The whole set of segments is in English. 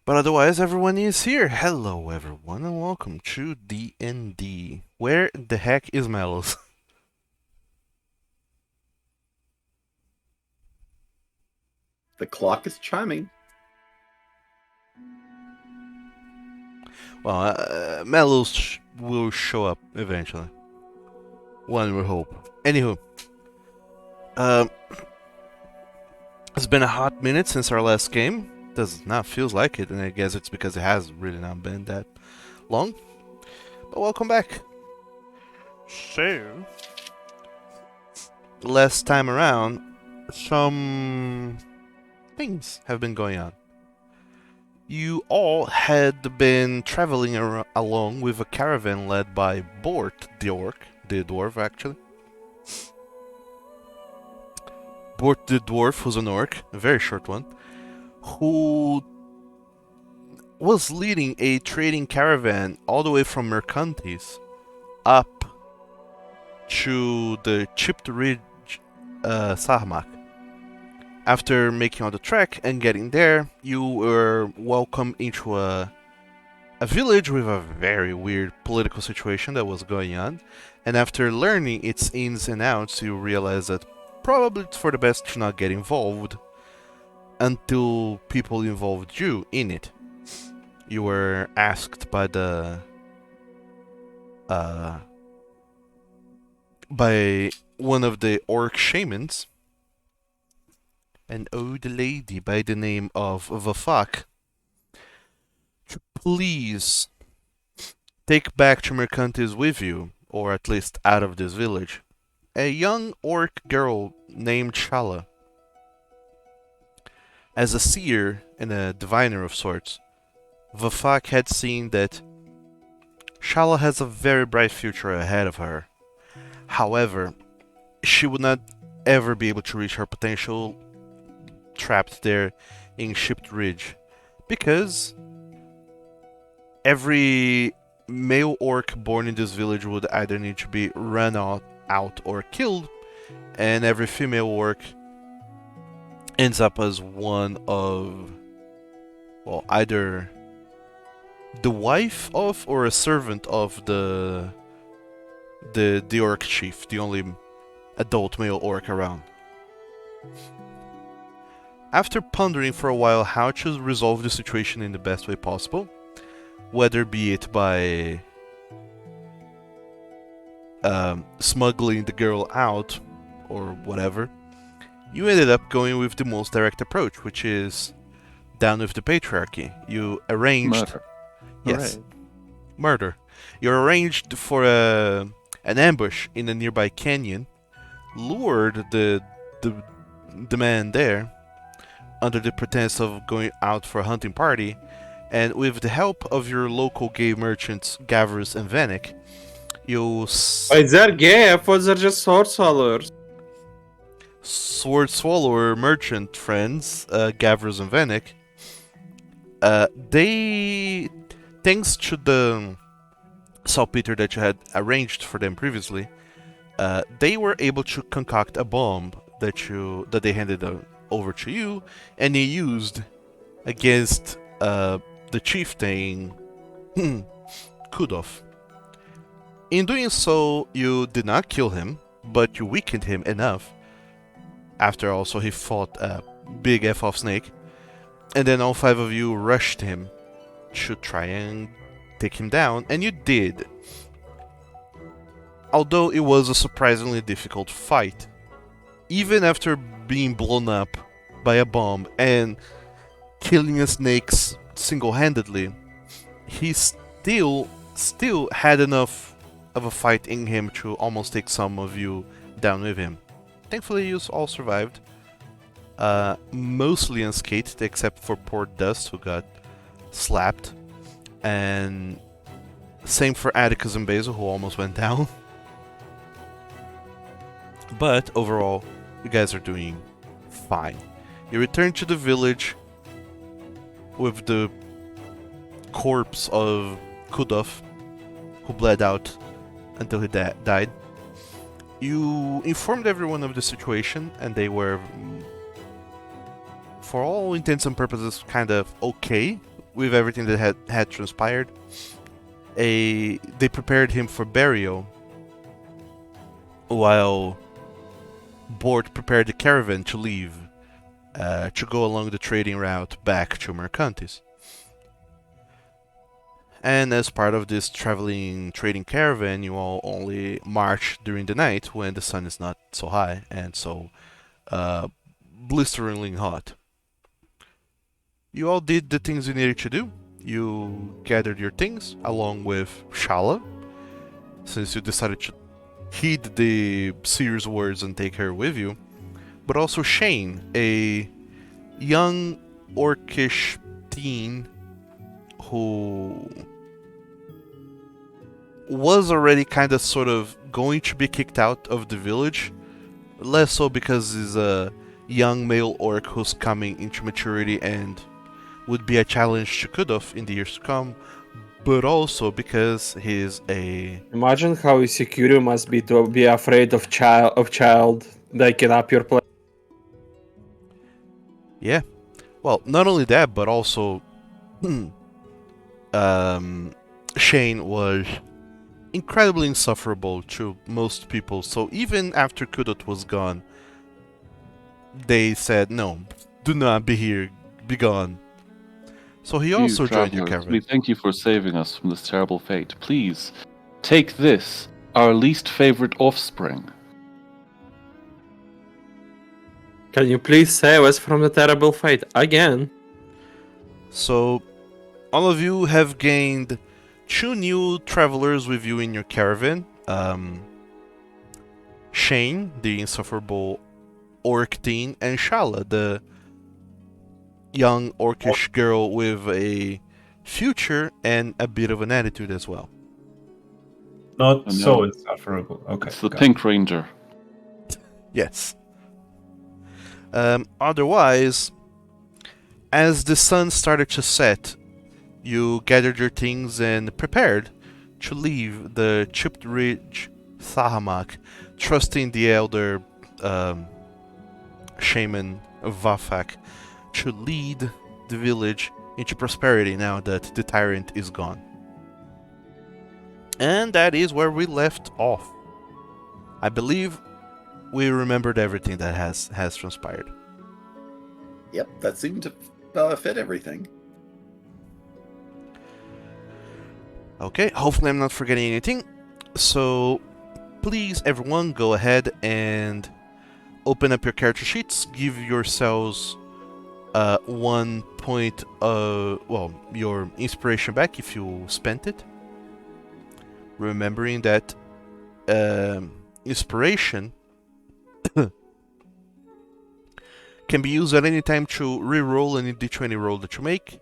But otherwise, everyone is here. Hello, everyone, and welcome to D&D. Where the heck is Melos? The clock is chiming. Well, Melos will show up eventually. One would hope. Anywho, um, it's been a hot minute since our last game. Does not feels like it, and I guess it's because it has really not been that long. But welcome back. So, last time around, some things have been going on. You all had been traveling along with a caravan led by Bort the orc, the dwarf actually. Bort the dwarf was an orc, a very short one, who was leading a trading caravan all the way from Mercantis up to the Chipped Ridge Sarmak. After making all the trek and getting there, you were welcomed into a village with a very weird political situation that was going on, and after learning its ins and outs, you realize that probably it's for the best to not get involved until people involved you in it. You were asked by by one of the orc shamans, an old lady by the name of Vafak, to please take back to Mercantis with you, or at least out of this village, a young orc girl named Shala. As a seer and a diviner of sorts, Vafak had seen that Shala has a very bright future ahead of her. However, she would not ever be able to reach her potential trapped there in Shipped Ridge, because every male orc born in this village would either need to be run out or killed, and every female orc ends up as one of, well, either the wife of or a servant of the orc chief, the only adult male orc around. After pondering for a while how to resolve the situation in the best way possible, whether be it by smuggling the girl out or whatever, you ended up going with the most direct approach, which is down with the patriarchy. You arranged... Murder. Yes. Hooray. Murder. You arranged for an ambush in a nearby canyon, lured the man there under the pretense of going out for a hunting party, and with the help of your local gay merchants, Gavris and Vanek, you Wait, they're gay? I thought they're just sword swallowers. sword swallower merchant friends, Gavris and Vanek, they, thanks to the saltpeter that you had arranged for them previously, they were able to concoct a bomb that they handed over to you, and you used against the chieftain Kudov. In doing so, you did not kill him, but you weakened him enough. After also he fought a big F-off snake, and then all 5 of you rushed him to try and take him down, and you did. although it was a surprisingly difficult fight. Even after being blown up by a bomb and killing a snake single-handedly, he still had enough of a fight in him to almost take some of you down with him. Thankfully, you all survived. Mostly unscathed, except for poor Dust, who got slapped. And same for Atticus and Basil, who almost went down. But overall, you guys are doing fine. You return to the village with the corpse of Kudov, who bled out until he died. You informed everyone of the situation, and they were, for all intents and purposes, kind of okay with everything that had transpired. They prepared him for burial, while Bort prepared the caravan to leave, to go along the trading route back to Mercantis. And as part of this traveling trading caravan, you all only march during the night when the sun is not so high and so blisteringly hot. You all did the things you needed to do. You gathered your things along with Shala, since you decided to heed the seer's words and take her with you, but also Shane, a young orcish teen who was already kind of sort of going to be kicked out of the village, less so because he's a young male orc who's coming into maturity and would be a challenge to Kudov in the years to come, but also because he's a... Imagine how insecure you must be to be afraid of child taking up your place. Yeah. Well, not only that, but also Shane was incredibly insufferable to most people. So even after Kudot was gone, they said, no, do not be here, be gone. So he also joined your caravan. We thank you for saving us from this terrible fate. Please, take this, our least favorite offspring. Can you please save us from the terrible fate again? So, all of you have gained 2 new travelers with you in your caravan. Shane, the insufferable orc teen, and Shala, the young orcish girl with a future and a bit of an attitude as well. Not I so know. insufferable. Okay. It's the got Pink Ranger. Yes. Otherwise, as the sun started to set, you gathered your things and prepared to leave the chipped ridge Thahamak, trusting the elder shaman Vafak to lead the village into prosperity now that the tyrant is gone. And that is where we left off. I believe we remembered everything that has transpired. Yep, that seemed to fit everything. Okay, hopefully I'm not forgetting anything. So, please everyone go ahead and open up your character sheets. Give yourselves 1 point of, well, your inspiration back if you spent it. Remembering that inspiration can be used at any time to re-roll any d20 roll that you make,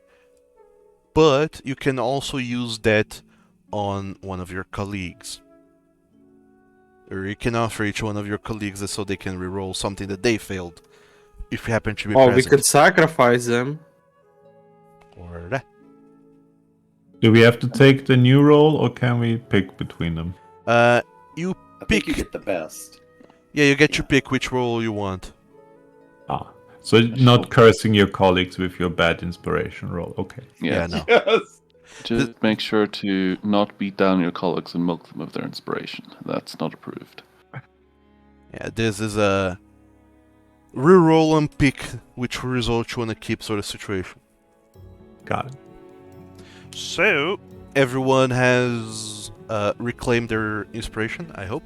but you can also use that on one of your colleagues. Or you can offer each one of your colleagues so they can re-roll something that they failed, if you happen to be present. We could sacrifice them. Or that. Do we have to take the new roll, or can we pick between them? You I pick. think you get the best. Yeah, you get to pick which roll you want. So not cursing your colleagues with your bad inspiration roll. Okay. Yeah, no. Yes. Just make sure to not beat down your colleagues and milk them of their inspiration. That's not approved. Yeah, this is a reroll and pick which result you want to keep sort of situation. Got it. So, everyone has reclaim their inspiration, I hope.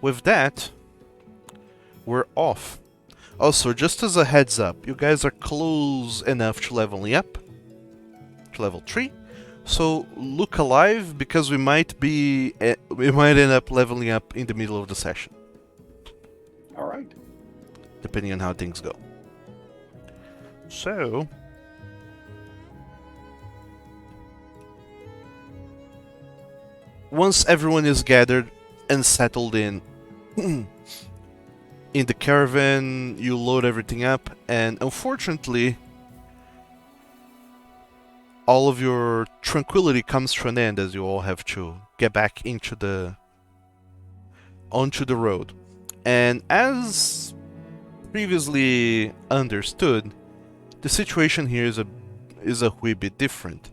With that, we're off. Also, just as a heads up, you guys are close enough to leveling up. To level 3. So look alive, because we might end up leveling up in the middle of the session, All right. depending on how things go. So, once everyone is gathered and settled in the caravan, you load everything up, and unfortunately, all of your tranquility comes to an end as you all have to get back onto the road. And as previously understood, the situation here is a wee bit different.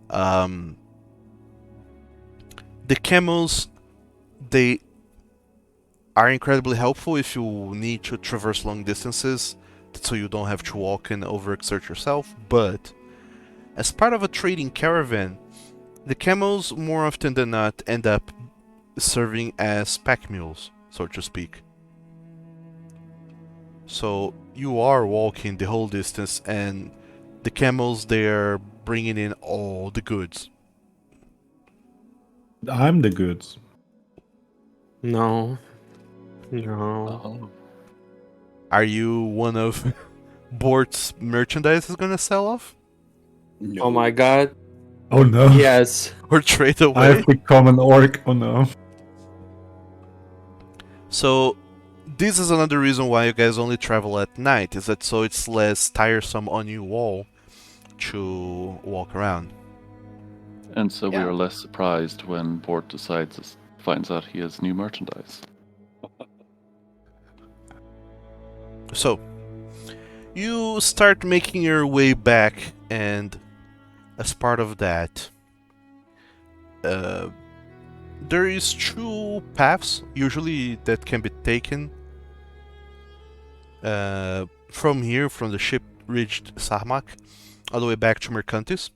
The camels, they are incredibly helpful if you need to traverse long distances, so you don't have to walk and overexert yourself, but as part of a trading caravan, the camels more often than not end up serving as pack mules, so to speak. So you are walking the whole distance, and the camels, they're bringing in all the goods. I'm the goods. No. No. Oh. Are you one of Bort's merchandise is gonna sell off? No. Oh my god. Oh no. Yes. Or trade away? I've become an orc. Oh no. So, this is another reason why you guys only travel at night, is that so it's less tiresome on you all to walk around. And so we Yeah. are less surprised when Bort finds out he has new merchandise. So, you start making your way back, and as part of that, there is 2 paths usually that can be taken from here, from the ship-reached Sarmak, all the way back to Mercantis.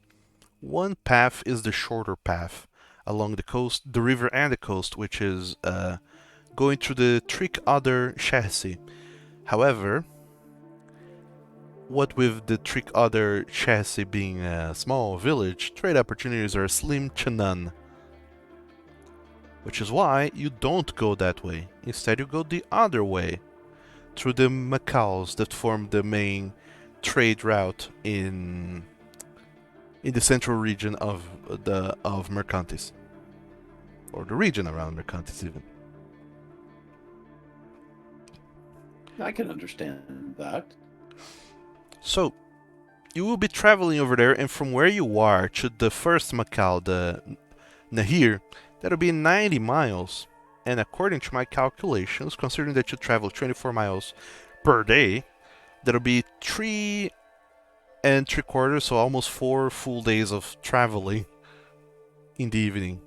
One path is the shorter path along the coast, the river and the coast, which is going through the Trick Other chassis. However, what with the Trick Other chassis being a small village, trade opportunities are slim to none. Which is why you don't go that way. Instead, you go the other way, through the Macaws that form the main trade route in the central region of Mercantis, or the region around Mercantis even. I can understand that. So, you will be traveling over there, and from where you are to the first Macau, the Nahir, that'll be 90 miles. And according to my calculations, considering that you travel 24 miles per day, that'll be 3 3/4, so almost 4 full days of traveling in the evening.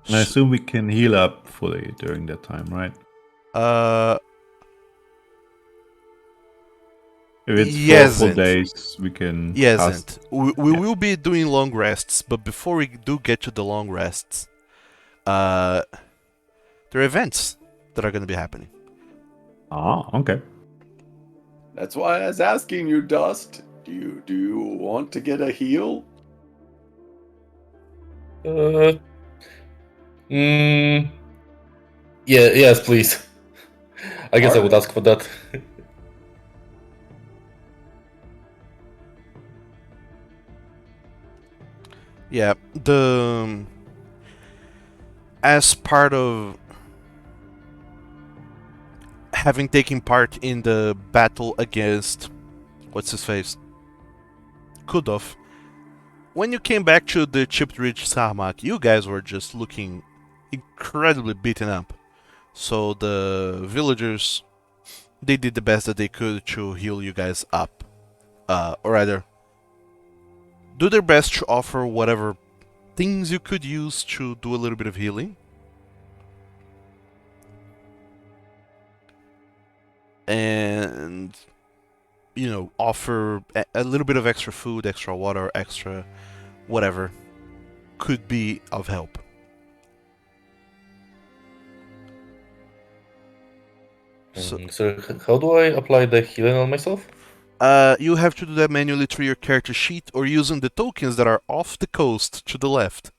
And I assume we can heal up fully during that time, right? If it's 4 full Yesn't. days, we can. Yesn't. We Yeah. will be doing long rests, but before we do get to the long rests, there are events that are going to be happening. Ah, okay. That's why I was asking you, Dust. Do you want to get a heal? Yeah, yes, please. I guess I would ask for that. Yeah, as part of having taken part in the battle against what's his face, Kudov, when you came back to the Chipped Ridge Sarmak, you guys were just looking incredibly beaten up. So the villagers, they did the best that they could to heal you guys up, or rather, do their best to offer whatever things you could use to do a little bit of healing. And offer a little bit of extra food, extra water, extra whatever could be of help. So, How do I apply the healing on myself? you have to do that manually through your character sheet or using the tokens that are off the coast to the left.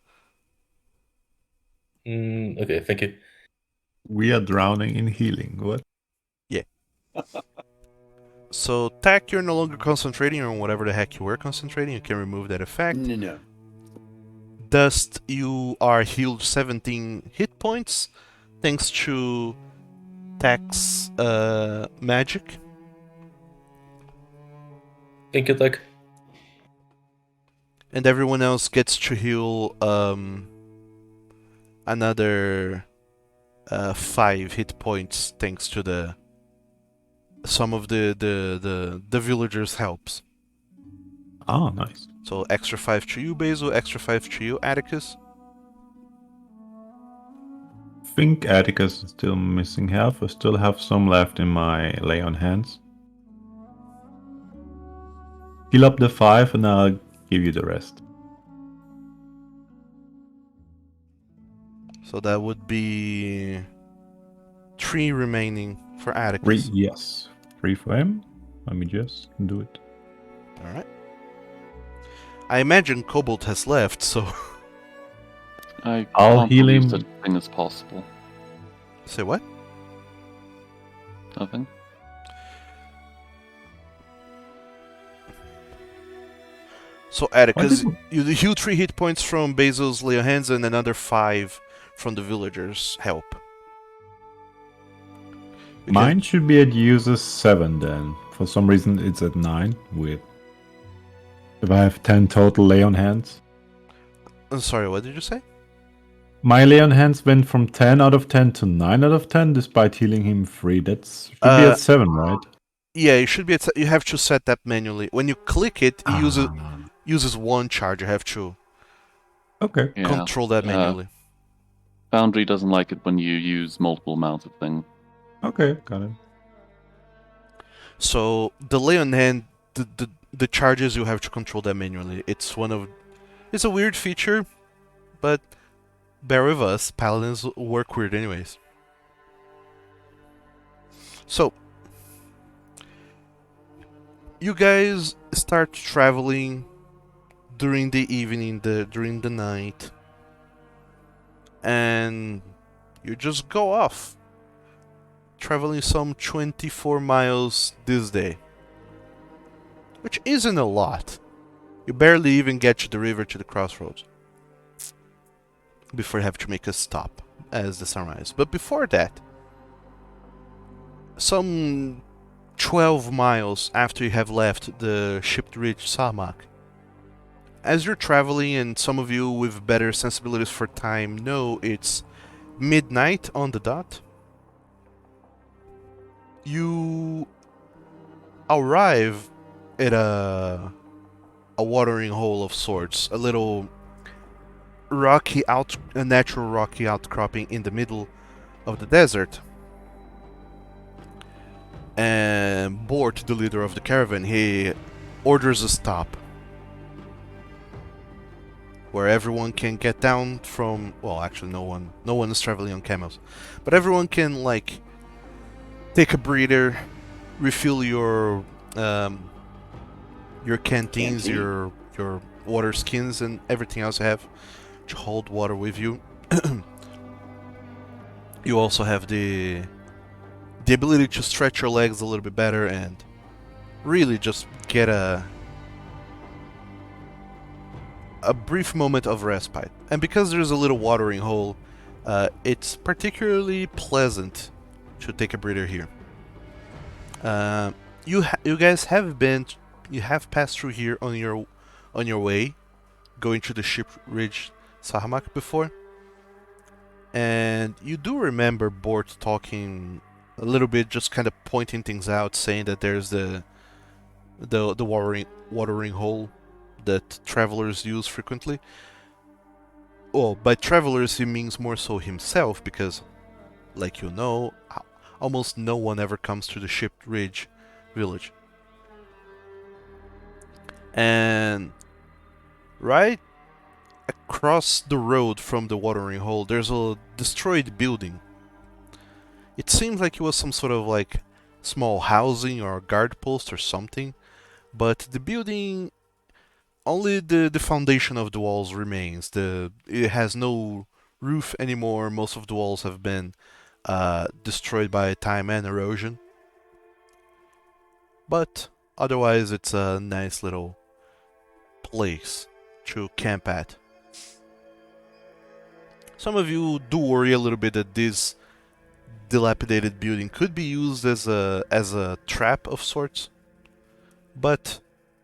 Okay, thank you. We are drowning in healing. What? So, Tack, you're no longer concentrating on whatever the heck you were concentrating. You can remove that effect. No. Dust, you are healed 17 hit points thanks to Tack's magic. Thank you, Tech. And everyone else gets to heal another 5 hit points thanks to some of the villagers' helps. Oh, nice. So extra 5 to you, Basil, extra 5 to you, Atticus. Think Atticus is still missing health. I still have some left in my lay on hands. Heal up the 5 and I'll give you the rest. So that would be 3 remaining for 3, Atticus. yes. 3 for him. Let me just do it. Alright. I imagine Cobalt has left, so... I'll can't heal believe him. such a thing as possible. Say what? Nothing. So Atticus, didn't- you heal 3 hit points from Basil's lay on hands and another 5 from the villagers' help. You can- Mine should be at user 7 then. For some reason it's at 9 with... If I have 10 total lay on hands. I'm sorry, what did you say? My lay on hands went from 10 out of 10 to 9 out of 10 despite healing him 3. That should be at 7, right? Yeah, you should be at... You have to set that manually. When you click it, it uses 1 charge. You have to Okay. Yeah. control that manually. Foundry doesn't like it when you use multiple amounts of thing. Okay, got it. So the lay on hand, the charges, you have to control that manually. It's a weird feature, but bear with us. Paladins work weird anyways. So you guys start traveling during the evening, during the night, and you just go off. Traveling some 24 miles this day, which isn't a lot. You barely even get to the river, to the crossroads, before you have to make a stop as the sun rises. But before that, some 12 miles after you have left the Shipped Ridge Samak, as you're traveling, and some of you with better sensibilities for time know it's midnight on the dot, you arrive at a watering hole of sorts, a little a natural rocky outcropping in the middle of the desert. And Bort, the leader of the caravan, he orders a stop where everyone can get down from. Well, actually, no one is traveling on camels, but everyone can take a breather, refill your canteens, Canteen. your water skins, and everything else you have to hold water with you. You also have the ability to stretch your legs a little bit better and really just get a brief moment of respite. And because there's a little watering hole, it's particularly pleasant to take a breather here. You guys have passed through here on your way, going to the Ship Ridge Sahamak before, and you do remember Bort talking a little bit, just kind of pointing things out, saying that there's the watering hole that travelers use frequently. Well, by travelers he means more so himself, because, almost no one ever comes to the Shipped Ridge village. And right across the road from the watering hole, there's a destroyed building. It seems like it was some sort of like small housing or a guard post or something, but the building, only the foundation of the walls remains. It has no roof anymore. Most of the walls have been destroyed by time and erosion. But otherwise, it's a nice little place to camp at. Some of you do worry a little bit that this dilapidated building could be used as a trap of sorts, but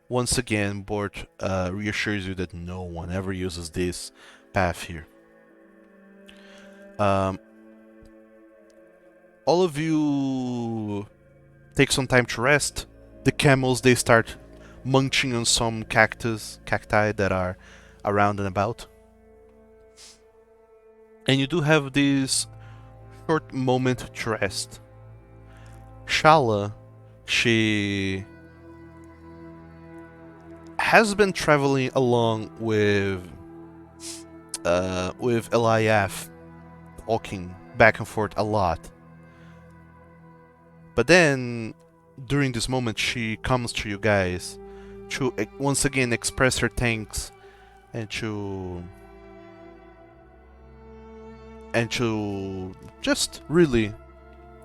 once again, Bort reassures you that no one ever uses this path here. All of you take some time to rest. The camels, they start munching on some cacti that are around and about. And you do have this short moment to rest. Shala, she has been traveling along with Eliaf, walking back and forth a lot. But then, during this moment, she comes to you guys to once again express her thanks and to just really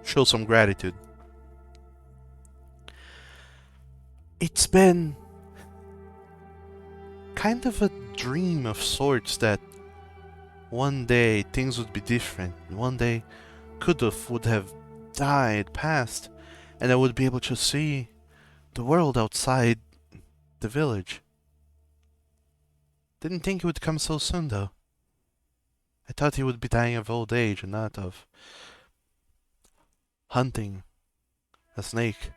show some gratitude. It's been kind of a dream of sorts that one day things would be different. One day Kuduf would have died, passed, and I would be able to see the world outside the village. Didn't think it would come so soon, though. I thought he would be dying of old age and not of hunting a snake.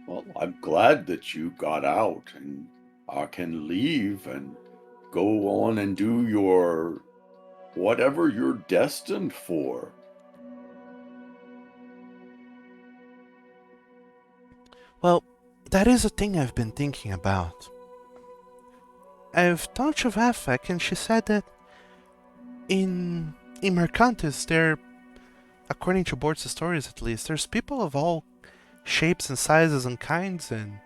Well, I'm glad that you got out and can leave and go on and do your whatever you're destined for. Well, that is a thing I've been thinking about. I've talked to Vafak, and she said that in Mercantis, there, according to Bort's stories at least, there's people of all shapes and sizes and kinds, and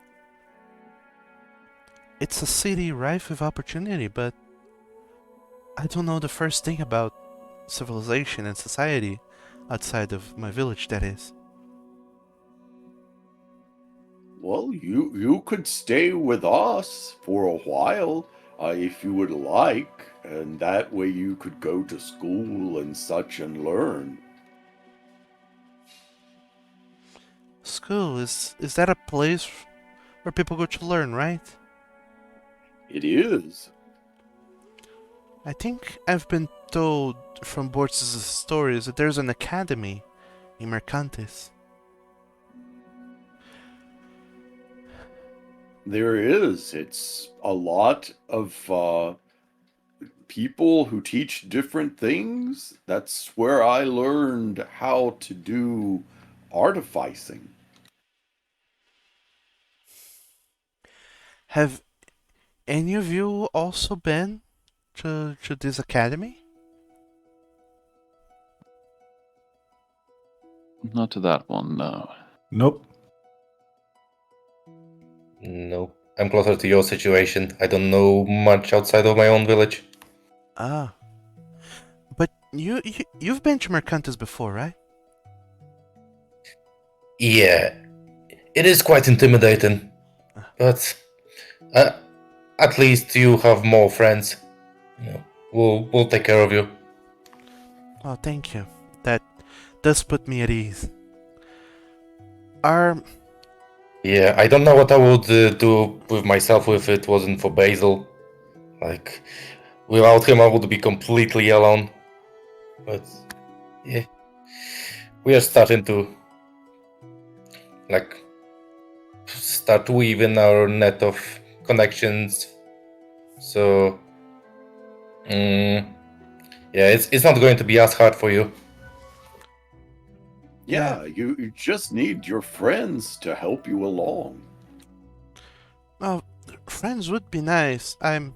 it's a city rife with opportunity, but I don't know the first thing about civilization and society outside of my village, that is. Well, you could stay with us for a while if you would like, and that way you could go to school and such and learn. School, is that a place where people go to learn, right? It is. I think I've been told from Bort's stories that there's an academy in Mercantis. There is. It's a lot of people who teach different things. That's where I learned how to do artificing. Have any of you also been to this academy? Not to that one, no. Nope. No, I'm closer to your situation. I don't know much outside of my own village. Ah. But you've been to Mercantis before, right? Yeah, it is quite intimidating, but at least you have more friends. You know, we'll take care of you. Oh, thank you. That does put me at ease. Are Yeah, I don't know what I would do with myself if it wasn't for Basil. Like, without him, I would be completely alone. But yeah, we are starting to start weaving our net of connections. So yeah, it's not going to be as hard for you. Yeah, you just need your friends to help you along. Well, friends would be nice. I'm.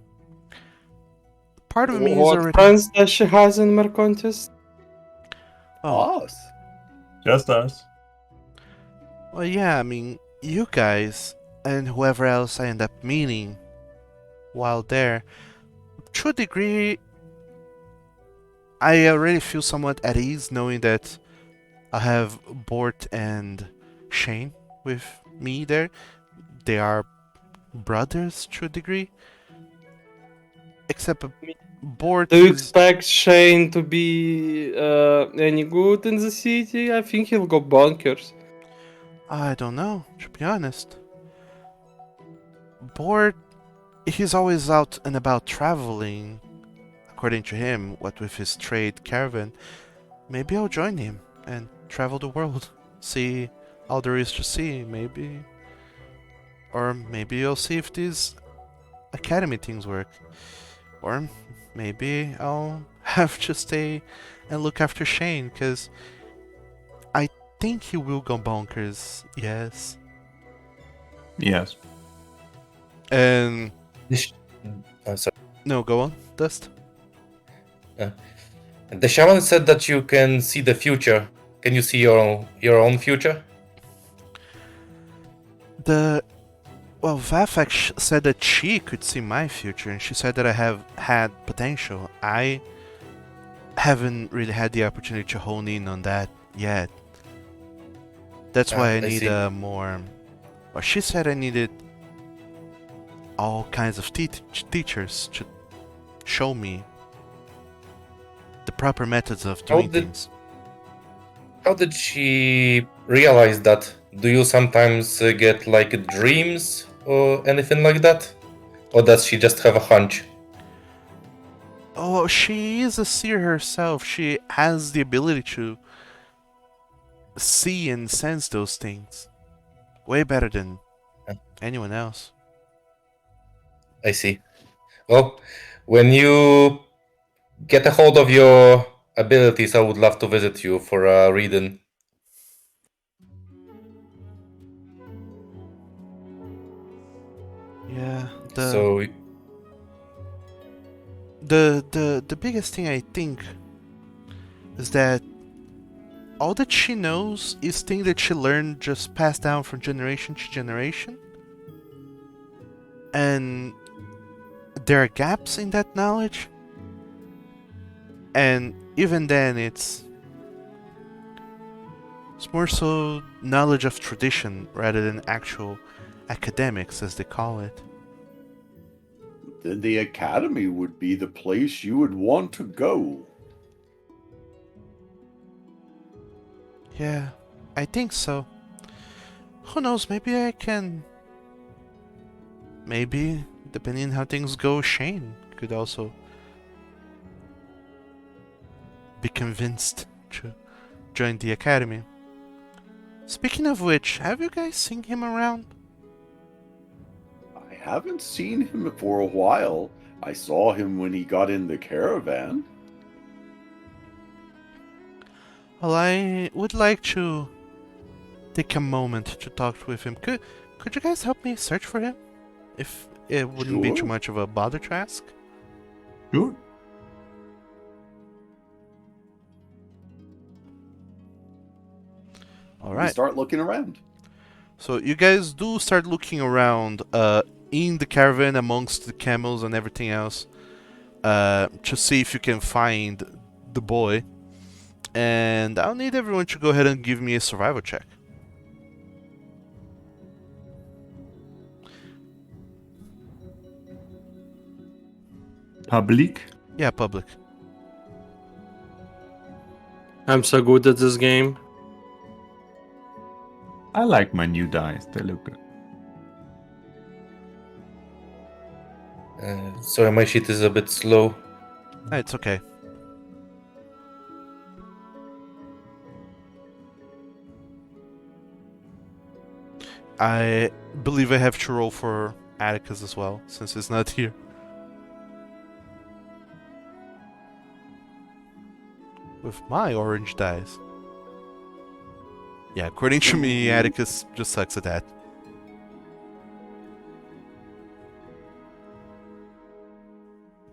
Part of me is What already. friends that she has in Mercontis? Oh, Us. Just us. well, yeah, I mean, you guys and whoever else I end up meeting while there. To a degree, I already feel somewhat at ease knowing that I have Bort and Shane with me there. They are brothers to a degree. Except Bort Do you is. expect Shane to be any good in the city? I think he'll go bonkers. I don't know, to be honest. Bort, he's always out and about traveling, according to him, what with his trade caravan. Maybe I'll join him and travel the world, see all there is to see, maybe. Or maybe I'll see if these academy things work. Or maybe I'll have to stay and look after Shane, because I think he will go bonkers, yes. Yes. And. This- sorry. No, go on, Dust. The shaman said that you can see the future. Can you see your own future? Well, Vafak said that she could see my future, and she said that I have had potential. I haven't really had the opportunity to hone in on that yet. That's why I I need see. more. Well, she said I needed all kinds of teachers to show me the proper methods of doing things. How did she realize that? Do you sometimes get like dreams or anything like that? Or does she just have a hunch? Oh, she is a seer herself. She has the ability to see and sense those things way better than anyone else. I see. Well, when you get a hold of your abilities, I would love to visit you for a reading. Yeah, So, the biggest thing I think is that all that she knows is things that she learned just passed down from generation to generation. And there are gaps in that knowledge. And even then it's more so knowledge of tradition rather than actual academics as they call it. Then the academy would be the place you would want to go. Yeah, I think so. Who knows, maybe I can. Maybe, depending on how things go, Shane could also be convinced to join the academy. Speaking of which, have you guys seen him around? I haven't seen him for a while. I saw him when he got in the caravan. Well, I would like to take a moment to talk with him. Could you guys help me search for him? If it wouldn't be too Sure. much of a bother to ask? Sure. We Alright. start looking around. So you guys do start looking around in the caravan amongst the camels and everything else to see if you can find the boy. And I'll need everyone to go ahead and give me a survival check. Public. Yeah, public. I'm so good at this game. I like my new dice. They look good. sorry, my sheet is a bit slow. It's okay. I believe I have to roll for Atticus as well, since he's not here. With my orange dice. Yeah, according to me, Atticus just sucks at that.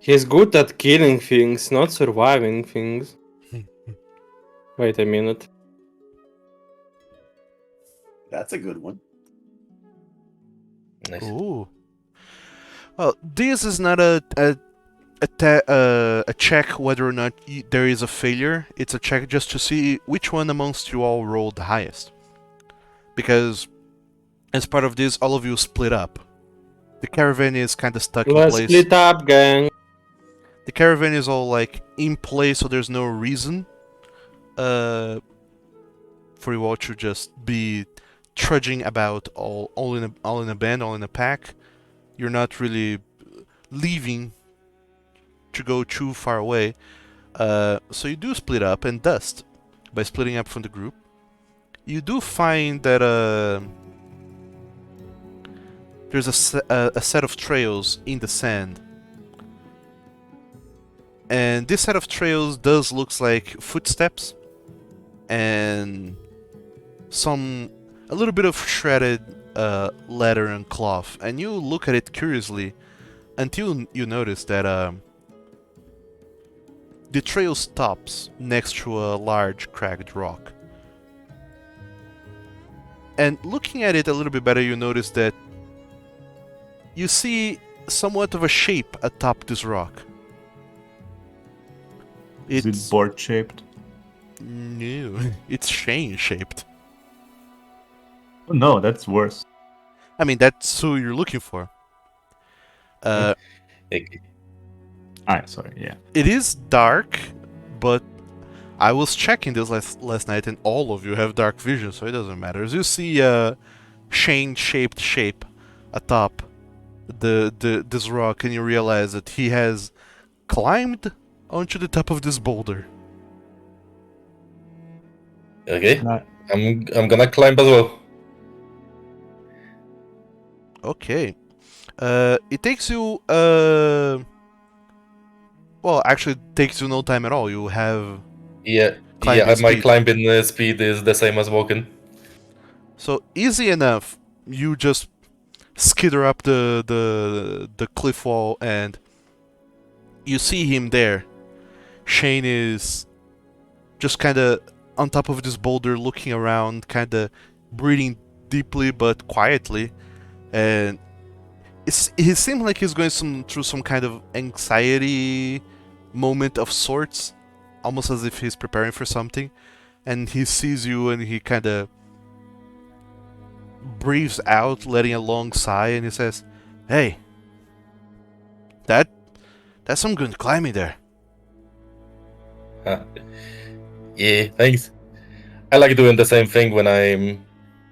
He's good at killing things, not surviving things. Wait a minute. That's a good one. Nice. Ooh. Well, this is not a check whether or not there is a failure. It's a check just to see which one amongst you all rolled the highest. Because as part of this, all of you split up. The caravan is kind of stuck in Let's place. split up, gang. The caravan is all like in place, so there's no reason for you all to just be trudging about all in a band, all in a pack. You're not really leaving to go too far away. So you do split up, and Dust, by splitting up from the group, you do find that there's a set of trails in the sand. And this set of trails does looks like footsteps and a little bit of shredded leather and cloth. And you look at it curiously until you notice that the trail stops next to a large cracked rock. And looking at it a little bit better, you notice that you see somewhat of a shape atop this rock. Is it board shaped? No, it's Shane shaped. Oh, no, that's worse. I mean, that's who you're looking for. Sorry, yeah. It is dark, but I was checking this last night, and all of you have dark vision, so it doesn't matter. As you see a Shane-shaped shape atop this rock, and you realize that he has climbed onto the top of this boulder. Okay. And I- I'm gonna climb as well. Okay. It takes you well, actually, it takes you no time at all. You have Yeah. Climbing Yeah, my speed. climbing speed is the same as walking. so easy enough. You just skitter up the cliff wall, and you see him there. Shane is just kind of on top of this boulder, looking around, kind of breathing deeply but quietly, and he seems like he's going through some kind of anxiety moment of sorts, almost as if he's preparing for something. And he sees you, and he kind of breathes out, letting a long sigh, and he says, "Hey, that's some good climbing there." Huh. Yeah, thanks. I like doing the same thing when I'm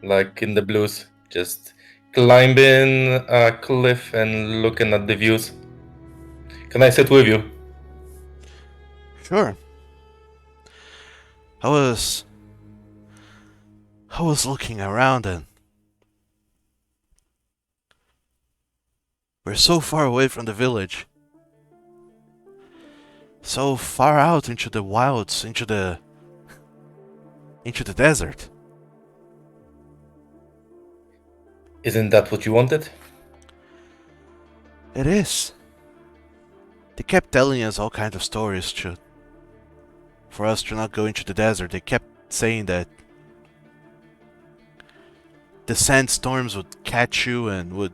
like in the blues, just climbing a cliff and looking at the views. Can I sit with you? Sure. I was looking around, and we're so far away from the village. So far out into the wilds, into the desert. Isn't that what you wanted? It is. They kept telling us all kinds of stories for us to not go into the desert. They kept saying that the sandstorms would catch you and would,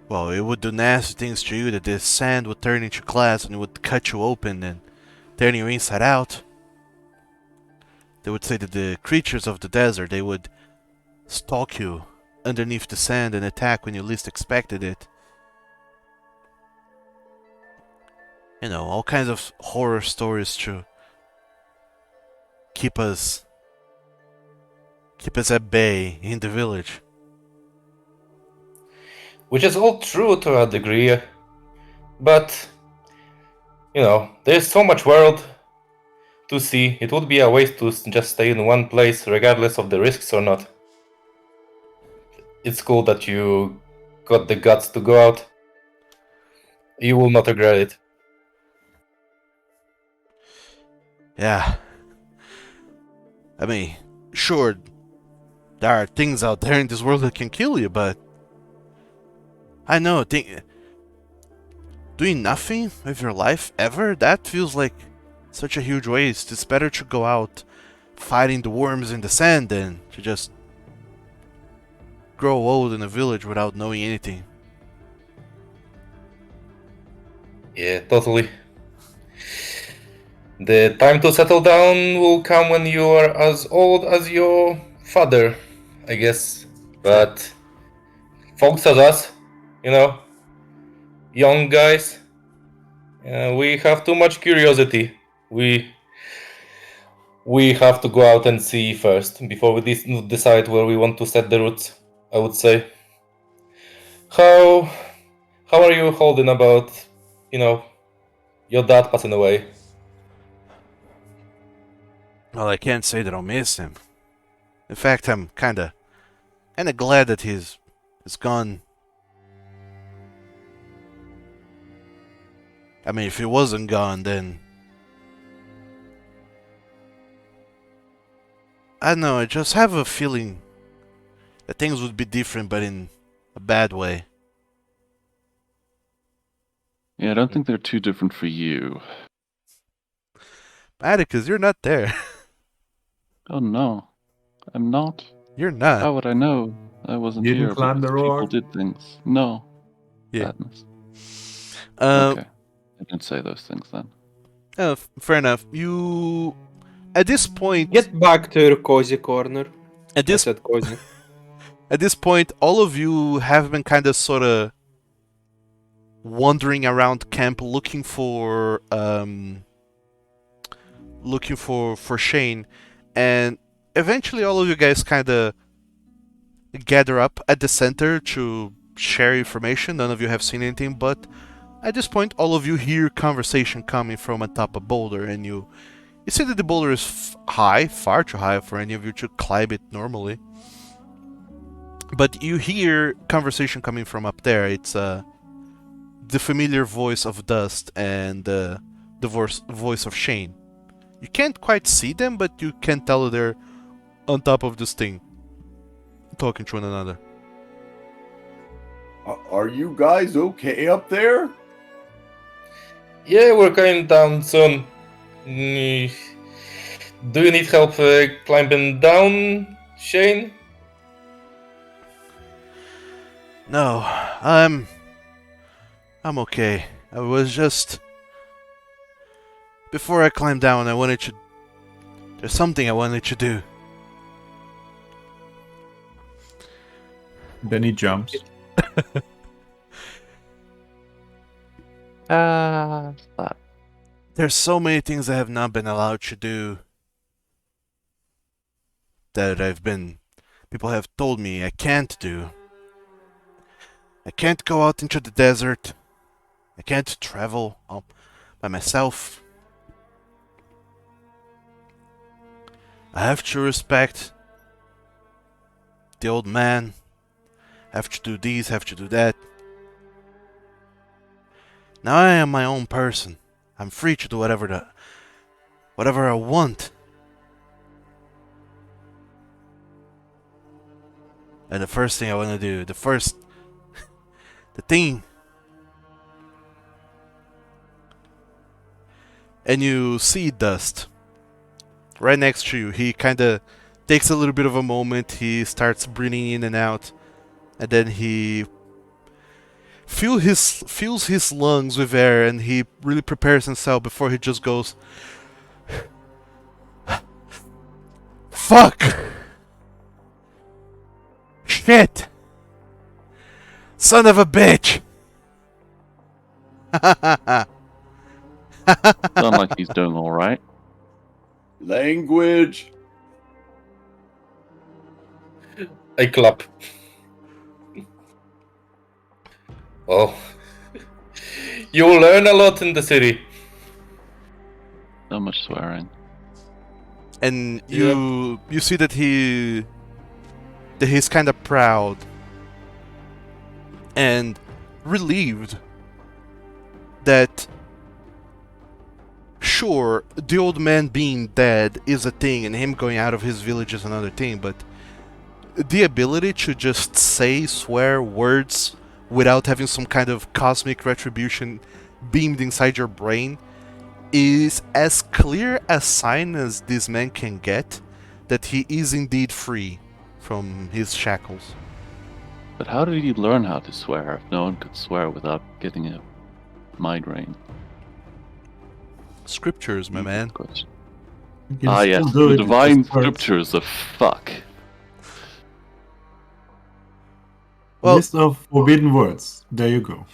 well, it would do nasty things to you, that the sand would turn into glass and it would cut you open and turn you inside out. They would say that the creatures of the desert, they would stalk you underneath the sand and attack when you least expected it. You know, all kinds of horror stories to keep us at bay in the village. Which is all true to a degree, but you know, there's so much world to see. It would be a waste to just stay in one place, regardless of the risks or not. It's cool that you got the guts to go out. You will not regret it. Yeah. I mean, sure, there are things out there in this world that can kill you, but I know, doing nothing with your life ever, that feels like such a huge waste. It's better to go out fighting the worms in the sand than to just grow old in a village without knowing anything. Yeah, totally. The time to settle down will come when you are as old as your father, I guess. But folks as us, you know, young guys, we have too much curiosity. We have to go out and see first before we decide where we want to set the roots, I would say. How how are you holding about, you know, your dad passing away? Well, I can't say that I'll miss him. In fact, I'm kinda glad that he's gone. I mean, if he wasn't gone, then I don't know. I just have a feeling that things would be different, but in a bad way. Yeah, I don't think they're too different for you. Atticus, you're not there. Oh no, I'm not. You're not. How would I know? I wasn't You didn't here climb because the people roar? did things. No. Yeah. Badness. Uh, Okay. I didn't say those things then. fair enough. You, at this point, Get back to your cozy corner. at I this said cozy. at this point, all of you have been kind of sort of wandering around camp looking for Shane, and eventually all of you guys kind of gather up at the center to share information. None of you have seen anything, but at this point, all of you hear conversation coming from atop a boulder, and you see that the boulder is high, far too high for any of you to climb it normally. But you hear conversation coming from up there. It's the familiar voice of Dust and the voice of Shane. You can't quite see them, but you can tell they're on top of this thing, talking to one another. Are you guys okay up there? Yeah, we're going down soon. Mm, Do you need help climbing down, Shane? No, I'm okay. I was just before I climbed down. There's something I wanted to do. Then he jumps. Stop. There's so many things I have not been allowed to do that people have told me I can't do. I can't go out into the desert. I can't travel by myself. I have to respect the old man. Have to do this, have to do that. Now I am my own person. I'm free to do whatever I want. And the first thing I want to do, the thing. And you see Dust right next to you. He kind of takes a little bit of a moment. He starts breathing in and out, and then he fills his lungs with air, and he really prepares himself before he just goes, "Fuck! Shit! Son of a bitch!" Sound like he's doing all right. Language. I clap. Well, you will learn a lot in the city. So much swearing. And you see that he's kind of proud and relieved that sure, the old man being dead is a thing, and him going out of his village is another thing, but the ability to just say, swear words without having some kind of cosmic retribution beamed inside your brain is as clear a sign as this man can get that he is indeed free from his shackles. But how did he learn how to swear if no one could swear without getting a migraine? Scriptures, my man. Question. You can Ah, still yes, do the it, divine just words. scriptures of fuck. Well, List of forbidden words. There you go.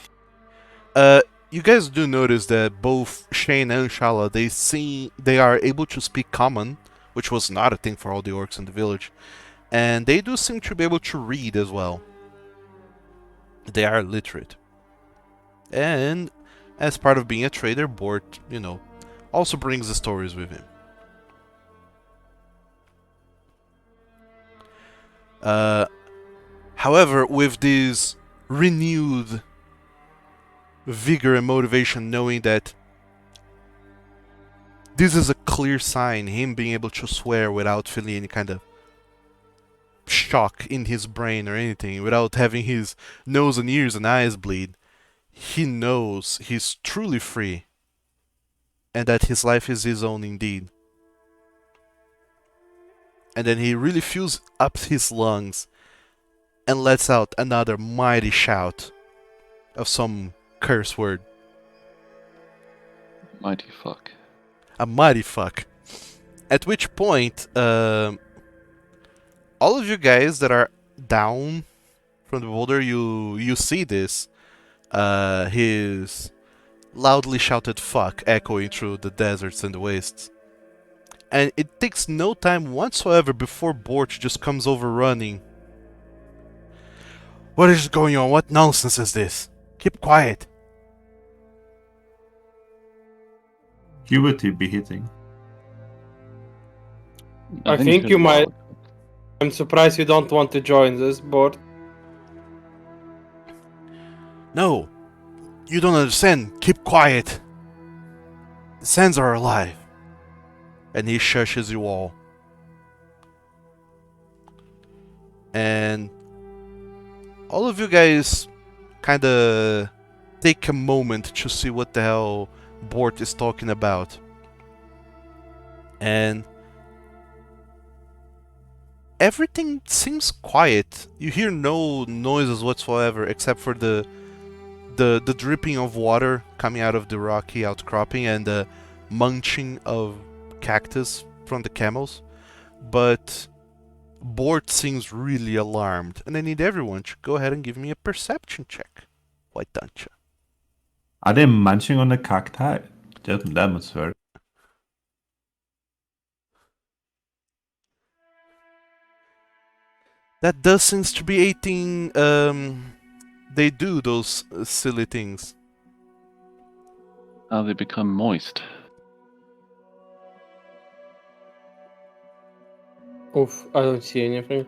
you guys do notice that both Shane and Shala, they are able to speak common, which was not a thing for all the orcs in the village, and they do seem to be able to read as well. They are literate. And as part of being a trader, Bort, also brings the stories with him. However, with this renewed vigor and motivation, knowing that this is a clear sign, him being able to swear without feeling any kind of shock in his brain or anything, without having his nose and ears and eyes bleed, he knows he's truly free and that his life is his own indeed. And then he really fills up his lungs and lets out another mighty shout of some curse word. Mighty fuck. A mighty fuck. At which point, all of you guys that are down from the boulder, you see this. His loudly shouted fuck echoing through the deserts and the wastes. And it takes no time whatsoever before Borch just comes over running. What is going on? What nonsense is this? Keep quiet. Puberty be hitting. I he's think getting you might. wild. I'm surprised you don't want to join this board. No, you don't understand. Keep quiet. The sands are alive. And he shushes you all. And all of you guys kind of take a moment to see what the hell Bort is talking about. And everything seems quiet. You hear no noises whatsoever except for the dripping of water coming out of the rocky outcropping and the munching of cactus from the camels. But Bort seems really alarmed, and I need everyone to go ahead and give me a perception check. Why don't you? Are they munching on the cacti? That must hurt. That does seems to be 18. They do those silly things. How they become moist. Oof, I don't see anything.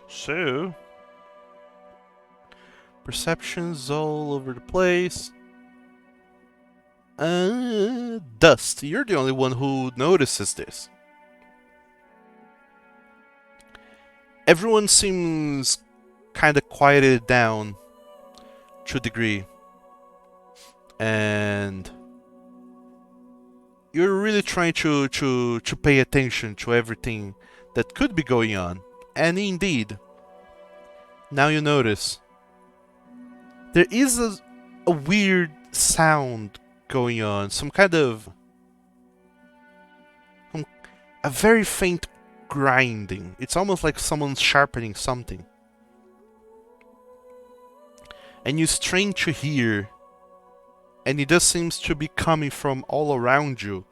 So, perceptions all over the place. Dust, you're the only one who notices this. Everyone seems kind of quieted down to a degree. And you're really trying to pay attention to everything that could be going on. And indeed, now you notice there is a weird sound going on, some kind of a very faint grinding. It's almost like someone's sharpening something. And you strain to hear, and it just seems to be coming from all around you,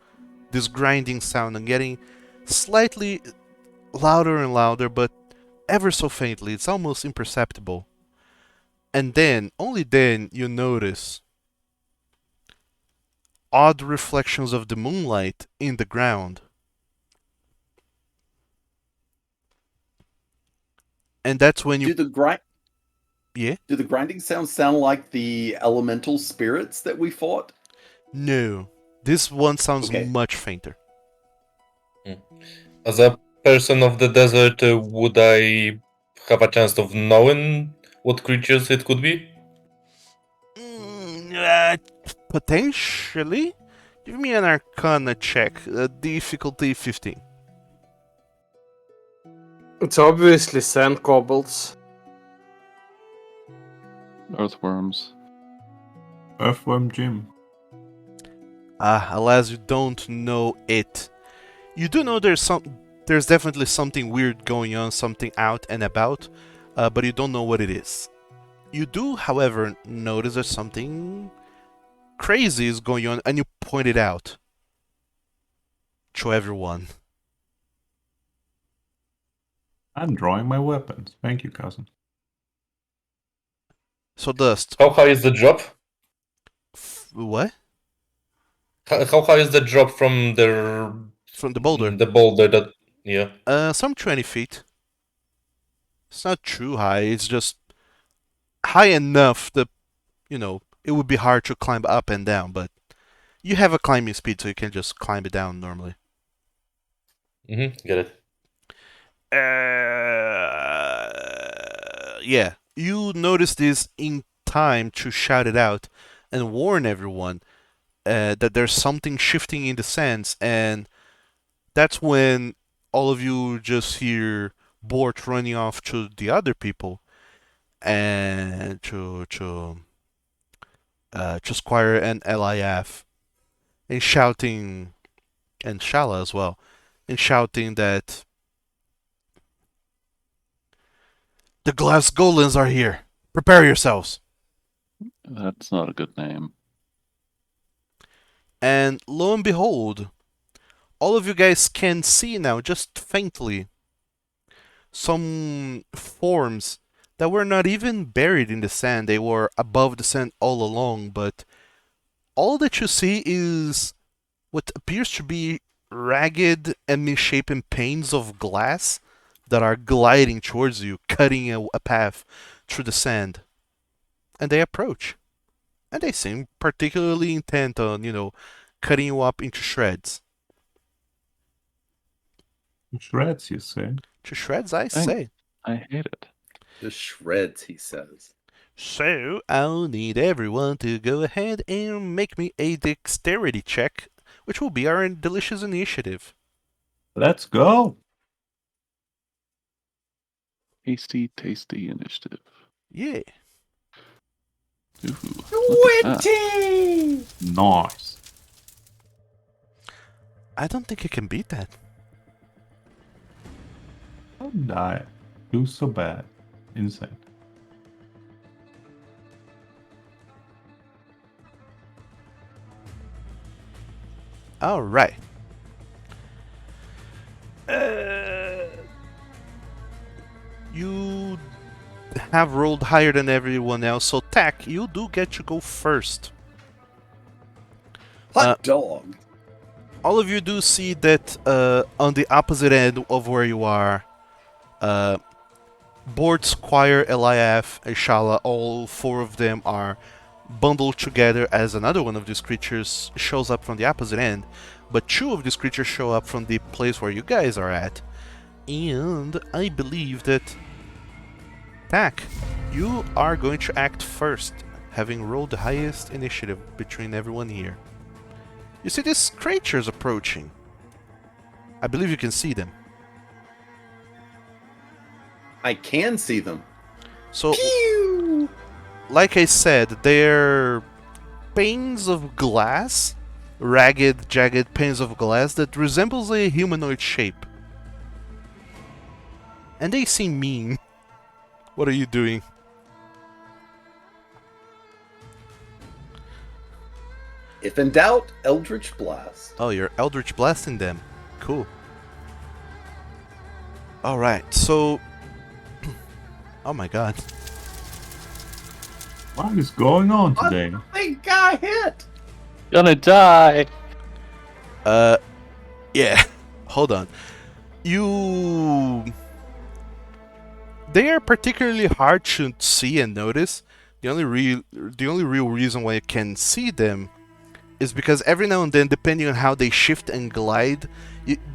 this grinding sound, and getting slightly louder and louder, but ever so faintly. It's almost imperceptible. And then, only then, you notice odd reflections of the moonlight in the ground. And that's when you... Do the grind Yeah? Do the grinding sounds sound like the elemental spirits that we fought? No. This one sounds Okay. much fainter. As a person of the desert, would I have a chance of knowing what creatures it could be? Potentially? Give me an Arcana check. Difficulty 15. It's obviously sand kobolds. Earthworms. Earthworm Jim. Alas, you don't know it. You do know there's definitely something weird going on, something out and about, but you don't know what it is. You do, however, notice that something crazy is going on, and you point it out to everyone. I'm drawing my weapons. Thank you, cousin. So, Dust, How high is the drop? what? How high is the drop from From the boulder? the boulder that? Yeah. Some 20 feet. It's not too high, it's just high enough that, it would be hard to climb up and down, but you have a climbing speed, so you can just climb it down normally. Get it. Yeah, you notice this in time to shout it out and warn everyone that there's something shifting in the sands, and that's when all of you just hear Bort running off to the other people and to Squire and LIF and shouting, and Shala as well, and shouting that the glass golems are here. Prepare yourselves. That's not a good name. And lo and behold, all of you guys can see now, just faintly, some forms that were not even buried in the sand. They were above the sand all along, but all that you see is what appears to be ragged and misshapen panes of glass that are gliding towards you, cutting a path through the sand. And they approach. And they seem particularly intent on, cutting you up into shreds. Shreds, you say? To shreds, I Thanks. say. I hate it. The shreds, he says. So, I'll need everyone to go ahead and make me a dexterity check, which will be our delicious initiative. Let's go. Tasty initiative. Yeah. Ooh, look at that. Nice. I don't think I can beat that. How did I do so bad? Insane. Alright. You have rolled higher than everyone else, so Tack, you do get to go first. Hot dog. All of you do see that on the opposite end of where you are, Bort, Squire, LIF, and Shala, all four of them are bundled together as another one of these creatures shows up from the opposite end, but two of these creatures show up from the place where you guys are at. And I believe that Tack, you are going to act first, having rolled the highest initiative between everyone here. You see these creatures approaching. I believe you can see them. I can see them. So, Pew! like I said, they're panes of glass, ragged, jagged panes of glass that resembles a humanoid shape. And they seem mean. What are you doing? If in doubt, Eldritch Blast. Oh, you're Eldritch Blasting them. Cool. Alright, so... oh my god. What is going on today? I think I hit! Gonna die! Yeah. Hold on. You They are particularly hard to see and notice. The only real reason why you can see them is because every now and then, depending on how they shift and glide,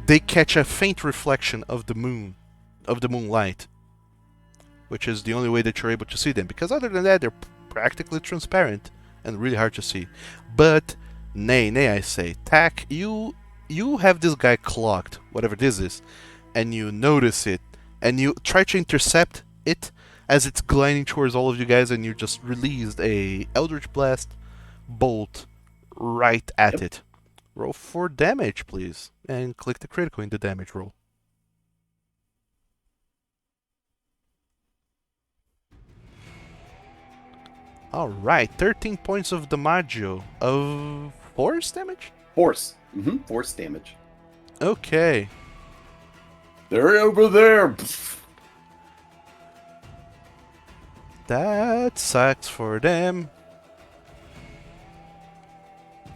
they catch a faint reflection of the moonlight, which is the only way that you're able to see them. Because other than that, they're practically transparent and really hard to see. But nay, I say, Tack, you have this guy clocked, whatever this is, and you notice it, and you try to intercept it as it's gliding towards all of you guys, and you just released a Eldritch Blast bolt right at it. Roll for damage, please, and click the critical in the damage roll. Alright, 13 points of damaggio. Of force damage? Force. Force damage. Okay. They're over there. That sucks for them.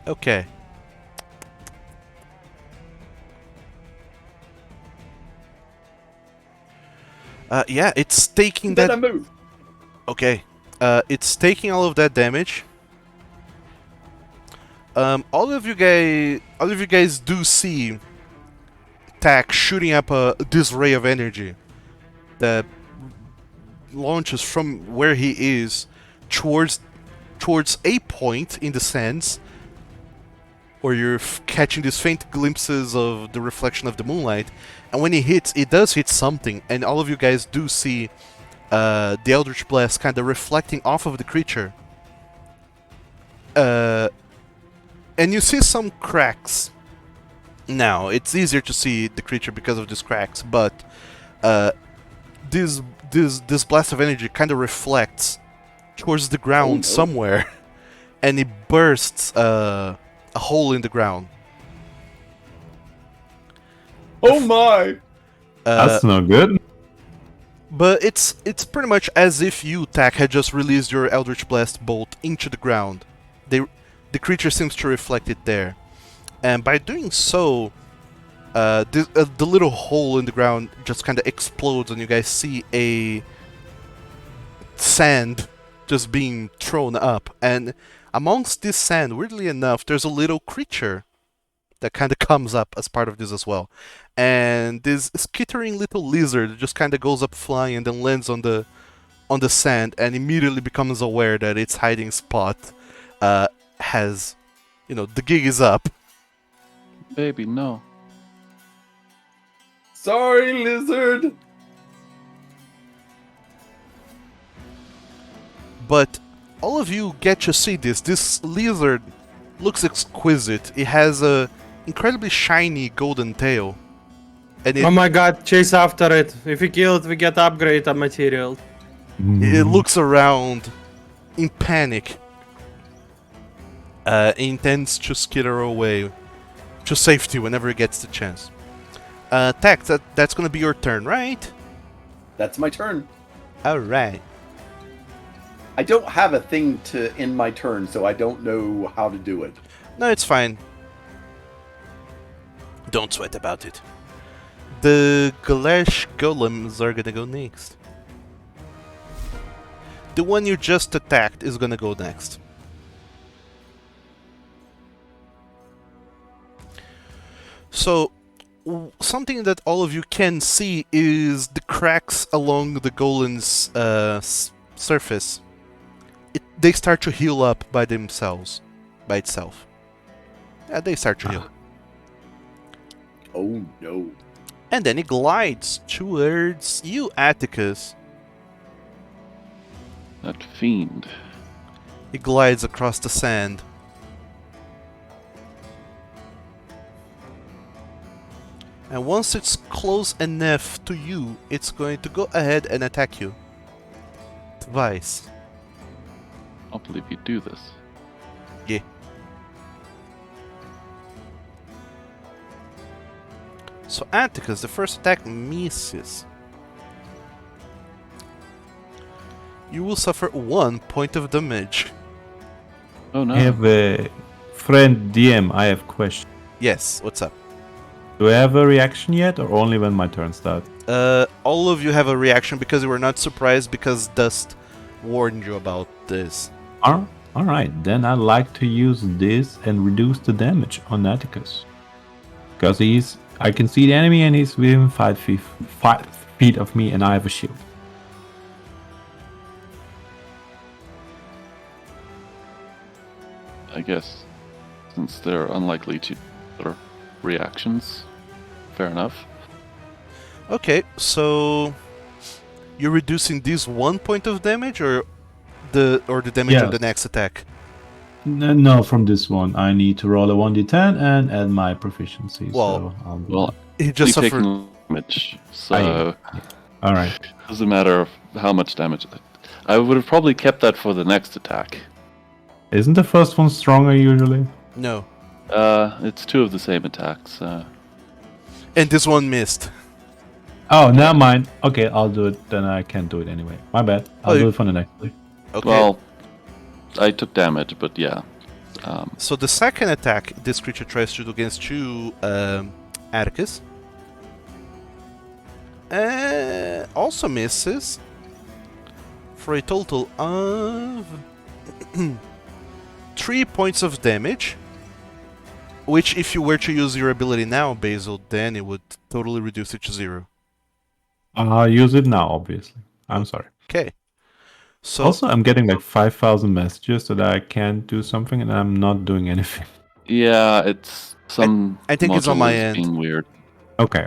Okay. Yeah, it's taking Then that... I move. Okay. It's taking all of that damage. All of you guys do see Tack shooting up this ray of energy that launches from where he is towards a point in the sands, where you're catching these faint glimpses of the reflection of the moonlight. And when he hits, it does hit something, and all of you guys do see the Eldritch Blast kind of reflecting off of the creature. And you see some cracks. Now, it's easier to see the creature because of these cracks, but this blast of energy kind of reflects towards the ground somewhere, and it bursts a hole in the ground. Oh my! That's not good. But it's pretty much as if you, Tack, had just released your Eldritch Blast bolt into the ground. The creature seems to reflect it there. And by doing so, the little hole in the ground just kind of explodes, and you guys see a sand just being thrown up. And amongst this sand, weirdly enough, there's a little creature that kind of comes up as part of this as well. And this skittering little lizard just kind of goes up flying and then lands on the sand, and immediately becomes aware that its hiding spot has, the gig is up. Baby, no. Sorry, lizard. But all of you get to see this. This lizard looks exquisite. It has a incredibly shiny golden tail. And Oh my god, chase after it. If we kill it, we get upgrade of material. it looks around in panic. Intends to skitter away to safety whenever it gets the chance. Tack, that's gonna be your turn, right? That's my turn. Alright. I don't have a thing to end my turn, so I don't know how to do it. No, it's fine. Don't sweat about it. The Galash Golems are gonna go next. The one you just attacked is gonna go next. So, something that all of you can see is the cracks along the golem's surface. They start to heal up by itself. Yeah, they start to heal. Oh no. And then it glides towards you, Atticus. That fiend. It glides across the sand. And once it's close enough to you, it's going to go ahead and attack you. Twice. I can't believe you do this. Yeah. So Atticus, the first attack misses. You will suffer 1 point of damage. Oh no. I have a friend DM. I have question. Yes, what's up? Do I have a reaction yet, or only when my turn starts? All of you have a reaction because you were not surprised because Dust warned you about this. Alright, then I'd like to use this and reduce the damage on Atticus. Because I can see the enemy and he's within 5 feet of me and I have a shield. I guess since they're unlikely to other reactions, fair enough. Okay, so you're reducing this 1 point of damage, or the damage on the Yes. next attack? No, from this one. I need to roll a 1d10 and add my proficiency. Well, so I'll do Well, that. He just you've suffered. taken damage, so Alright. it doesn't matter how much damage. I would have probably kept that for the next attack. Isn't the first one stronger usually? No, It's two of the same attacks. and this one missed. Oh, never mind. Okay, I'll do it. Then I can't do it anyway. My bad. I'll do it for the next week. Okay. Well, I took damage, but yeah. So the second attack this creature tries to do against you, Atticus, also misses for a total of 3 points of damage. Which, if you were to use your ability now, Basil, then it would totally reduce it to 0. I'll use it now, obviously. I'm sorry. Okay. So Also, I'm getting like 5,000 messages that I can't do something and I'm not doing anything. Yeah, it's some. I think it's on module my is end. Being weird. Okay.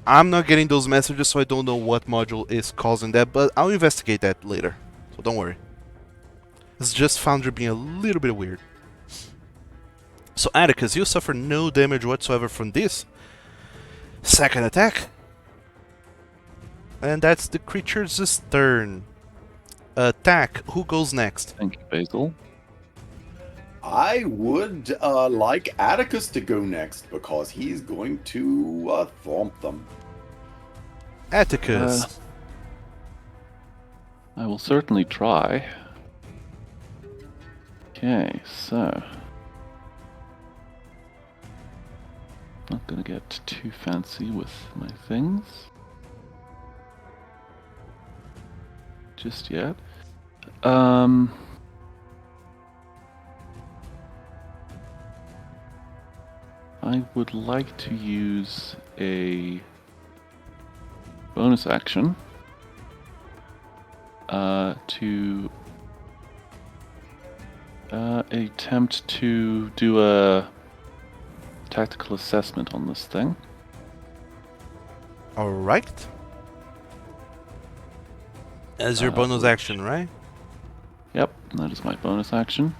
I'm not getting those messages, so I don't know what module is causing that, but I'll investigate that later. So don't worry. It's just Foundry being a little bit weird. So Atticus, you suffer no damage whatsoever from this second attack. And that's the creature's turn. Attack. Who goes next? Thank you, Basil. I would like Atticus to go next because he's going to thwomp them. Atticus. I will certainly try. Okay, so. Not gonna get too fancy with my things just yet. I would like to use a bonus action to attempt to do a tactical assessment on this thing. Alright. As your bonus action, right? Yep, that is my bonus action.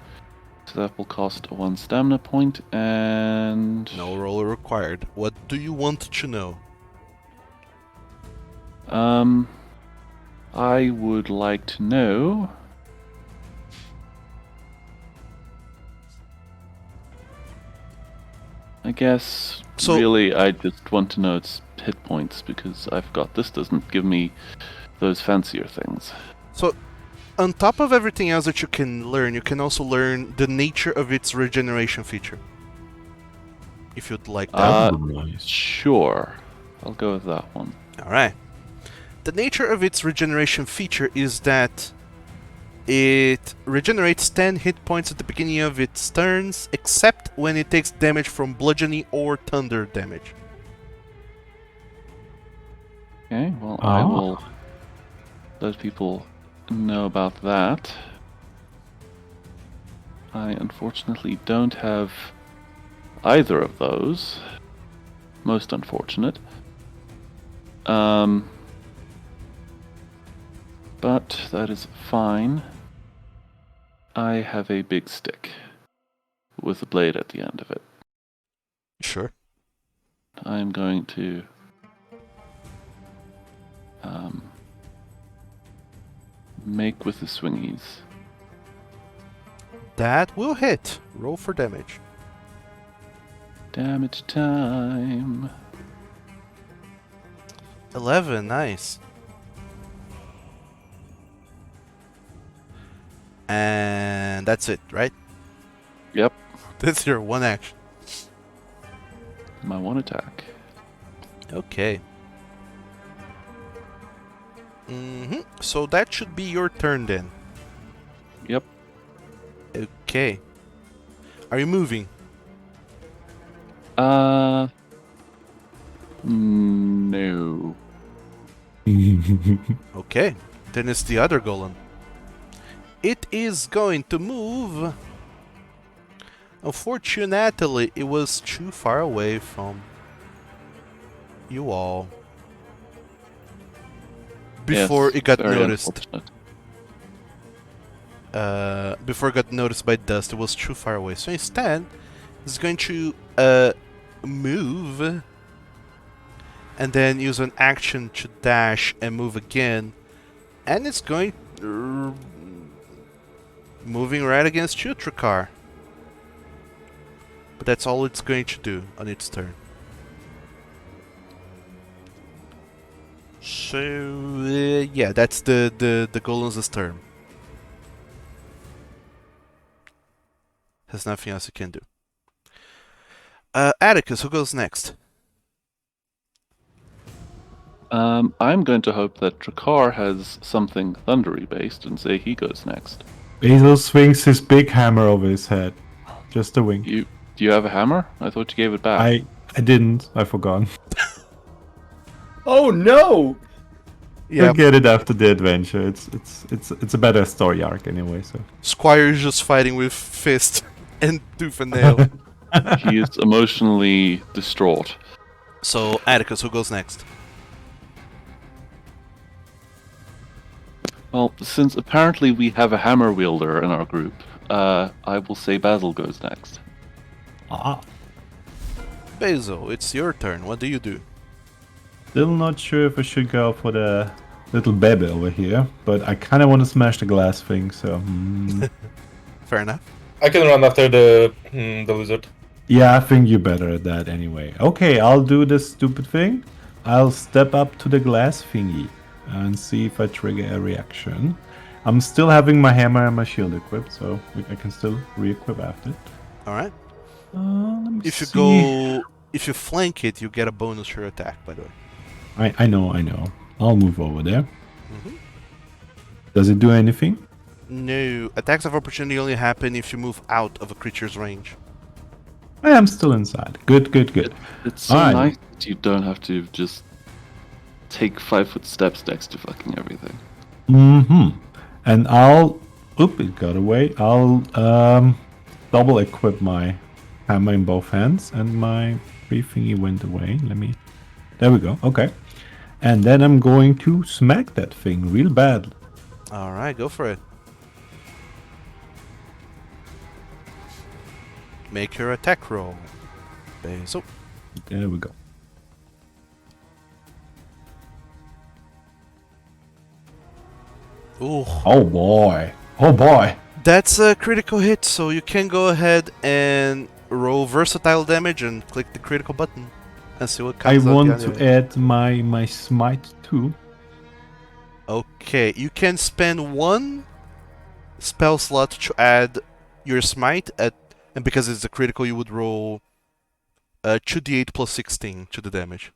So that will cost 1 stamina point and... No roll required. What do you want to know? I would like to know... I guess, So- really, I just want to know its hit points, because I've got this doesn't give me those fancier things. So, on top of everything else that you can learn, you can also learn the nature of its regeneration feature. If you'd like that. That would be nice. Sure. I'll go with that one. Alright. The nature of its regeneration feature is that it regenerates 10 hit points at the beginning of its turns, except when it takes damage from bludgeoning or thunder damage. Okay, well, I will let people know about that. I unfortunately don't have either of those. Most unfortunate. But that is fine. I have a big stick with a blade at the end of it. Sure. I'm going to make with the swingies. That will hit. Roll for damage. Damage time. 11, nice. And that's it, right? Yep. That's your one action. my one attack. Okay. So that should be your turn then. Yep. Okay. Are you moving? No. Okay. Then it's the other golem. It is going to move. Unfortunately, it was too far away from you all before Yes, it got very noticed. unfortunate. Before it got noticed by dust, it was too far away. So instead, it's going to move and then use an action to dash and move again, and it's going moving right against you, Trakar. But that's all it's going to do on its turn. So yeah, that's the golem's turn. There's nothing else you can do. Atticus, who goes next? I'm going to hope that Drakkar has something thundery based and say he goes next. Basil swings his big hammer over his head. Just a wink. Do you have a hammer? I thought you gave it back. I didn't. I forgot. Oh no! Yeah, You'll get it after the adventure. It's a better story arc anyway. So Squire is just fighting with fist and tooth and nail. He is emotionally distraught. So Atticus, who goes next? Well, since apparently we have a hammer wielder in our group, I will say Basil goes next. Basil, it's your turn. What do you do? still not sure if I should go for the little baby over here, but I kind of want to smash the glass thing. So Fair enough. I can run after the lizard. yeah, I think you're better at that anyway. Okay, I'll do this stupid thing. I'll step up to the glass thingy and see if I trigger a reaction. I'm still having my hammer and my shield equipped, so I can still re-equip after it. All right. Let me If you see. if you flank it, you get a bonus to your attack. By the way. I know. I'll move over there. Mhm. Does it do anything? No, attacks of opportunity only happen if you move out of a creature's range. I am still inside. Good. It's so Alright. nice that you don't have to just take 5-foot steps next to fucking everything. Mm-hmm. And I'll... Oop, it got away. I'll double equip my hammer in both hands, and my free thingy went away. There we go. Okay. And then I'm going to smack that thing real bad. All right, go for it. Make your attack roll. Basil. There we go. Ooh. Oh boy. Oh boy. That's a critical hit, so you can go ahead and roll versatile damage and click the critical button and see what I comes out. want to add my smite too. Okay, you can spend one spell slot to add your smite and because it's a critical, you would roll 2d8 plus 16 to the damage.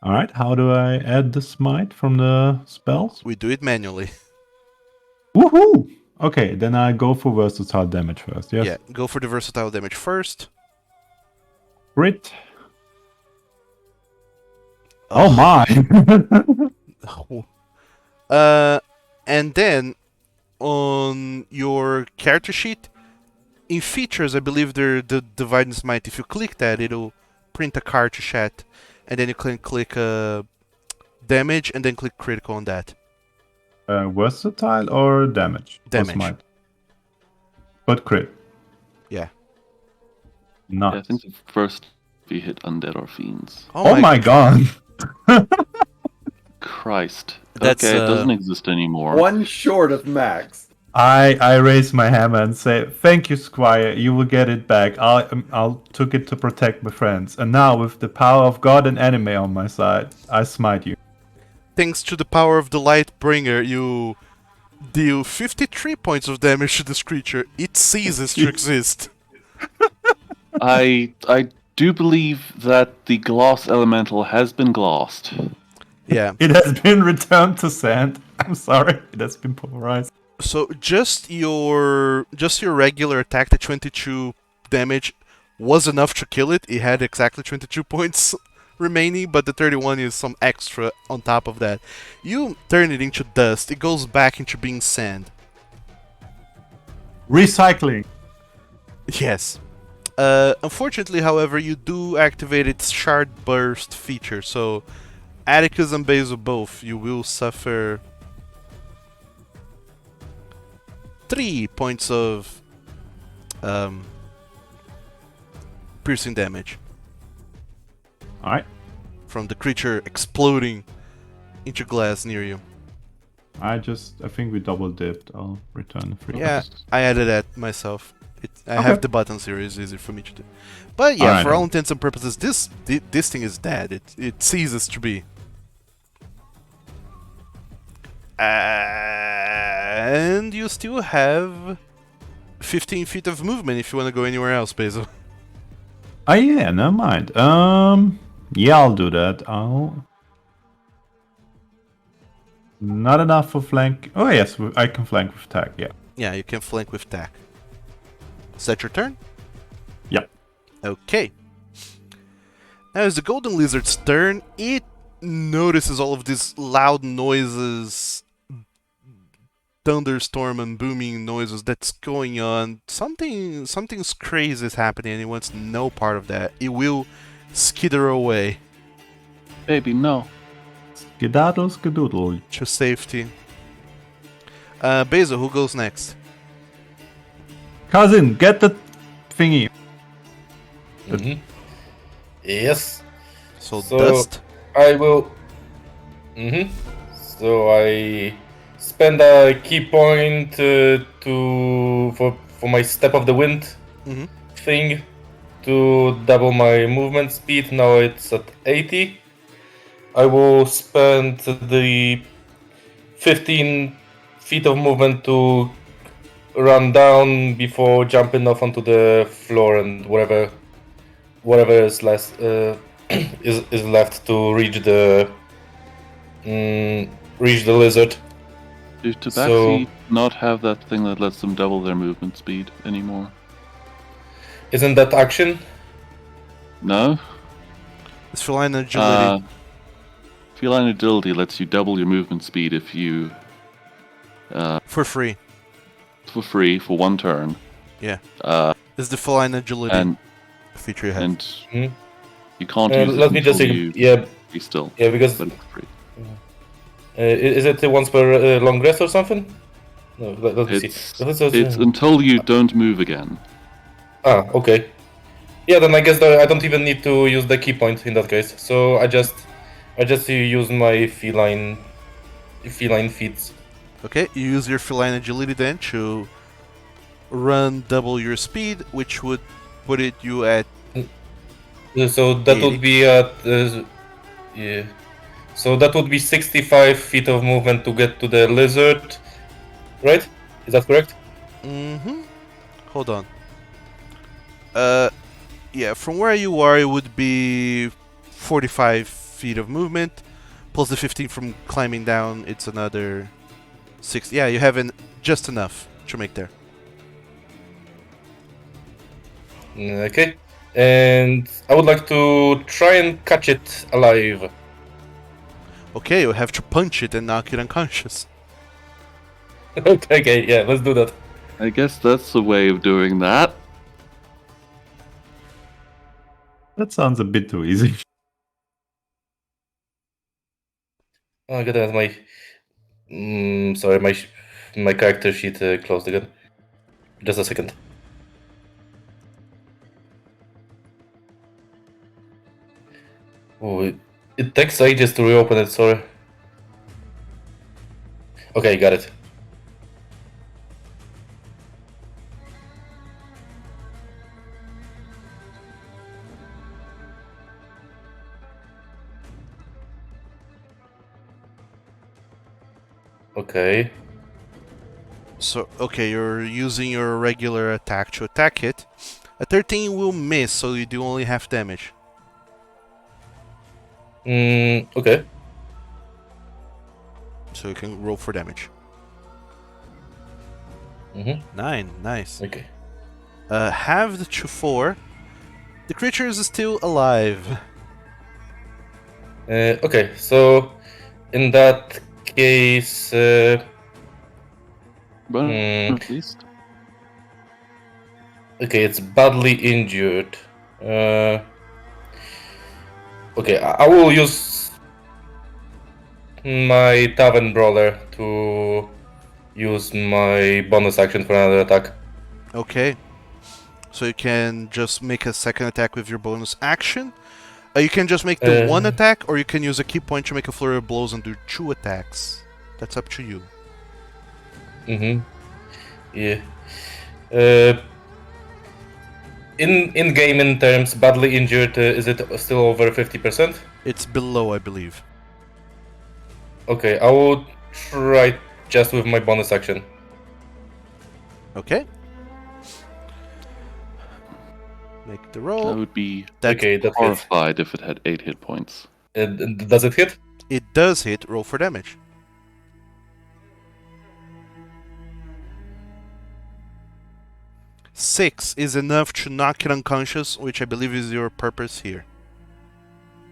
Alright, how do I add the smite from the spells? We do it manually. Woohoo! Okay, then I go for versatile damage first, yes? Yeah, go for the versatile damage first. Crit. Oh my! And then on your character sheet, in features, I believe they're the Divine Smite. If you click that, it'll print a card to chat, and then you can click damage and then click critical on that. Versatile or damage? Or Damage. smite? But crit. Yeah. Nice. Yeah, I think the first we hit undead or fiends. Oh my god! Christ. That's, okay, it doesn't exist anymore. One short of max. I raise my hammer and say, "Thank you, Squire. You will get it back. I'll took it to protect my friends. And now, with the power of God and anime on my side, I smite you." Thanks to the power of the Lightbringer, you deal 53 points of damage to this creature. It ceases to exist. I do believe that the gloss elemental has been glossed. Yeah. It has been returned to sand. I'm sorry. It has been pulverized. So just your regular attack, the 22 damage, was enough to kill it. It had exactly 22 points remaining, but the 31 is some extra on top of that. You turn it into dust. It goes back into being sand. Recycling. Yes. Unfortunately, however, you do activate its shard burst feature, so Atticus and Basil both, you will suffer 3 points of piercing damage Alright. from the creature exploding into glass near you. I think we double dipped. I'll return the free. Yeah, I added that myself. I Okay. have the buttons here, it's easy for me to do. But yeah, Alright, for all then. intents and purposes, this thing is dead. It ceases to be. And you still have 15 feet of movement if you want to go anywhere else, Basil. Oh yeah, never mind. Yeah, I'll do that. Not enough for flank. Oh yes, I can flank with attack. Yeah. Yeah, you can flank with tack. Is that your turn? Yep. Okay. Now it's the Golden Lizard's turn. It notices all of these loud noises, thunderstorm and booming noises that's going on. Something's crazy is happening and it wants no part of that. It will skitter away Baby, no. Skedaddle, skedoodle. to safety. Basil, who goes next? Cousin, get the thingy. Mhm. Yes. So So- Dust. I will. So I spend a key point for my step of the wind Mhm. thing to double my movement speed. Now it's at 80. I will spend the 15 feet of movement to run down before jumping off onto the floor and whatever is left is left to reach the lizard. Do Tabaxi So- not have that thing that lets them double their movement speed anymore? Isn't that action? No? It's feline agility. Feline agility lets you double your movement speed if you For free. for free for one turn. Yeah. Uh, It's the feline agility and feature you have. and Hmm? you can't use Let it me just until say, you yeah, be still. because But it's free. is it once per long rest or something? No, let me see. It's until you don't move again. Okay. Yeah, then I guess I don't even need to use the key point in that case. So I just use my feline feats. Okay, you use your feline agility then to run double your speed, which would put you at So that 80. would be at yeah. So that would be 65 feet of movement to get to the lizard, right? Is that correct? Hold on. Yeah, from where you are, it would be 45 feet of movement, plus the 15 from climbing down. It's another 6. Yeah, you have just enough to make there. Okay. And I would like to try and catch it alive. Okay, you have to punch it and knock it unconscious. Okay, yeah, let's do that. I guess that's the way of doing that. That sounds a bit too easy. Oh, I gotta have my. Sorry, my character sheet closed again. Just a second. Oh, it takes ages to reopen it. Sorry. Okay, got it. Okay. So, okay, you're using your regular attack to attack it. A 13 will miss, so you do only half damage. Okay. So you can roll for damage. Mm-hmm. 9, nice. Okay. Halved to 4. The creature is still alive. Okay, so in that case, But Hmm. at least. okay, it's badly injured. Okay, I will use my Tavern Brawler to use my bonus action for another attack. Okay. So you can just make a second attack with your bonus action. You can just make the one attack, or you can use a key point to make a flurry of blows and do 2 attacks. That's up to you. Mm-hmm. Yeah. Uh, in game in terms, badly injured, is it still over 50%? It's below, I believe. Okay, I will try just with my bonus action. Okay. Make the I roll. would be Okay, that hits. horrified if it had 8 hit points. Does it hit? It does hit. Roll for damage. Six is enough to knock it unconscious, which I believe is your purpose here.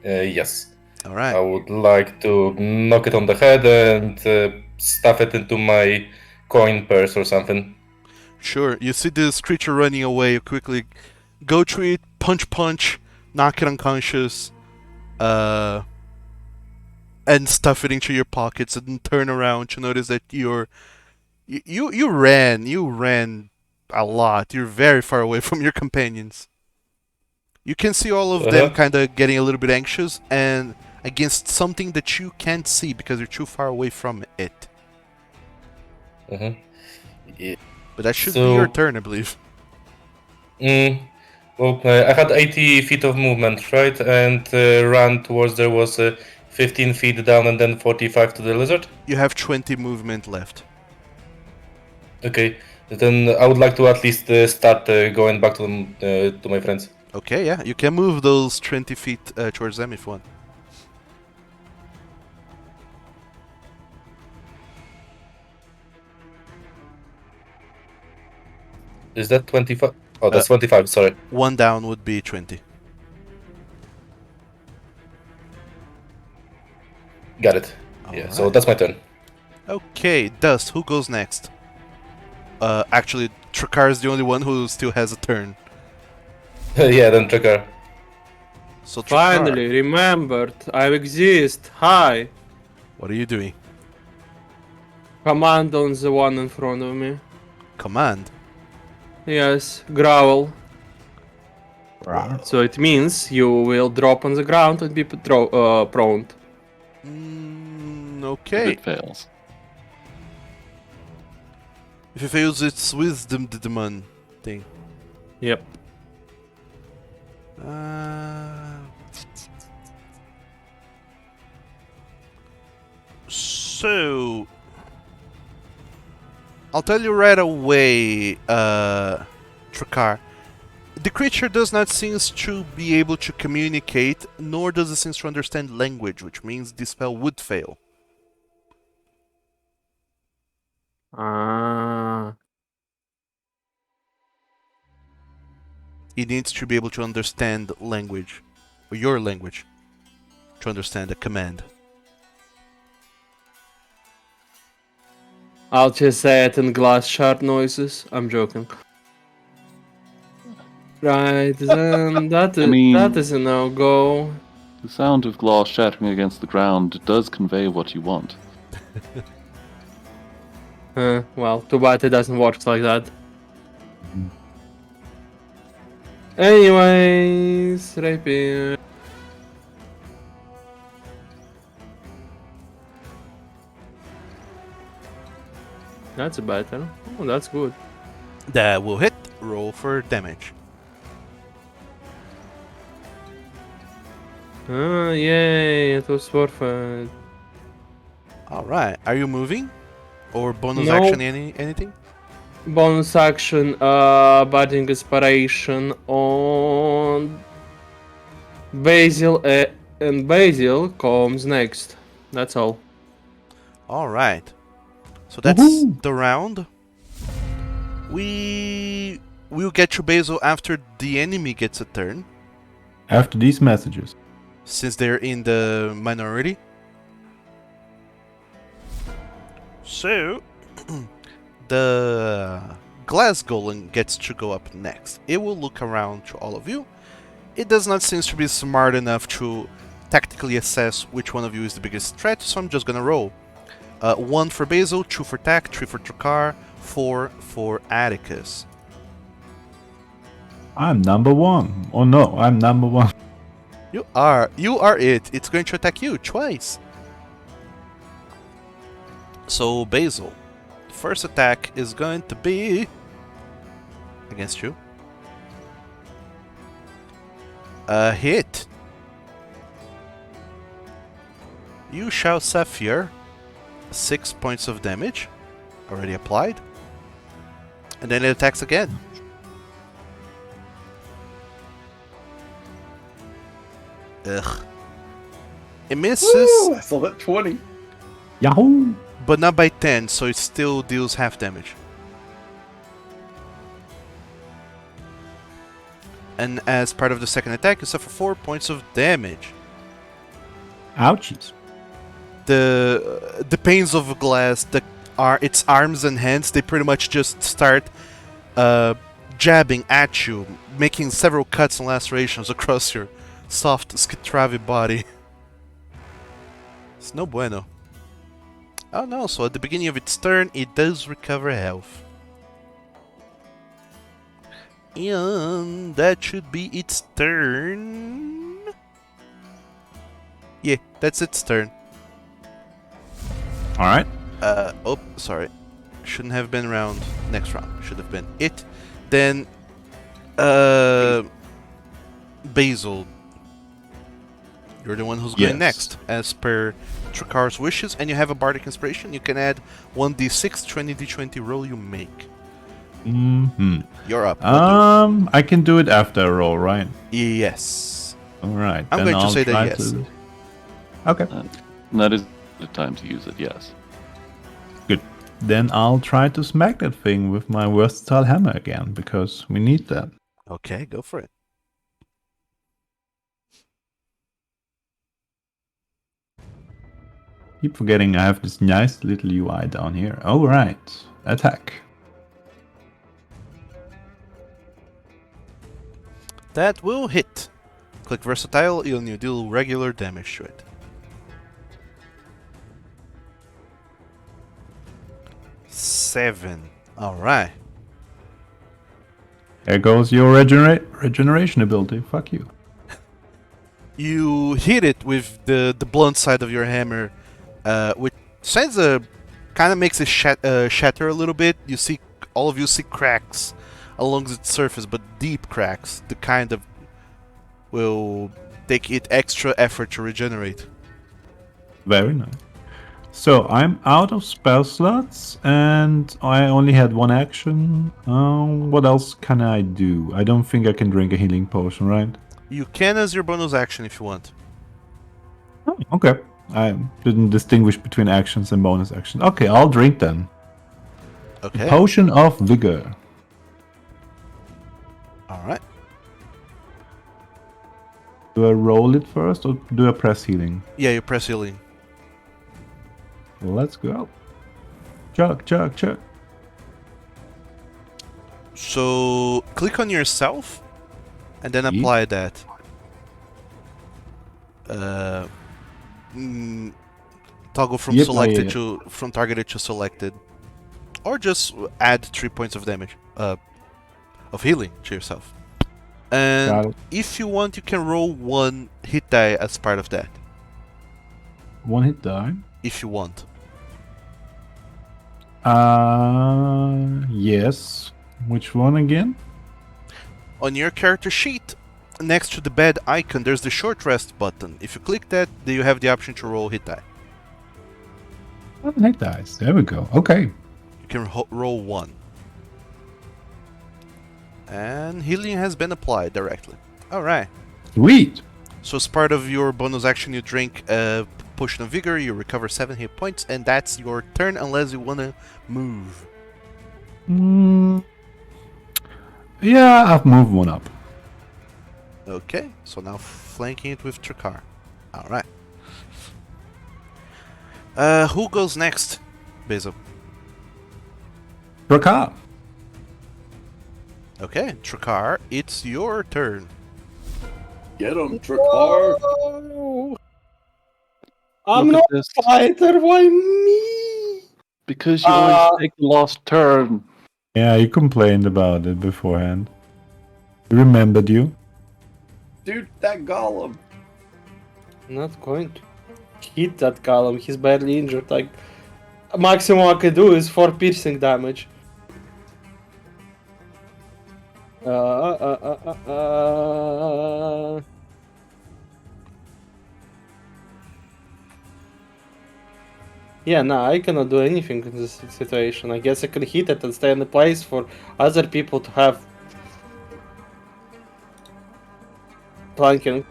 Yes. All right. I would like to knock it on the head and stuff it into my coin purse or something. Sure. You see this creature running away. You quickly go to it, punch, knock it unconscious, and stuff it into your pockets, and turn around to notice that you ran a lot. You're very far away from your companions. You can see all of them kind of getting a little bit anxious and against something that you can't see because you're too far away from it. Yeah. But that should be your turn, I believe. Well, I had 80 feet of movement, right? And run towards there was 15 feet down and then 45 to the lizard? You have 20 movement left. Okay, then I would like to at least start going back to my friends. Okay, yeah. You can move those 20 feet towards them if you want. Is that 25? Oh, that's 25, sorry. One down would be 20. Got it. Yeah, so that's my turn. Okay, Dust, who goes next? Actually, Trakar is the only one who still has a turn. Yeah, then Trigger. So Trakar, Finally, remembered. I exist. Hi. what are you doing? Command on the one in front of me. Command. Yes, growl. Rawr. So it means you will drop on the ground and be prone. If Okay. it fails. If it fails, it's wisdom demon thing. Yep. So I'll tell you right away, Trakar. The creature does not seem to be able to communicate, nor does it seem to understand language, which means the spell would fail. Ah. It needs to be able to understand language, or your language, to understand a command. I'll just say it in glass shard noises. I'm joking. Right, then that is a no-go. The sound of glass shattering against the ground does convey what you want. Well, too bad it doesn't work like that. Anyways, rapier. That's better. Oh, that's good. That will hit. Roll for damage. Yay, it was worth it. Alright. Are you moving? Or bonus No. action anything? Bonus action, Budding Inspiration on Basil, and Basil comes next. That's all. Alright. So that's Woohoo! the round. We'll get to Basil after the enemy gets a turn, After these messages. since they're in the minority. So, the glass golem gets to go up next. It will look around to all of you. It does not seem to be smart enough to tactically assess which one of you is the biggest threat, so I'm just gonna roll. 1 for Basil, 2 for Tak, 3 for Trakar, 4 for Atticus. I'm number 1. Oh no, I'm number 1. You are it. It's going to attack you twice. So Basil, first attack is going to be against you. A hit. You shall suffer 6 points of damage, already applied, and then it attacks again. Ugh. It misses, Woo, I saw that 20. Yahoo! but not by 10, so it still deals half damage. And as part of the second attack, you suffer 4 points of damage. Ouchies. The panes of glass, its arms and hands, they pretty much just start jabbing at you, making several cuts and lacerations across your soft Skitravi body. It's no bueno. Oh no, so at the beginning of its turn, it does recover health. And that should be its turn. Yeah, that's its turn. Alright. Oh, sorry. Shouldn't have been round. Next round. Should have been it. Then, Basil. You're the one who's going Yes. next, as per Trakar's wishes, and you have a Bardic Inspiration. You can add 1d6 to any d20 roll you make. Mm-hmm. You're up. What do I can do it after a roll, right? you- Yes. Alright. I'm then going to I'll say that try yes. Okay. That is the time to use it, yes. Good. Then I'll try to smack that thing with my versatile hammer again, because we need that. Okay, go for it. Keep forgetting I have this nice little UI down here. Alright. Attack. That will hit. Click Versatile, and you deal regular damage to it. 7. Alright. There goes your regeneration ability. Fuck you. You hit it with the blunt side of your hammer, which sends a kind of makes it shatter a little bit. You see, all of you see cracks along its surface, but deep cracks. The kind of will take it extra effort to regenerate. Very nice. So I'm out of spell slots, and I only had one action. What else can I do? I don't think I can drink a healing potion, right? You can as your bonus action if you want. Oh, okay. I didn't distinguish between actions and bonus actions. Okay, I'll drink then. Okay. Potion of Vigor. Alright. Do I roll it first or do I press healing? Yeah, you press healing. Let's go. Chug, chug, chug. So click on yourself and then Yeet. apply that. Toggle from Yep, selected yeah. to from targeted to selected, or just add 3 points of damage of healing to yourself. Got And it. if you want, you can roll 1 hit die as part of that. One hit die. If you want. Yes. Which one again? On your character sheet, next to the bed icon, there's the short rest button. If you click that, then you have the option to roll hit die. One hit dice. There we go. Okay. You can roll 1. And healing has been applied directly. Alright. Sweet. So as part of your bonus action, you drink a potion of vigor, you recover 7 hit points, and that's your turn unless you wanna move. Mm, yeah, I've moved one up. Okay, so now flanking it with Trakar. Alright. Who goes next? Basil. Rakar. Okay, Trakar, it's your turn. Get him, Trakar. Whoa. I'm Look not at this. a fighter. Why me? Because you always take the last turn. Yeah, you complained about it beforehand. Remembered you. Dude, that golem. I'm not going to hit that column. He's badly injured. Like, maximum I can do is 4 piercing damage. Yeah, no, I cannot do anything in this situation. I guess I can hit it and stay in the place for other people to have flanking.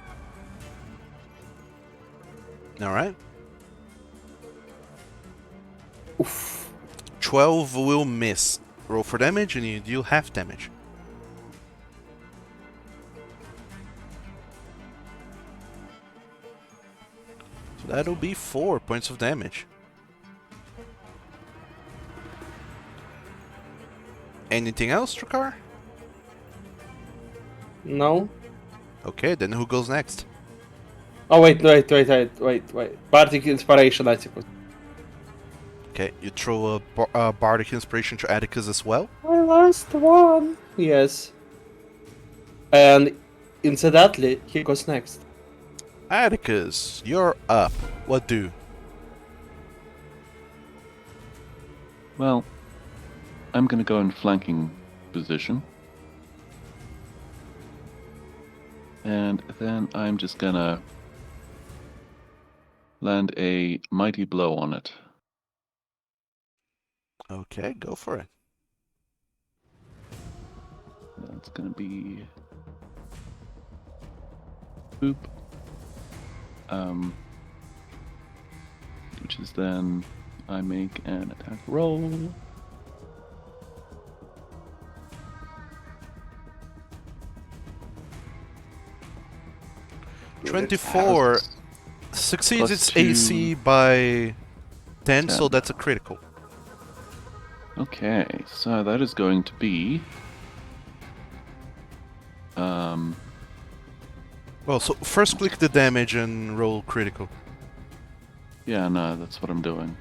Alright. Oof. 12 will miss. Roll for damage and you deal half damage. So that'll be 4 points of damage. Anything else, Trakar? No. Okay, then who goes next? Oh wait. Bardic inspiration, I suppose. Okay, you throw a bardic inspiration to Atticus as well. I lost one. Yes. And incidentally, he goes next. Atticus, you're up. What do? Well, I'm gonna go in flanking position. And then I'm just gonna land a mighty blow on it. Okay, go for it. That's gonna be boop. Which is then I make an attack roll. Good. 24 succeeds Plus its 2. AC by 10, so 10. that's a critical. Okay, so that is going to be Well, so first click the damage and roll critical. yeah, no, that's what I'm doing.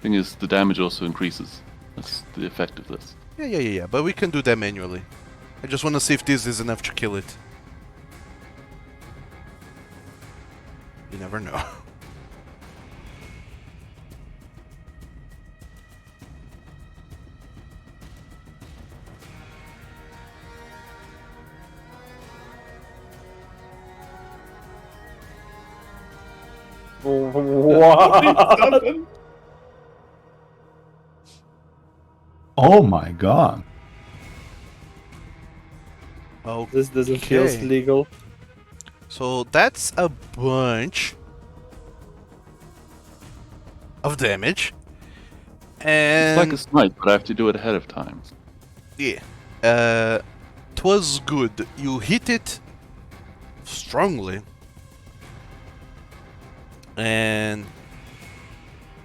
Thing is, the damage also increases. That's the effect of this. Yeah, but we can do that manually. I just want to see if this is enough to kill it. You never know. What? Oh my god. Oh, This doesn't feel Okay. legal. so that's a bunch of damage. It's like And a snipe, but I have to do it ahead of time. yeah, twas good. You hit it strongly. And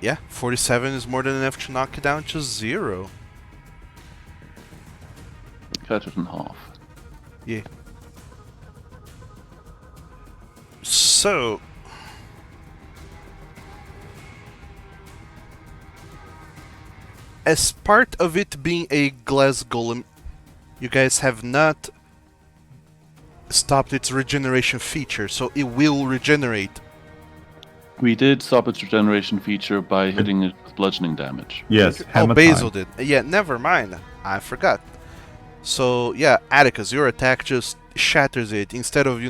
yeah, 47 is more than enough to knock it down to 0. Cut it in half. Yeah. So as part of it being a glass golem, you guys have not stopped its regeneration feature, so it will regenerate. We did stop its regeneration feature by hitting it with bludgeoning damage. Yes, Oh, hammer Basil time. did. Yeah, never mind. I forgot. So, yeah, Atticus, your attack just shatters it. Instead of,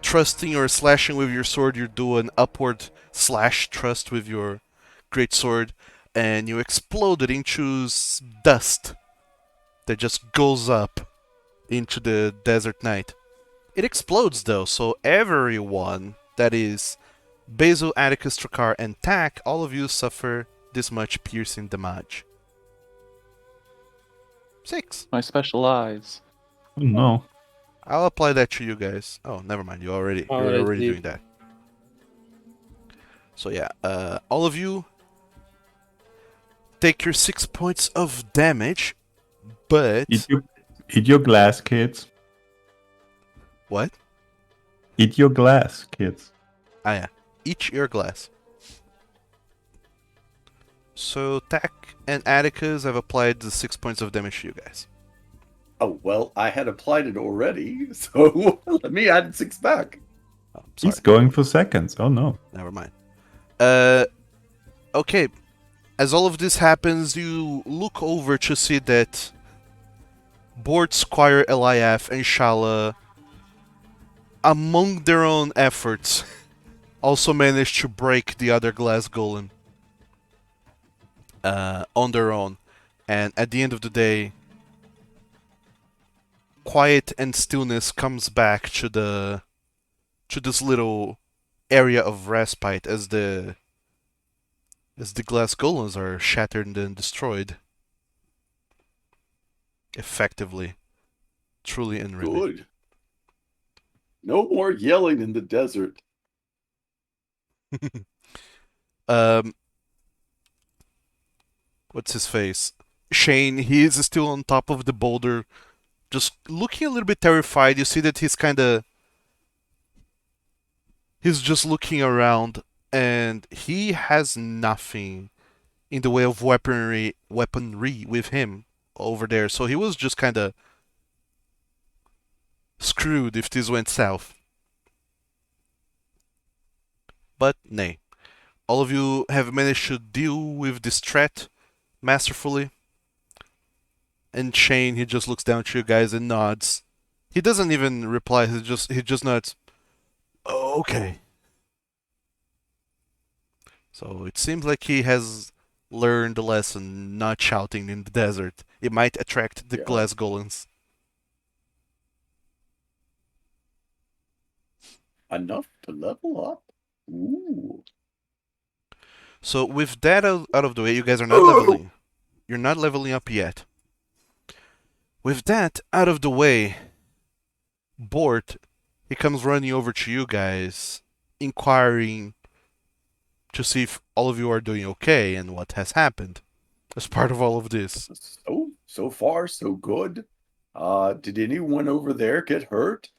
thrusting or slashing with your sword, you do an upward slash thrust with your great sword, and you explode it into dust. that just goes up into the desert night. It explodes though, so everyone that is Basil, Atticus, Trakar, and Tak, all of you suffer this much piercing damage. 6. My special eyes. Oh, no. I'll apply that to you guys. Oh, never mind. You're already Already. doing that. So yeah, all of you take your 6 points of damage, but Eat your glass, kids. what? Eat your glass, kids. Ah yeah, each your glass. So Tak and Atticus have applied the 6 points of damage to you guys. Oh, well, I had applied it already, so let me add 6 back. Oh, sorry, He's going for seconds. Oh no. never mind. Okay. As all of this happens, you look over to see that Bort, Squire, Eliath, and Shala, among their own efforts, also managed to break the other glass golem on their own. And at the end of the day, quiet and stillness comes back to this little area of respite as the glass golems are shattered and destroyed. Effectively. Truly and really. Good. No more yelling in the desert. What's his face? Shane, he is still on top of the boulder, just looking a little bit terrified. You see that he's just looking around, and he has nothing in the way of weaponry with him over there. So he was just kind of screwed if this went south. But nay, all of you have managed to deal with this threat masterfully. And Shane, he just looks down to you guys and nods. He doesn't even reply. He just nods. Oh, okay. So it seems like he has learned the lesson, not shouting in the desert. It might attract the Yeah. glass golems. Enough to level up? Ooh. So with that out of the way, you guys are not leveling. You're not leveling up yet. With that out of the way, Bort, he comes running over to you guys, inquiring to see if all of you are doing okay and what has happened as part of all of this. So far, so good. Did anyone over there get hurt?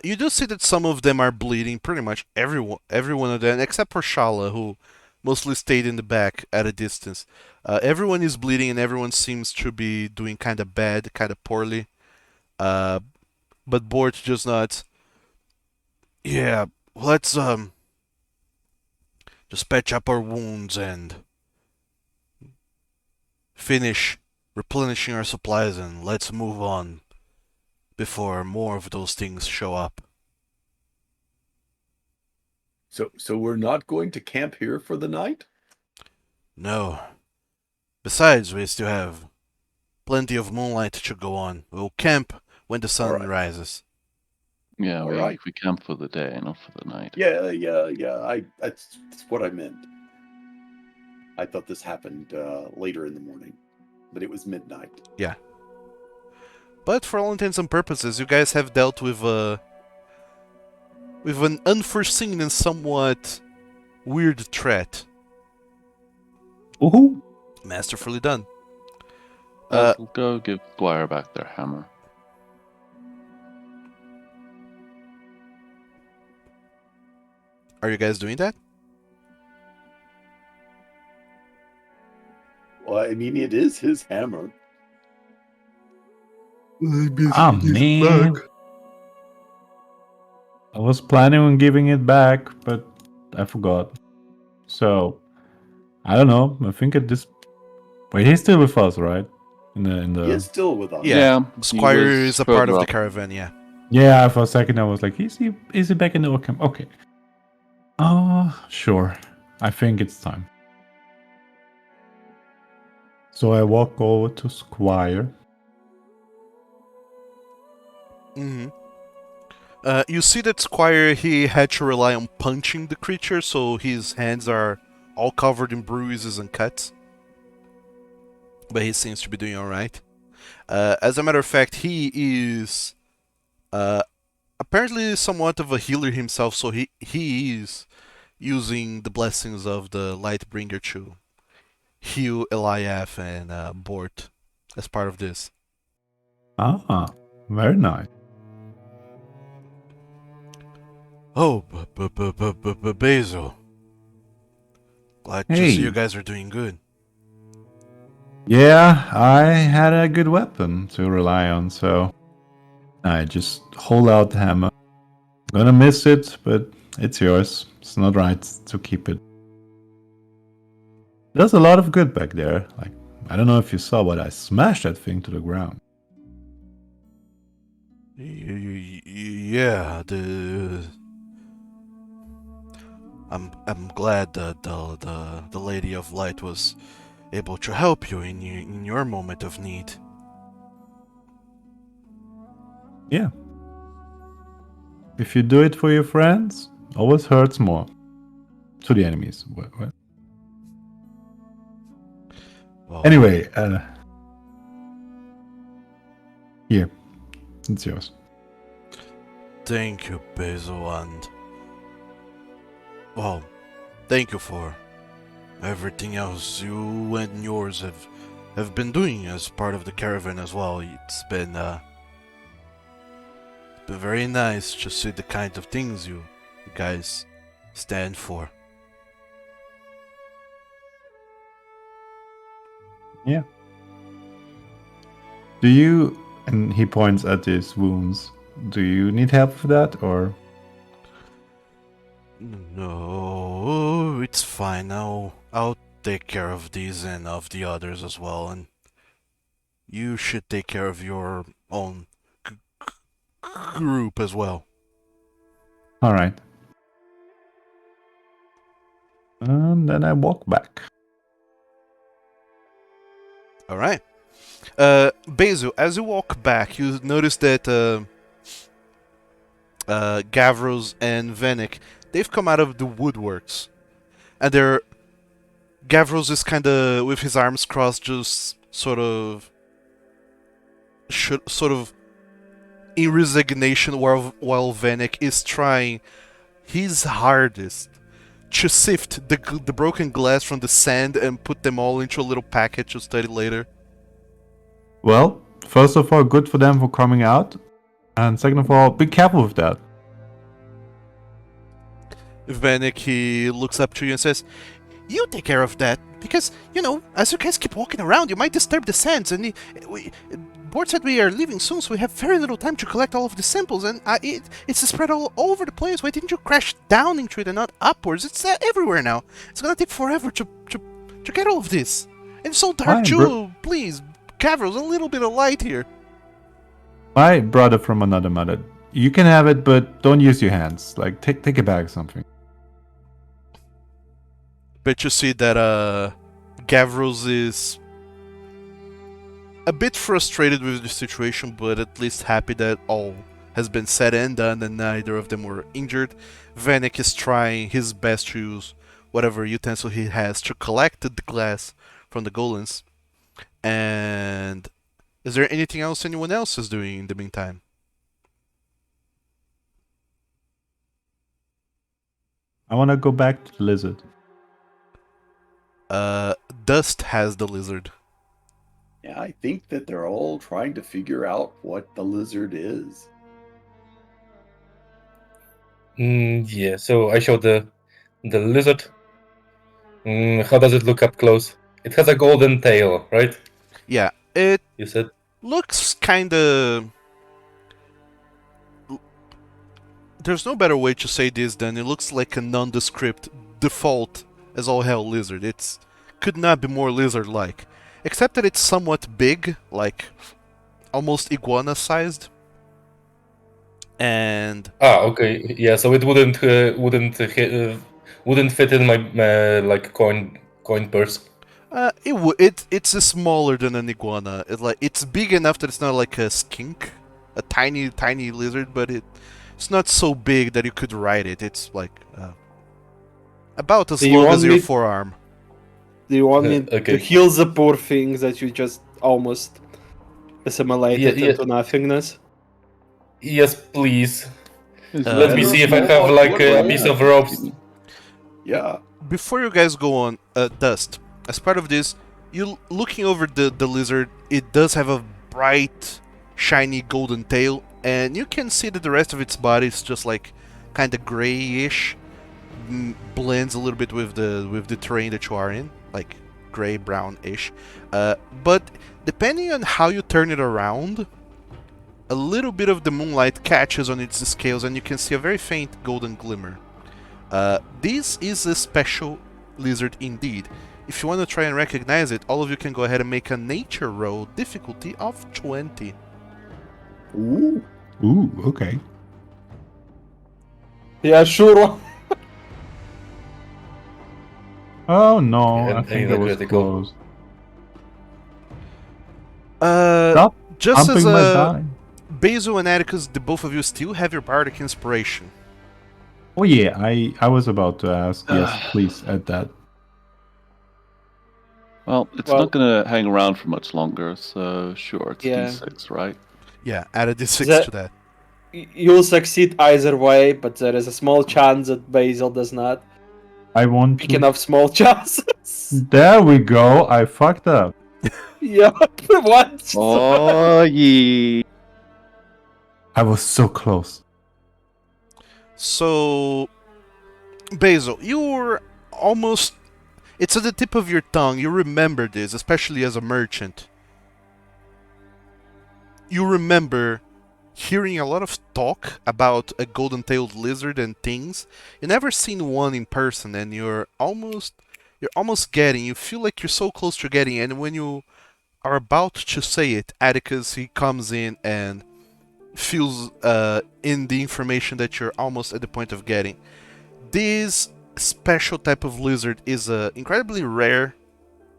You do see that some of them are bleeding, pretty much every one of them, except for Shala, who mostly stayed in the back at a distance. Everyone is bleeding and everyone seems to be doing kind of bad, kind of poorly. But Bort just nods. Yeah, let's just patch up our wounds and finish replenishing our supplies and let's move on before more of those things show up. So we're not going to camp here for the night? No. Besides, we still have plenty of moonlight to go on. We'll camp when the sun Alright. rises. Yeah, All we right. camp for the day, not for the night. Yeah. That's what I meant. I thought this happened later in the morning, but it was midnight. Yeah. But for all intents and purposes, you guys have dealt with an unforeseen and somewhat weird threat. Woohoo! Masterfully done. Basil, go give Squire back their hammer. Are you guys doing that? Well, I mean, it is his hammer. Ah, man. I was planning on giving it back, but I forgot. So, I don't know. I think at this... Wait, he's still with us, right? He is still with us. Yeah. he Squire was is a part of further the up. caravan, yeah. Yeah, for a second I was like, is he back in the Ockham? Okay. Sure. I think it's time. So I walk over to Squire. Mm-hmm. You see that Squire, he had to rely on punching the creature, so his hands are all covered in bruises and cuts. But he seems to be doing alright. As a matter of fact, he is apparently somewhat of a healer himself, so he is using the blessings of the Lightbringer to heal Eliath and Bort as part of this. Ah, very nice. Oh, Basil. Glad to see you Hey. guys are doing good. Yeah, I had a good weapon to rely on, so I just hold out the hammer. Gonna miss it, but it's yours. It's not right to keep it. Does a lot of good back there. Like, I don't know if you saw, but I smashed that thing to the ground. Yeah, I'm glad that the Lady of Light was able to help you in your moment of need. Yeah. If you do it for your friends, always hurts more. To the enemies. What? Well, Anyway, here. It's yours. thank you, Basil, and well, thank you for everything else you and yours have been doing as part of the caravan as well. It's been very nice to see the kind of things you guys stand for. Yeah. Do you, and he points at his wounds, do you need help for that, or? No, it's fine. I'll take care of these and of the others as well, and you should take care of your own group as well. Alright. And then I walk back. All right. Basil, as you walk back, you notice that Gavros and Venik, they've come out of the woodworks, and Gavros is kind of with his arms crossed, just sort of in resignation, while Venik is trying his hardest to sift the broken glass from the sand and put them all into a little packet to study later. Well, first of all, good for them for coming out. And second of all, be careful with that. Vanek, he looks up to you and says, "You take care of that, because, as you guys keep walking around, you might disturb the sands, and Board said we are leaving soon, so we have very little time to collect all of the samples, and it's spread all over the place. Why didn't you crash down into it and not upwards? It's everywhere now. It's gonna take forever to get all of this. And it's so dark, Fine, too. Please, Cavros, a little bit of light here." My brother from another mother. You can have it, but don't use your hands. Like, take it back or something. But you see that Gavros is a bit frustrated with the situation, but at least happy that all has been said and done and neither of them were injured. Vanek is trying his best to use whatever utensil he has to collect the glass from the golems. And is there anything else anyone else is doing in the meantime? I want to go back to the lizard. Dust has the lizard. Yeah, I think that they're all trying to figure out what the lizard is. Yeah, so I show the lizard. How does it look up close? It has a golden tail, right? Yeah, it You said? looks kinda... There's no better way to say this than it looks like a nondescript default as all hell lizard. It's could not be more lizard-like. Except that it's somewhat big, like almost iguana-sized. And Okay. Yeah, so it wouldn't fit in my like coin purse. It's smaller than an iguana. It's big enough that it's not like a skink, a tiny lizard, but it's not so big that you could ride it. It's like about as Do you long want as your me- forearm. Do you want me to Okay. heal the poor things that you just almost assimilated Yeah, yeah. into nothingness? Yes, please. Is Uh, Let me Better see if I small have like one a way. piece of ropes. Yeah. Before you guys go on, Dust, as part of this, you looking over the lizard, it does have a bright, shiny golden tail, and you can see that the rest of its body is just like kind of grayish, blends a little bit with the terrain that you are in, like gray brownish. But depending on how you turn it around, a little bit of the moonlight catches on its scales, and you can see a very faint golden glimmer. This is a special lizard indeed. If you want to try and recognize it, all of you can go ahead and make a nature roll, difficulty of 20. Ooh. Ooh, okay. Yeah, sure. Oh no, Okay, I I think need it a was critical. close. Uh, Stop just as pumping my a die. Basil and Atticus, the both of you still have your bardic inspiration. Oh yeah, I was about to ask. Yes, please add that. Well, it's Well- not going to hang around for much longer, so sure, it's Yeah. D6, right? Yeah, add a d6 That- to that. You'll succeed either way, but there is a small chance that Basil does not. I want Speaking to. of small chances. There we go. I fucked up. Yeah, what? Oh, yeah. I was so close. So, Basil, you're almost. It's at the tip of your tongue. You remember this, especially as a merchant. You remember hearing a lot of talk about a golden-tailed lizard and things. You never seen one in person, and you're almost getting. You feel like you're so close to getting, and when you are about to say it, Atticus he comes in and fills in the information that you're almost at the point of getting. This special type of lizard is a incredibly rare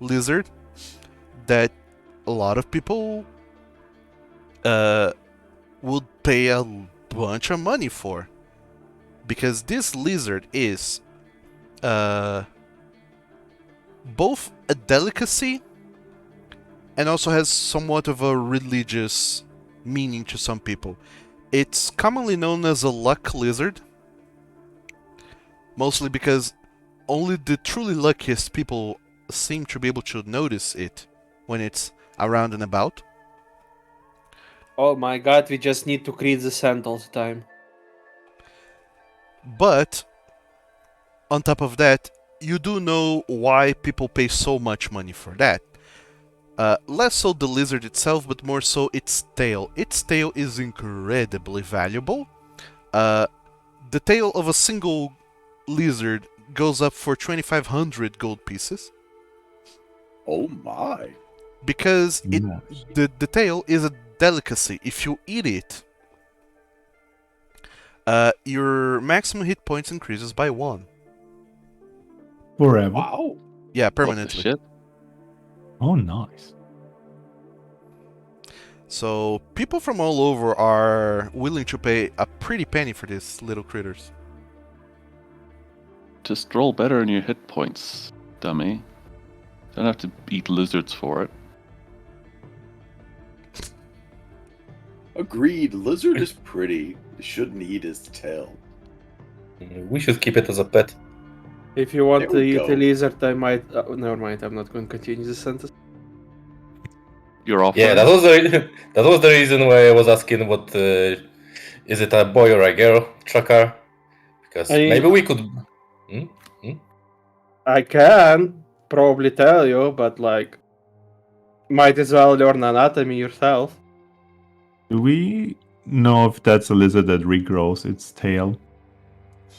lizard that a lot of people would pay a bunch of money for, because this lizard is both a delicacy and also has somewhat of a religious meaning to some people. It's commonly known as a luck lizard, mostly because only the truly luckiest people seem to be able to notice it when it's around and about. Oh my god, we just need to create the scent all the time. But on top of that, you do know why people pay so much money for that. Less so the lizard itself, but more so its tail. Its tail is incredibly valuable. The tail of a single lizard goes up for 2,500 gold pieces, Oh my. because Yes. the tail is a delicacy. If you eat it, your maximum hit points increases by 1. Forever. Wow. Yeah, What the permanently. shit? Oh, nice. So people from all over are willing to pay a pretty penny for these little critters. Just roll better in your hit points, dummy. Don't have to eat lizards for it. Agreed. Lizard is pretty. You shouldn't eat his tail. We should keep it as a pet. If you want There to we eat go. a lizard, I might. Never mind, I'm not going to continue the sentence. You're off. Yeah, that was the reason why I was asking what is it a boy or a girl tracker? Because I- maybe we could. I can probably tell you, but like, might as well learn anatomy yourself. Do we know if that's a lizard that regrows its tail?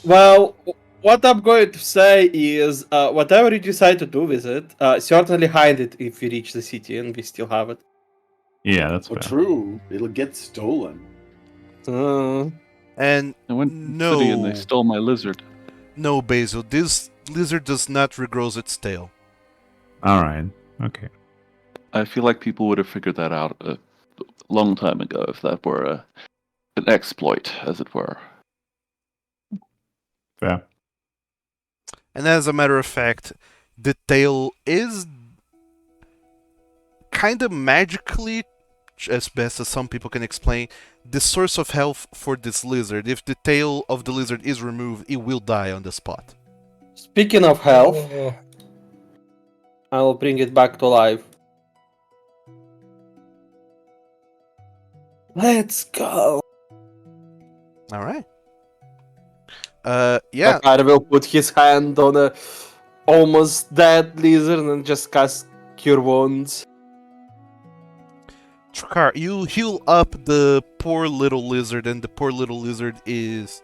Well, what I'm going to say is, whatever you decide to do with it, certainly hide it if we reach the city and we still have it. Yeah, that's Well, fair. true. It'll get stolen. And I went to the city and they stole my lizard. no, Basil, this lizard does not regrow its tail. All right. Okay. I feel like people would have figured that out a long time ago if that were an exploit, as it were. Fair. And as a matter of fact, the tail is kind of magically, as best as some people can explain, the source of health for this lizard. If the tail of the lizard is removed, it will die on the spot. Speaking of health, Oh, I'll bring it back to life. Let's go. All right. Yeah. Takar will put his hand on a almost dead lizard and just cast Cure Wounds. Trakar, you heal up the poor little lizard, and the poor little lizard is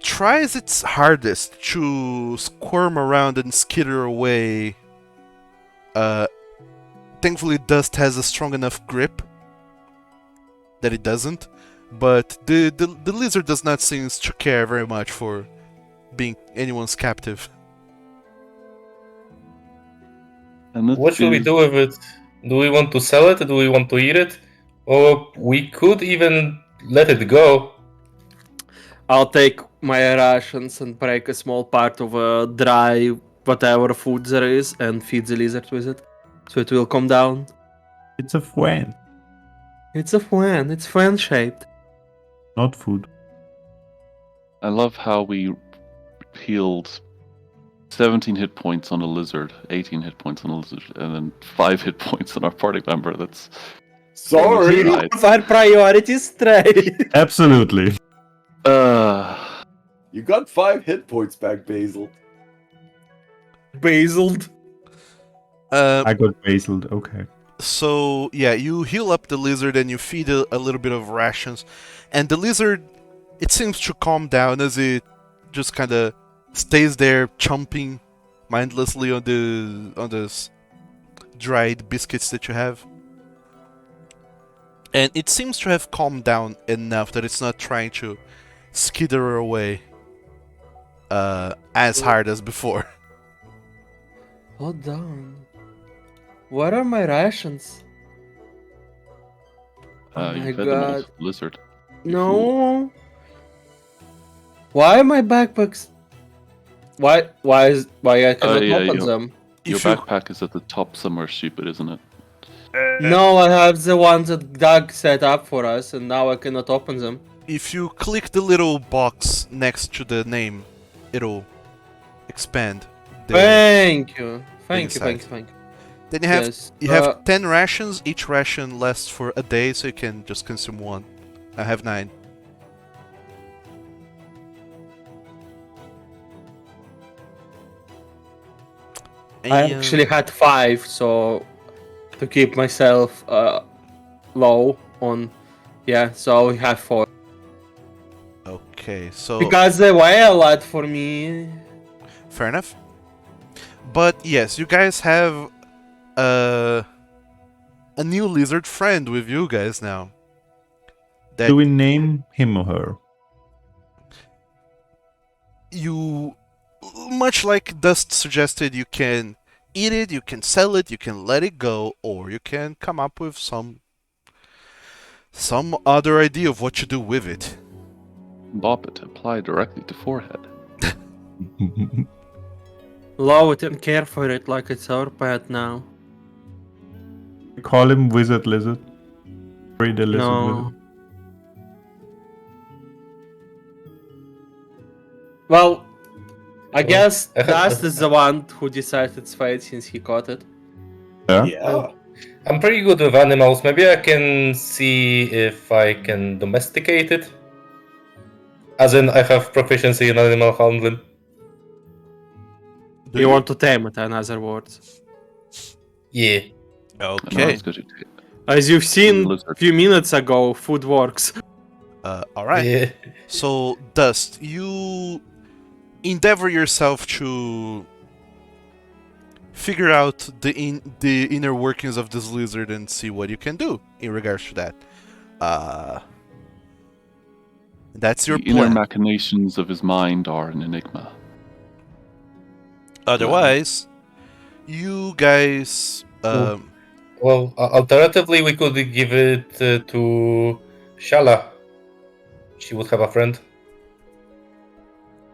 tries its hardest to squirm around and skitter away. Thankfully, Dust has a strong enough grip that it doesn't, but the lizard does not seem to care very much for being anyone's captive. And this what should we is- do with it? Do we want to sell it? Do we want to eat it? Or we could even let it go. I'll take my rations and break a small part of a dry whatever food there is and feed the lizard with it, so it will come down. It's a friend, It's a fan. It's fan shaped. not food. I love how we healed 17 hit points on a lizard, 18 hit points on a lizard, and then 5 hit points on our party member. That's Sorry. Right. Our priorities straight. Absolutely. You got 5 hit points back, Basil. Basiled. I got basiled. Okay. So yeah, you heal up the lizard and you feed it a little bit of rations, and the lizard, it seems to calm down as it just kind of stays there chomping mindlessly on the dried biscuits that you have, and it seems to have calmed down enough that it's not trying to skitter away as hard as before. Hold on. What are my rations? Oh you my fed them all God. to the lizard. No. Why are my backpacks? Why I cannot yeah, open you- them? Your If you backpack is at the top somewhere stupid, isn't it? No, I have the ones that Doug set up for us, and now I cannot open them. if you click the little box next to the name, it'll expand. Thank you. Thank you, inside. thank you, thank you. Then you have Yes. you have 10 rations. Each ration lasts for a day, so you can just consume one. I have 9. I And- actually had 5, so to keep myself low on, yeah. So we have 4 Okay, so because they weigh a lot for me. fair enough. But yes, you guys have a new lizard friend with you guys now. That Do we name him or her? you, much like Dust suggested, you can eat it, you can sell it, you can let it go, or you can come up with some other idea of what to do with it. Bop it, apply directly to forehead. Love it and care for it like it's our pet now. Call him Wizard Lizard. Free the Lizard No. Wizard. Well, I guess I have- Dust is the one who decided its fate since he caught it. Yeah. Yeah. I'm pretty good with animals. Maybe I can see if I can domesticate it. As in, I have proficiency in animal handling. Do You want to tame it, in other words. Yeah. No, Okay. it's good. As you've seen a Lizard. few minutes ago, food works. All right. Yeah. So, Dust, you endeavor yourself to figure out the inner workings of this lizard and see what you can do in regards to that. That's your The inner plan. machinations of his mind are an enigma. Otherwise, You guys. Well, alternatively, we could give it to Shala. She would have a friend.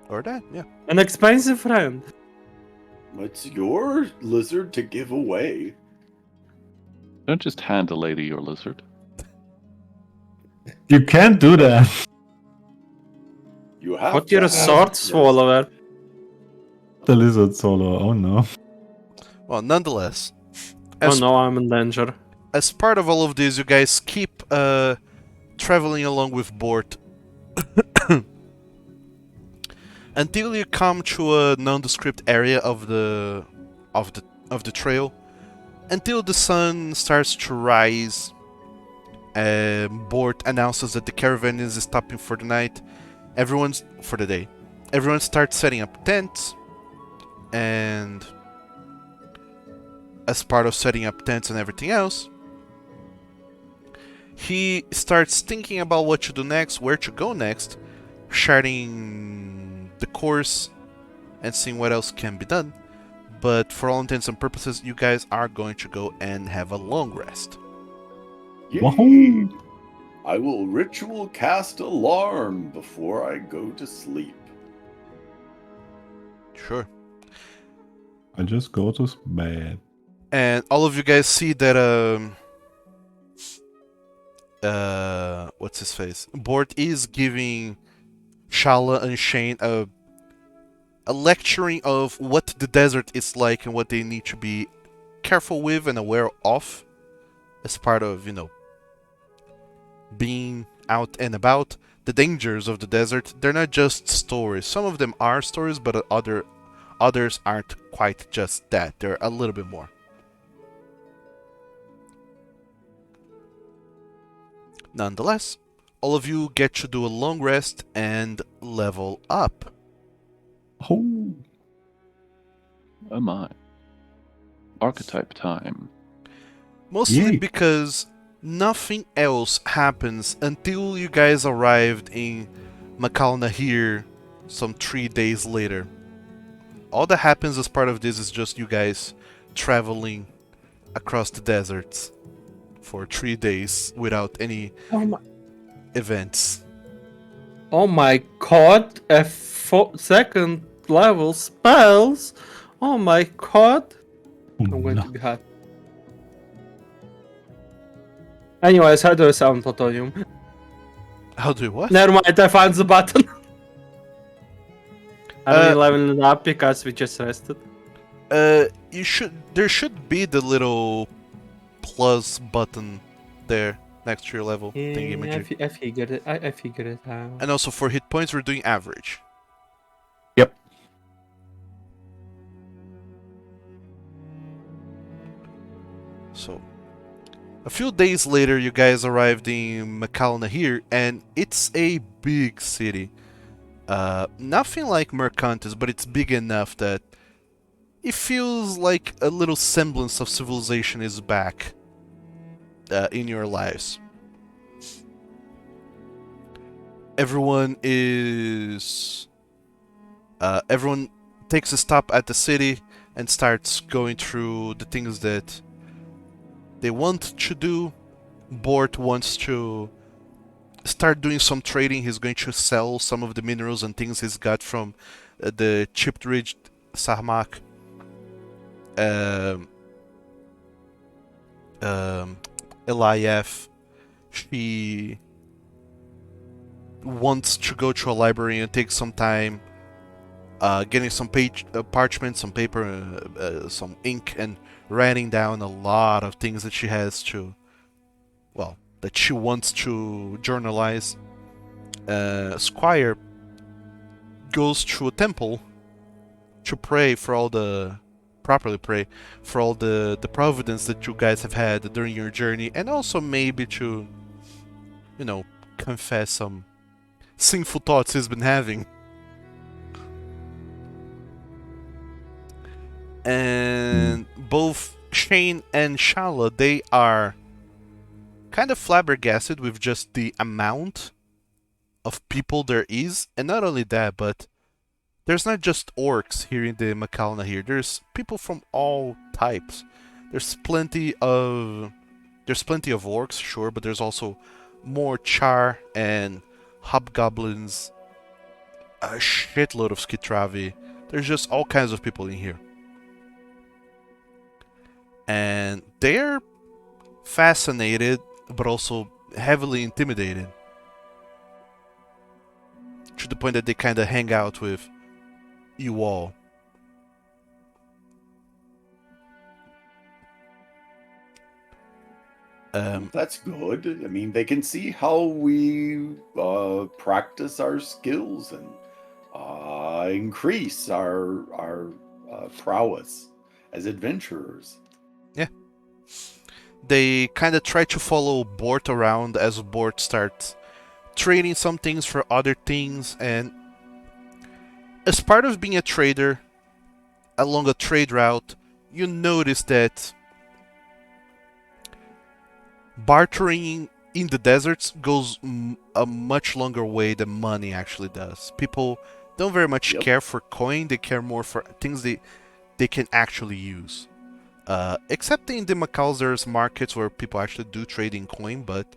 Or that, yeah. An expensive friend. It's your lizard to give away. Don't just hand a lady your lizard. You can't do that. You have But to you're a ask, sword yes. swallower. The lizard solo. Oh no. Well, nonetheless. Oh As, no, I'm in danger. as part of all of this, you guys keep traveling along with Bort until you come to a nondescript area of the trail. Until the sun starts to rise, Bort announces that the caravan is stopping for the night. Everyone's for the day. Everyone starts setting up tents, and as part of setting up tents and everything else, he starts thinking about what to do next, where to go next, charting the course and seeing what else can be done. But for all intents and purposes, you guys are going to go and have a long rest. Yay! Wahoo! I will ritual cast alarm before I go to sleep. Sure. I just go to bed. And all of you guys see that what's his face? Bort is giving Shala and Shane a lecturing of what the desert is like and what they need to be careful with and aware of as part of, being out and about. The dangers of the desert, they're not just stories. Some of them are stories, but others aren't quite just that. They're a little bit more. Nonetheless, all of you get to do a long rest and level up. Oh. Oh my. Archetype time. Mostly Yay. because nothing else happens until you guys arrived in Makal Nahir some 3 days later. All that happens as part of this is just you guys traveling across the deserts for 3 days without any events. Oh my god, a second level spells. Oh my god. I'm going No. to be hot. Anyways, how do I sound plutonium? How do you what? Never mind, I found the button. Are we Uh, leveling it up because we just rested? There should be the little plus button there next to your level thingy-majig. I figured it. I figured it out. And also for hit points, we're doing average. Yep. So, a few days later, you guys arrived in Makal Nahir, and it's a big city. Nothing like Mercantis, but it's big enough that it feels like a little semblance of civilization is back in your lives. Everyone takes a stop at the city and starts going through the things that they want to do. Bort wants to start doing some trading. He's going to sell some of the minerals and things he's got from the chipped ridged Sarmak. Eliaf, she wants to go to a library and take some time getting some parchment, some paper, some ink, and writing down a lot of things that she has to, that she wants to journalize. Squire goes to a temple to properly pray for all the providence that you guys have had during your journey, and also maybe to, confess some sinful thoughts he's been having. And both Shane and Shala, they are kind of flabbergasted with just the amount of people there is, and not only that, but there's not just orcs here in the Makalna here. There's people from all types. There's plenty of orcs, sure, but there's also more char and hobgoblins, a shitload of skitravi. There's just all kinds of people in here. And they're fascinated, but also heavily intimidated. To the point that they kind of hang out with you all. That's good. I mean, they can see how we practice our skills and increase our prowess as adventurers. Yeah. They kind of try to follow Bort around as Bort starts trading some things for other things, and as part of being a trader along a trade route, you notice that bartering in the deserts goes a much longer way than money actually does. People don't very much care for coin, they care more for things they can actually use. Except in the Macau, there's markets where people actually do trade in coin, but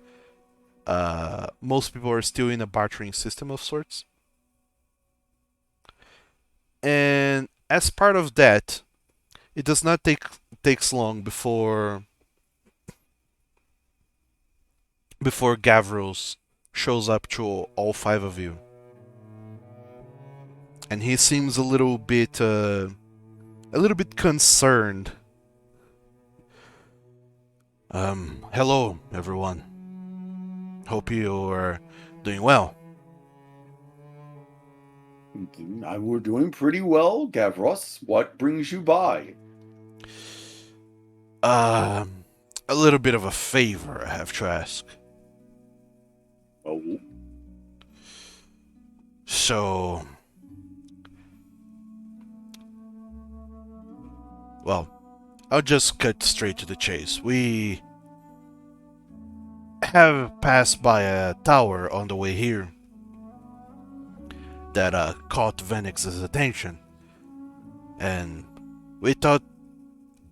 most people are still in a bartering system of sorts. And as part of that, it does not takes long before Gavros shows up to all five of you, and he seems a little bit concerned. Hello everyone. Hope you are doing well. We're doing pretty well, Gavros. What brings you by? A little bit of a favor I have to ask. Oh, So, well, I'll just cut straight to the chase. We have passed by a tower on the way here that caught Venix's attention, and we thought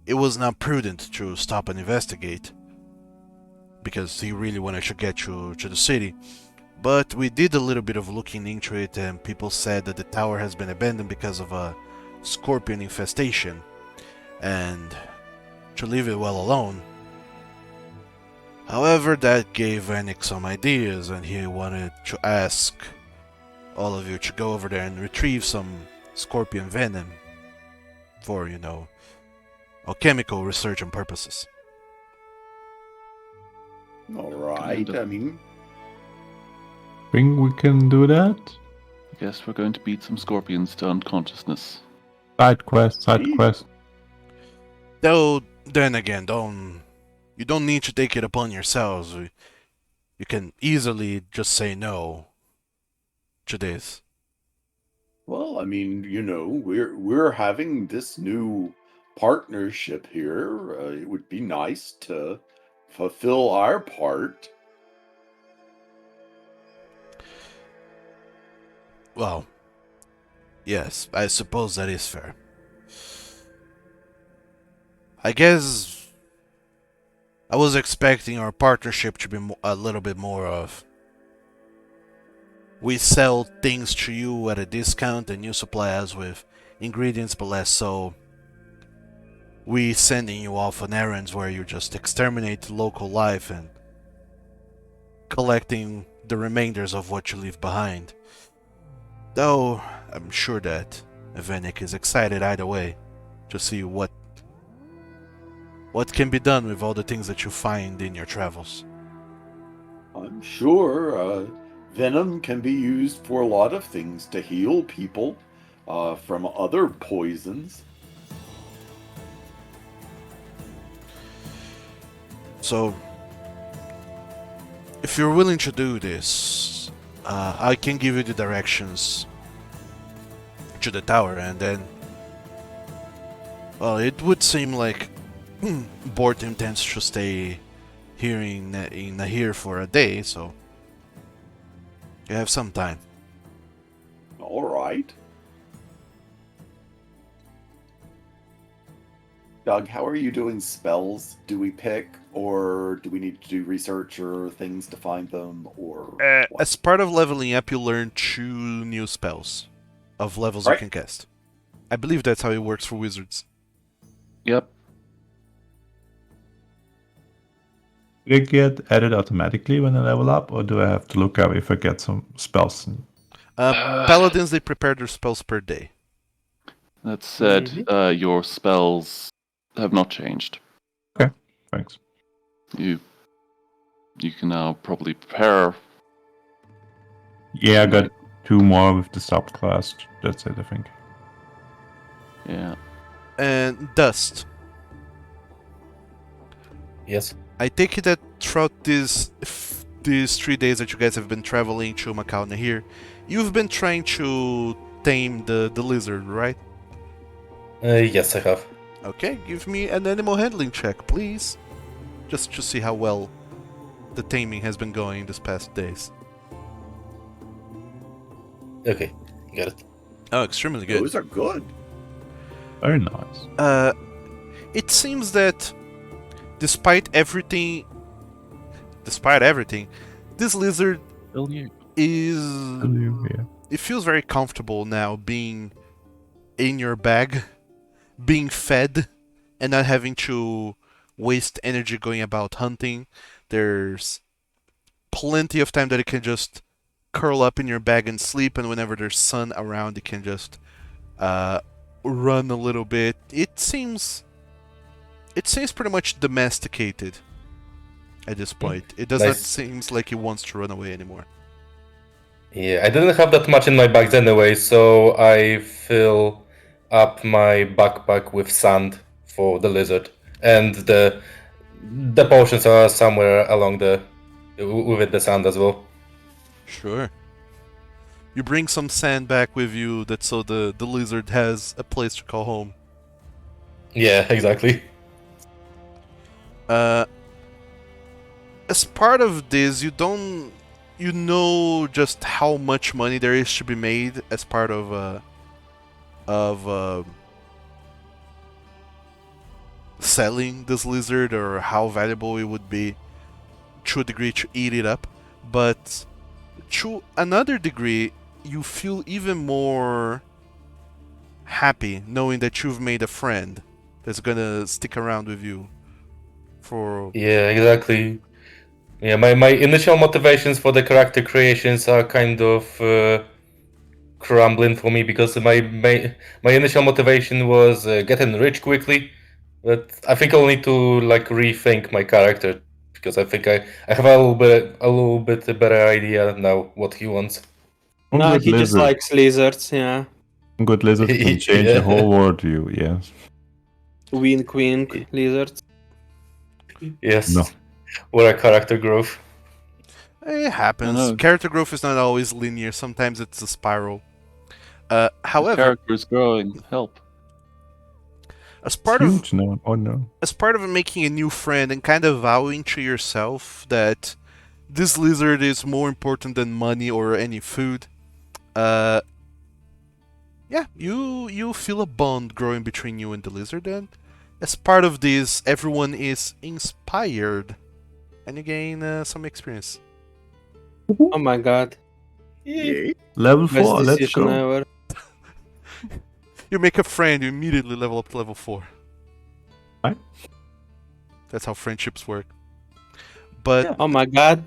it was not prudent to stop and investigate because he really wanted to get you to the city. But we did a little bit of looking into it, and people said that the tower has been abandoned because of a scorpion infestation, and to leave it well alone. However, that gave Vanek some ideas, and he wanted to ask all of you to go over there and retrieve some scorpion venom for, alchemical research and purposes. all right. I mean, Think we can do that? I guess we're going to beat some scorpions to unconsciousness. Side quest, side Gee. quest. Though, then again, you don't need to take it upon yourselves. You can easily just say no to this. well, I mean, we're having this new partnership here. It would be nice to fulfill our part. Well, yes, I suppose that is fair. I guess I was expecting our partnership to be a little bit more of we sell things to you at a discount and you supply us with ingredients, but less so we sending you off on errands where you just exterminate local life and collecting the remainders of what you leave behind. Though I'm sure that Venik is excited either way to see what can be done with all the things that you find in your travels. I'm sure venom can be used for a lot of things to heal people from other poisons. So, if you're willing to do this, I can give you the directions to the tower, and then, well, it would seem like Bort intends to stay here in here for a day, so you have some time. All right. Doug, how are you doing spells? Do we pick, or do we need to do research or things to find them, or what? As part of leveling up, you learn 2 new spells of levels you Right. can cast. I believe that's how it works for wizards. Yep. Do they get added automatically when I level up, or do I have to look up if I get some spells? Paladins, they prepare their spells per day. That said, your spells have not changed. Thanks. You can now probably prepare. Yeah, I got 2 more with the subclass. That's it, I think. Yeah. And Dust. Yes. I take it that throughout these 3 days that you guys have been traveling to Macau and here, you've been trying to tame the lizard, right? Yes, I have. Okay, give me an animal handling check, please. Just to see how well the taming has been going this past days. Okay, got it. Oh, extremely good. Those are good. Very nice. It seems that despite everything, this lizard is... Yeah. It feels very comfortable now being in your bag, being fed, and not having to waste energy going about hunting. There's plenty of time that it can just curl up in your bag and sleep, and whenever there's sun around, it can just run a little bit. It seems pretty much domesticated at this point. It does not Nice. seem like it wants to run away anymore. Yeah, I didn't have that much in my bags anyway, so I fill up my backpack with sand for the lizard, and the potions are somewhere along with the sand as well. Sure. You bring some sand back with you, that so the lizard has a place to call home. Yeah, exactly. As part of this, you know just how much money there is to be made as part of selling this lizard, or how valuable it would be to a degree to eat it up. But to another degree, you feel even more happy knowing that you've made a friend that's gonna stick around with you for... Yeah, exactly. Yeah, my initial motivations for the character creations are kind of crumbling for me, because my initial motivation was getting rich quickly, but I think I'll need to like rethink my character, because I think I have a little bit a better idea now what he wants. No, Good he just lizard. likes lizards, yeah. Good lizard can change Yeah. the whole world view, yes. Wink wink, lizards. Yes. No. What a character growth. It happens. I know. Character growth is not always linear. Sometimes it's a spiral. However, Character is growing. Help. as part of Huge now. Oh no. making a new friend and kind of vowing to yourself that this lizard is more important than money or any food, yeah, you feel a bond growing between you and the lizard, and as part of this, everyone is inspired, and you gain some experience. Oh my god. Level Best 4, let's decision go. ever. You make a friend, you immediately level up to level 4. Right. That's how friendships work. But Oh my god,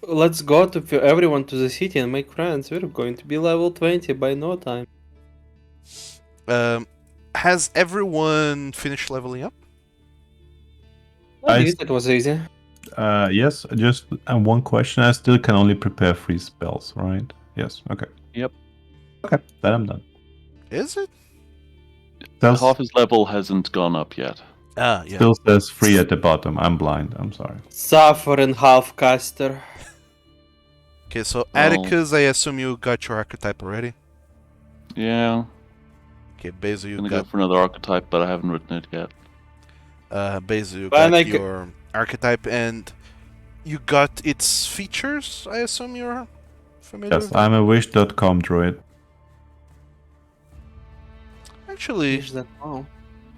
let's go to everyone to the city and make friends. We're going to be level 20 by no time. has everyone finished leveling up? I I- guess it was easy. Yes, just one question. I still can only prepare 3 spells, right? Yes, okay. Yep. Okay, then I'm done. Is it? Says, Half his level hasn't gone up yet. Ah, yeah. still says 3 at the bottom. I'm blind, I'm sorry. Suffering half caster. Okay, so Well- Atticus, I assume you got your archetype already? Yeah. Okay, Bezu, you I'm gonna go got for another archetype, but I haven't written it yet. Bezu, you Well, got like- your archetype, and you got its features, I assume you're familiar Yes, with? I'm a wish.com druid. Actually, Is that oh.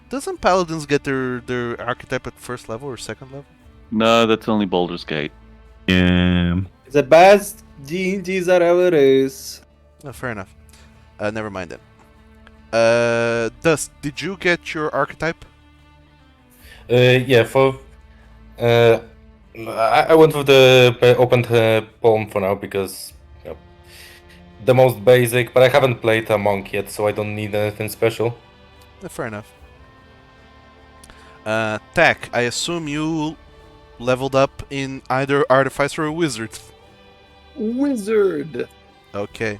Doesn't paladins get their archetype at first level or second level? No, that's only Baldur's Gate. Yeah. The best D&Ds there ever is. Oh, fair enough. Never mind then. Did you get your archetype? Yeah, for I went with the open palm for now because you know, the most basic. But I haven't played a monk yet, so I don't need anything special. Fair enough. Tech, I assume you leveled up in either Artificer or Wizard. Wizard. Okay.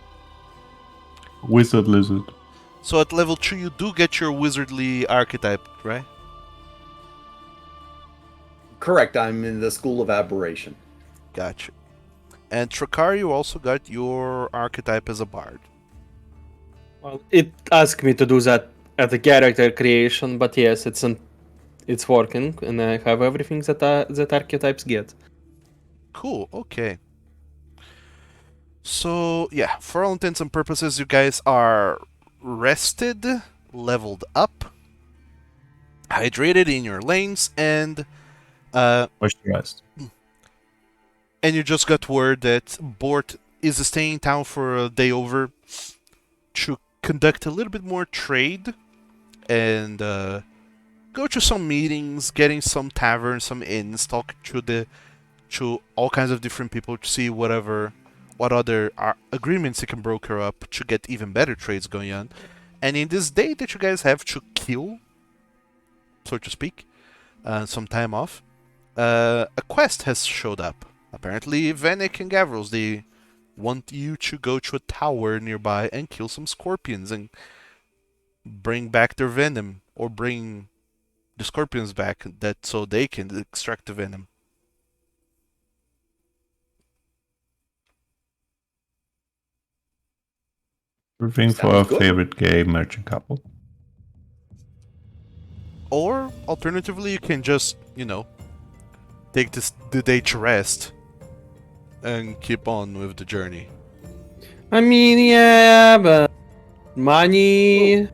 Wizard lizard. So at level 2 you do get your wizardly archetype, right? Correct. I'm in the School of Aberration. Gotcha. And Trakar, you also got your archetype as a bard. Well, it asked me to do that at the character creation, but yes, it's working, and I have everything that archetypes get. Cool, okay. So, yeah, for all intents and purposes, you guys are rested, leveled up, hydrated in your lanes, and Moisturized. and you just got word that Bort is staying in town for a day over to conduct a little bit more trade and go to some meetings, getting some taverns, some inns, talk to all kinds of different people to see what other agreements you can broker up to get even better trades going on. And in this day that you guys have to kill, so to speak, some time off, a quest has showed up. Apparently, Vanek and Gavros, they want you to go to a tower nearby and kill some scorpions and bring back their venom, or bring the scorpions back so they can extract the venom. Everything for Sounds our good. favorite gay merchant couple. Or alternatively, you can just, take the day to rest and keep on with the journey. I mean, yeah, but money.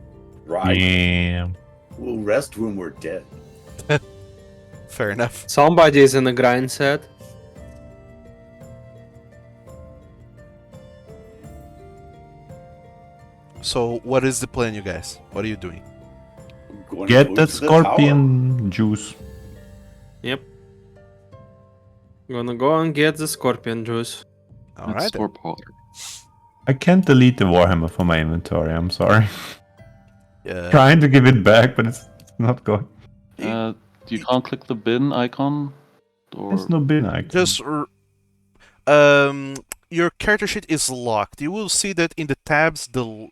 Right. Yeah. We'll rest when we're dead. Fair enough. Somebody is in a grind set. So, what is the plan, you guys? What are you doing? I'm going to Get go that to the tower. scorpion juice. Yep. Gonna go and get the scorpion juice. All Let's right. store powder. I can't delete the Warhammer from my inventory, I'm sorry. Yeah. Trying to give it back, but it's not going. You can't click the bin icon? Or... There's no bin icon. Just your character sheet is locked. You will see that in the tabs, the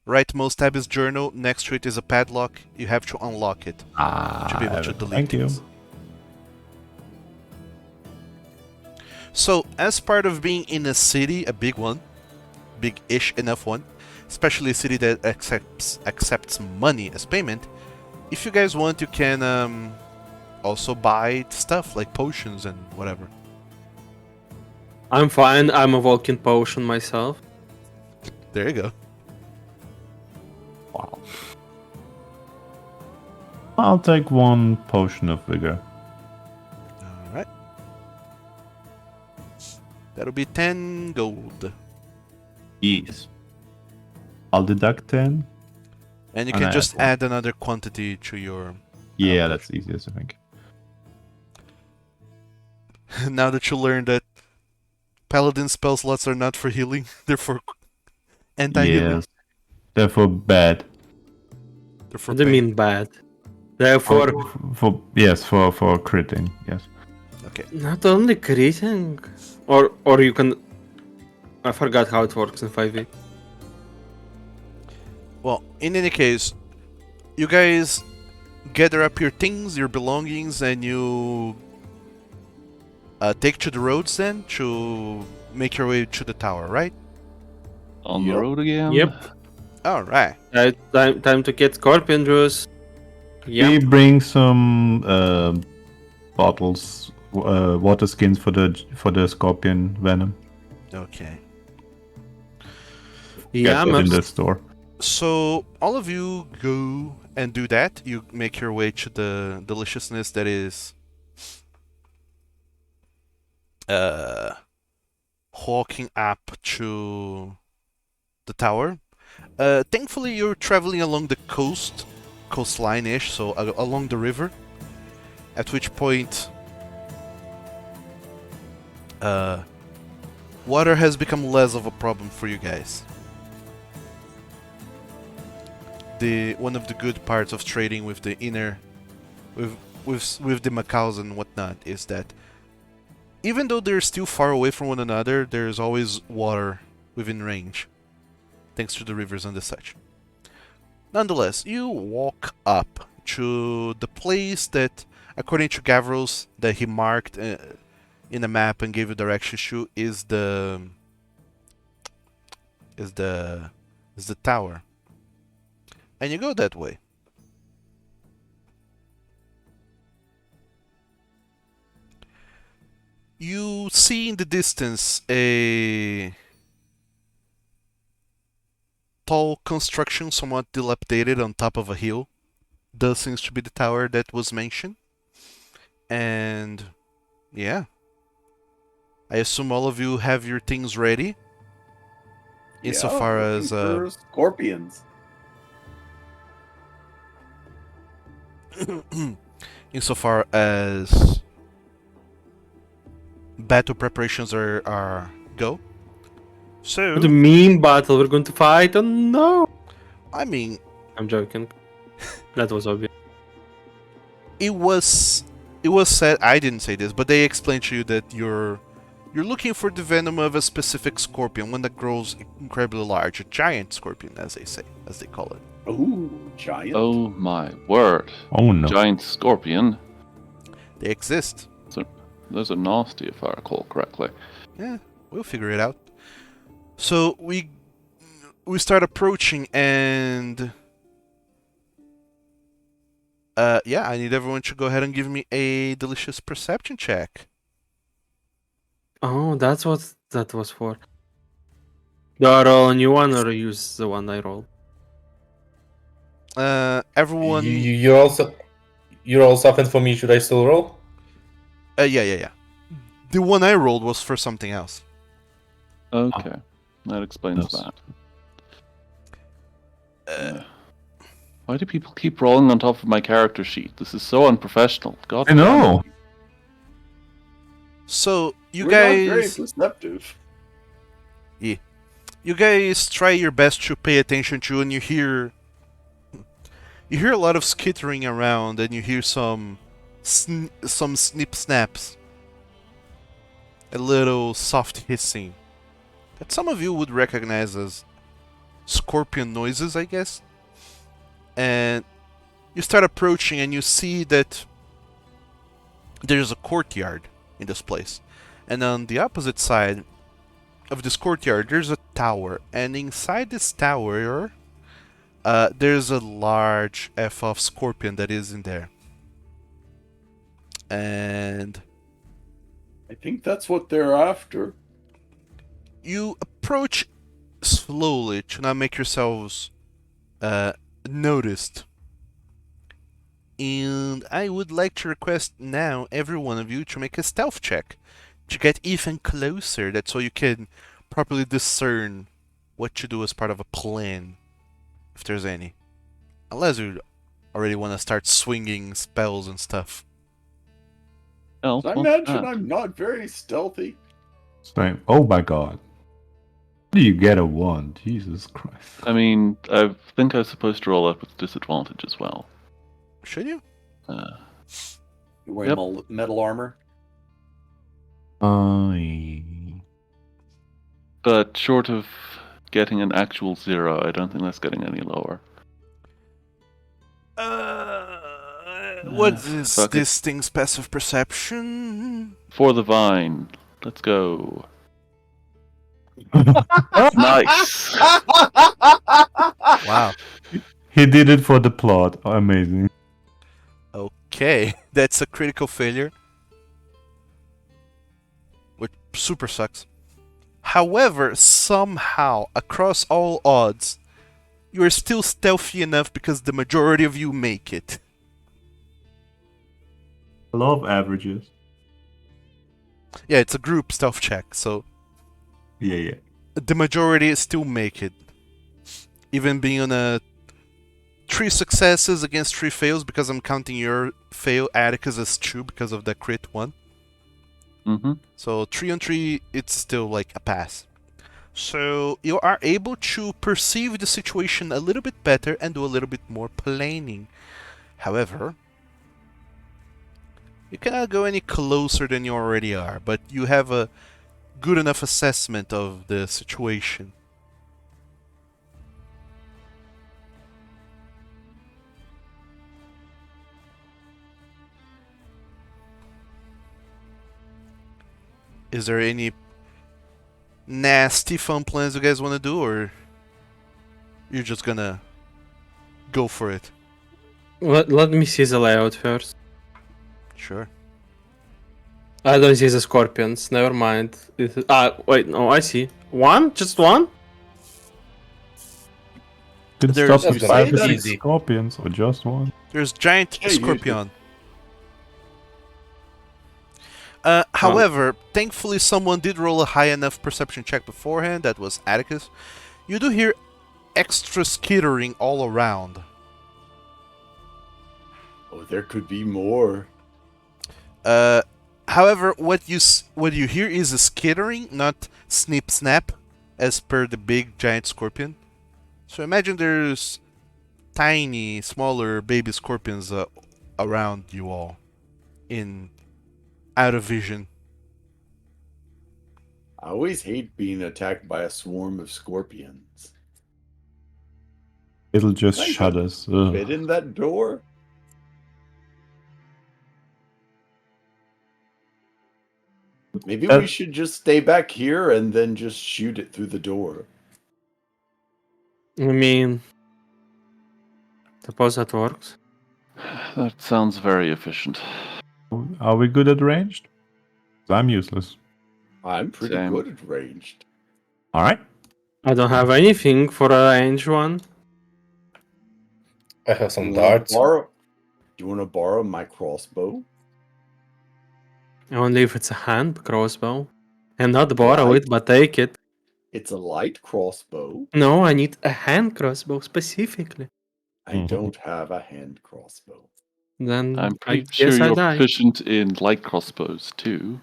rightmost tab is journal. Next to it is a padlock. You have to unlock it to be able to delete Thank you. things. So, as part of being in a city, a big one, big-ish enough one, especially a city that accepts money as payment, if you guys want, you can also buy stuff like potions and whatever. I'm fine. I'm a Vulcan potion myself. There you go. Wow. I'll take one potion of vigor. Alright. That'll be 10 gold. Yes. I'll deduct 10. And you And can I just add one. add another quantity to your... Yeah, that's easiest, I think. Now that you learned that paladin spell slots are not for healing, they're for anti-healing. Yes. Therefore, bad. They're for What do you pain. mean bad? Therefore, For critting. Yes. Okay. not only critting, or you can. I forgot how it works in 5e. Well, in any case, you guys gather up your things, your belongings, and you take to the roads then to make your way to the tower, right? On the Yep. road again? Yep. Alright. Time to get scorpion juice. We Yeah. bring some bottles, water skins for the scorpion venom. Okay. Yeah, Get that man. in the store. So all of you go and do that. You make your way to the deliciousness that is walking up to the tower. Thankfully, you're traveling along the coastline-ish, so along the river. At which point, water has become less of a problem for you guys. One of the good parts of trading with the inner, with the Macaws and whatnot, is that even though they're still far away from one another, there's always water within range, thanks to the rivers and the such. Nonetheless, you walk up to the place that, according to Gavros, that he marked in a map and gave you directions to, is the tower, and you go that way. You see in the distance a tall construction, somewhat dilapidated, on top of a hill. Does seems to be the tower that was mentioned. And yeah, I assume all of you have your things ready. Insofar Yeah, as looking for scorpions. insofar as battle preparations are go. So The meme battle we're going to fight? Oh no! I mean, I'm joking. That was obvious. it was said, I didn't say this, but they explained to you that you're looking for the venom of a specific scorpion, one that grows incredibly large, a giant scorpion, as they call it. Ooh, giant. Oh my word. Oh no. Giant scorpion. They exist. Those are nasty if I recall correctly. Yeah, we'll figure it out. So we start approaching, and yeah, I need everyone to go ahead and give me a delicious perception check. Oh, that's what that was for. Do I roll a new one or use the one I rolled? Everyone. You're all suffered for me. Should I still roll? Yeah. The one I rolled was for something else. Okay. That explains Yes. that. Why do people keep rolling on top of my character sheet? This is so unprofessional. God I know. So you We're not very guys, perceptive. you guys try your best to pay attention to, and you hear a lot of skittering around, and you hear some snip snaps, a little soft hissing that some of you would recognize as scorpion noises, I guess. And you start approaching, and you see that there's a courtyard in this place, and on the opposite side of this courtyard there's a tower, and inside this tower there's a large F-off scorpion that is in there. And I think that's what they're after. you approach slowly to not make yourselves noticed. And I would like to request now every one of you to make a stealth check to get even closer. That's so you can properly discern what to do as part of a plan, if there's any. Unless you already want to start swinging spells and stuff. Elf, I what's imagine that? I'm not very stealthy. Same. Oh my god. How do you get a 1? Jesus Christ. I mean, I think I was supposed to roll up with disadvantage as well. Should you? You wearing metal armor? But short of getting an actual 0, I don't think that's getting any lower. What is fuck it. this thing's passive perception? For the vine. Let's go. Nice. Wow. He did it for the plot. Amazing. Okay, that's a critical failure. Which super sucks. However, somehow, across all odds, you are still stealthy enough because the majority of you make it. I love averages. Yeah, it's a group stealth check, so Yeah. the majority still make it. Even being on a 3 successes against 3 fails, because I'm counting your fail, Atticus, as 2 because of the crit one. Mm-hmm. So 3 on 3, it's still like a pass. So you are able to perceive the situation a little bit better and do a little bit more planning. However, you cannot go any closer than you already are, but you have a good enough assessment of the situation. Is there any nasty fun plans you guys want to do, or you're just gonna go for it? Let me see the layout first. Sure. I don't see the scorpions. Never mind. Wait, no, I see. One? Just one? Could There's- stop with you 5 say or that 6 easy. scorpions or just one. There's giant Yeah, you scorpion. However, thankfully someone did roll a high enough perception check beforehand. That was Atticus. You do hear extra skittering all around. Oh, there could be more. However, what you hear is a skittering, not snip snap, as per the big giant scorpion. So imagine there's tiny, smaller baby scorpions around you all, in out of vision. I always hate being attacked by a swarm of scorpions. It'll just Nice. shudders. Fit in that door? Maybe we should just stay back here and then just shoot it through the door. I mean, suppose that works. That sounds very efficient. Are we good at ranged? 'Cause I'm useless. I'm pretty Same. good at ranged. Alright. I don't have anything for a range one. I have some You wanna darts. borrow- You want to borrow my crossbow? Only if it's a hand crossbow. And not borrow Right. it, but take it. It's a light crossbow. No, I need a hand crossbow specifically. I Mhm. don't have a hand crossbow. Then I'm I pretty sure guess I you're die. proficient in light crossbows too.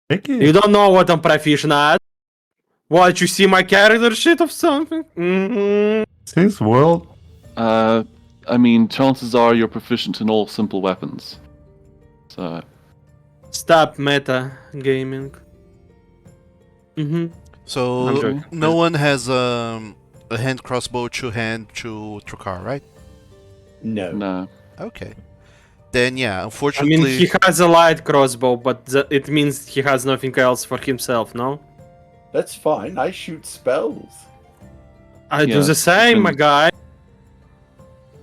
Take it. You don't know what I'm proficient at. What, you see my character sheet of something? Mm-hmm. It's his world. I mean, chances are you're proficient in all simple weapons. So, Stop meta gaming. Mm-hmm. So I'm joking. no one has a hand crossbow, two-hand, Trukar, right? No. no. Okay. Then yeah, I mean, unfortunately, he has a light crossbow, but it means he has nothing else for himself, no? That's fine. I shoot spells. I do Yes, the same, and- my guy.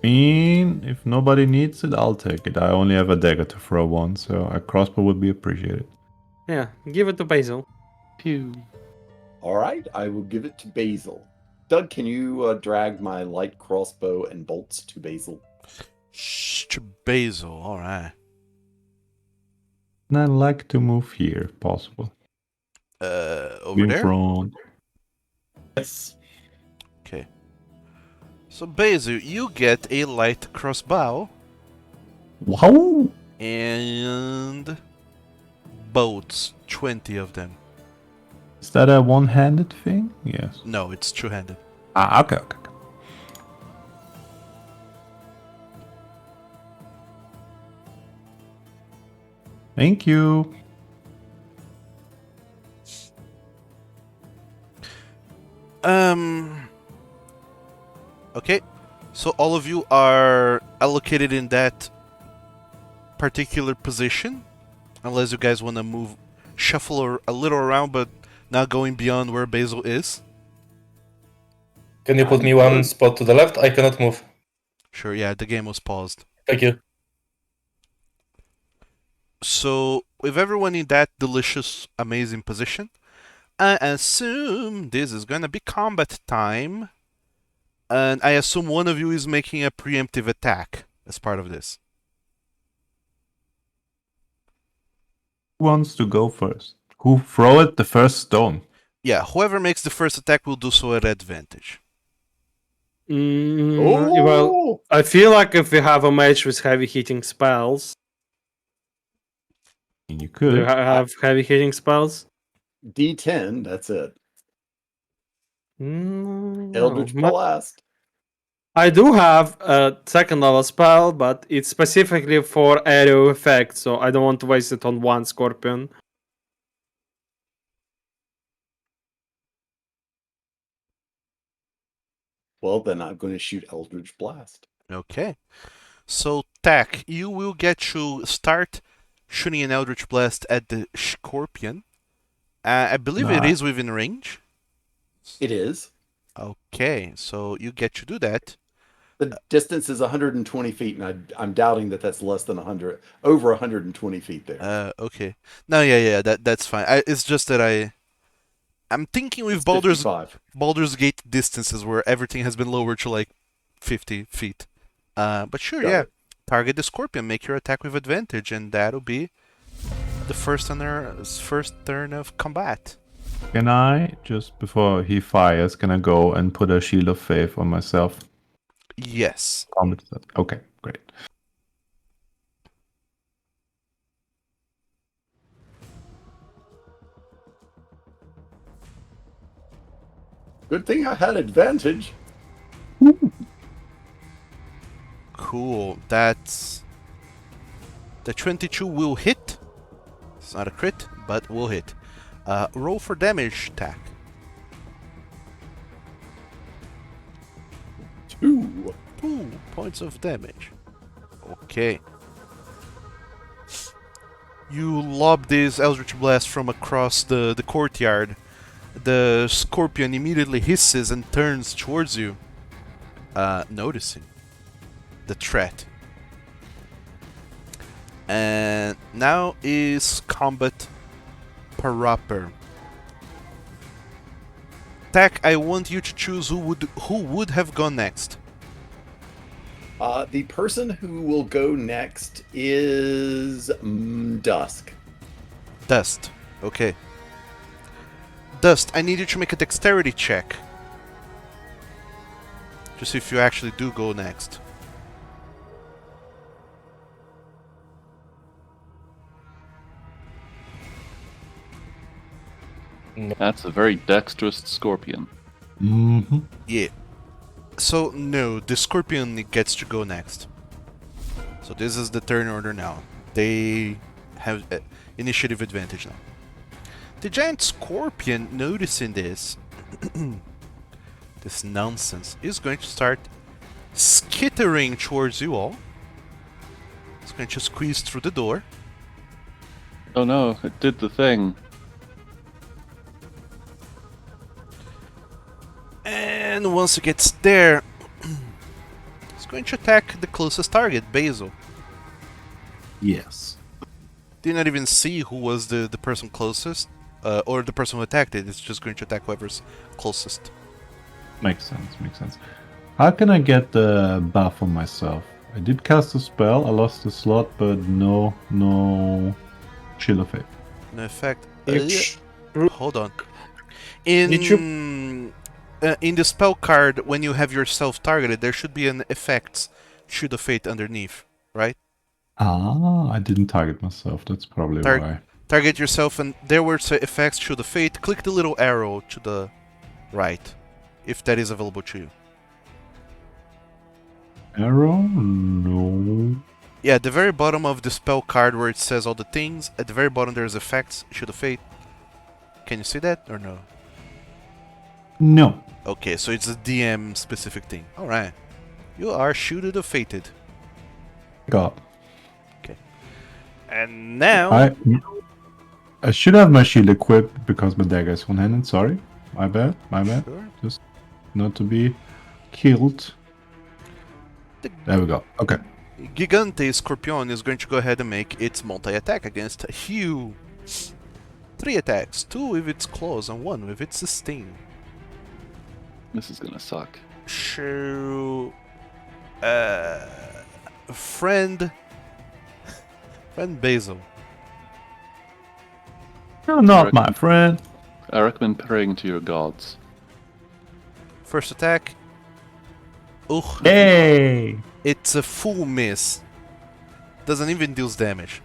If nobody needs it, I'll take it. I only have a dagger to throw one, so a crossbow would be appreciated. Yeah, give it to Basil. Pew. All right, I will give it to Basil. Doug, can you drag my light crossbow and bolts to Basil? to Basil. All right. And I'd like to move here, if possible. Over In there. front. Yes. Okay. So Basil, you get a light crossbow Wow! and bolts, 20 of them. Is that a one-handed thing? Yes. No, it's two-handed. Ah, okay. Thank you. Okay. So all of you are allocated in that particular position, unless you guys want to move, shuffle a little around, but not going beyond where Basil is. Can you put I'm me one good. spot to the left? I cannot move. Sure, yeah, the game was paused. Thank you. So, with everyone in that delicious, amazing position, I assume this is gonna be combat time. And I assume one of you is making a preemptive attack as part of this. Who wants to go first? Who throw it the first stone? Yeah, whoever makes the first attack will do so at advantage. Well, Oh, I feel like if we have a mage with heavy hitting spells, You do could. you have heavy hitting spells? D10. That's it. Eldritch No. Blast. I do have a second level spell, but it's specifically for arrow effect, so I don't want to waste it on one scorpion. Well, then I'm going to shoot Eldritch Blast. Okay. So, Tak, you will get to start shooting an Eldritch Blast at the Scorpion. I believe it Nice. is within range. It is. Okay, so you get to do that. The distance is 120 feet, and I'm doubting that that's less than 100, over 120 feet there. Okay. No, yeah, that's fine. It's just that I'm thinking with It's 55. Baldur's Gate distances where everything has been lowered to like 50 feet. But sure, Got yeah. it. Target the Scorpion, make your attack with advantage, and that'll be the first turn of combat. Can I, just before he fires, can I go and put a shield of faith on myself? Yes. Okay, great. Good thing I had advantage. Cool. That's the 22 will hit. It's not a crit, but will hit. Roll for damage, Tak. 2. 2 points of damage. Okay. You lob this Eldritch Blast from across the courtyard. The Scorpion immediately hisses and turns towards you, noticing the threat. And now is combat proper. Tak, I want you to choose who would have gone next. The person who will go next is Dusk. Dust. Okay. Dust, I need you to make a dexterity check. To see if you actually do go next. That's a very dexterous scorpion. Mm-hmm. Yeah. So, no, the Scorpion gets to go next. So this is the turn order now. They have initiative advantage now. The giant Scorpion, noticing this, this nonsense, is going to start skittering towards you all. It's going to squeeze through the door. Oh no, it did the thing. And once it gets there, it's going to attack the closest target, Basil. Yes. Did not even see who was the person closest, or the person who attacked it. It's just going to attack whoever's closest. Makes sense. How can I get the buff on myself? I did cast a spell, I lost the slot, but no shield of faith. No effect. It's Hold on. Did In the spell card, when you have yourself targeted, there should be an effects Shield of Fate underneath, right? Ah, I didn't target myself, that's probably why. Target yourself, and there were effects Shield of Fate. Click the little arrow to the right, if that is available to you. Arrow? No. Yeah, at the very bottom of the spell card where it says all the things, at the very bottom there's effects, Shield of Fate. Can you see that or no? No. Okay, so it's a DM specific thing. Alright. You are Shielded of Fated. God. And now... I should have my shield equipped because my dagger is one-handed, sorry. My bad. Sure. Just not to be killed. There we go. Okay. Gigante Scorpion is going to go ahead and make its multi-attack against Hugh. 3 attacks, 2 if it's close and 1 if it's a sting. This is gonna suck. So, friend Basil. You're not Correct. my friend. I recommend praying to your gods. First attack. Ugh. Hey! It's a full miss. Doesn't even deal damage.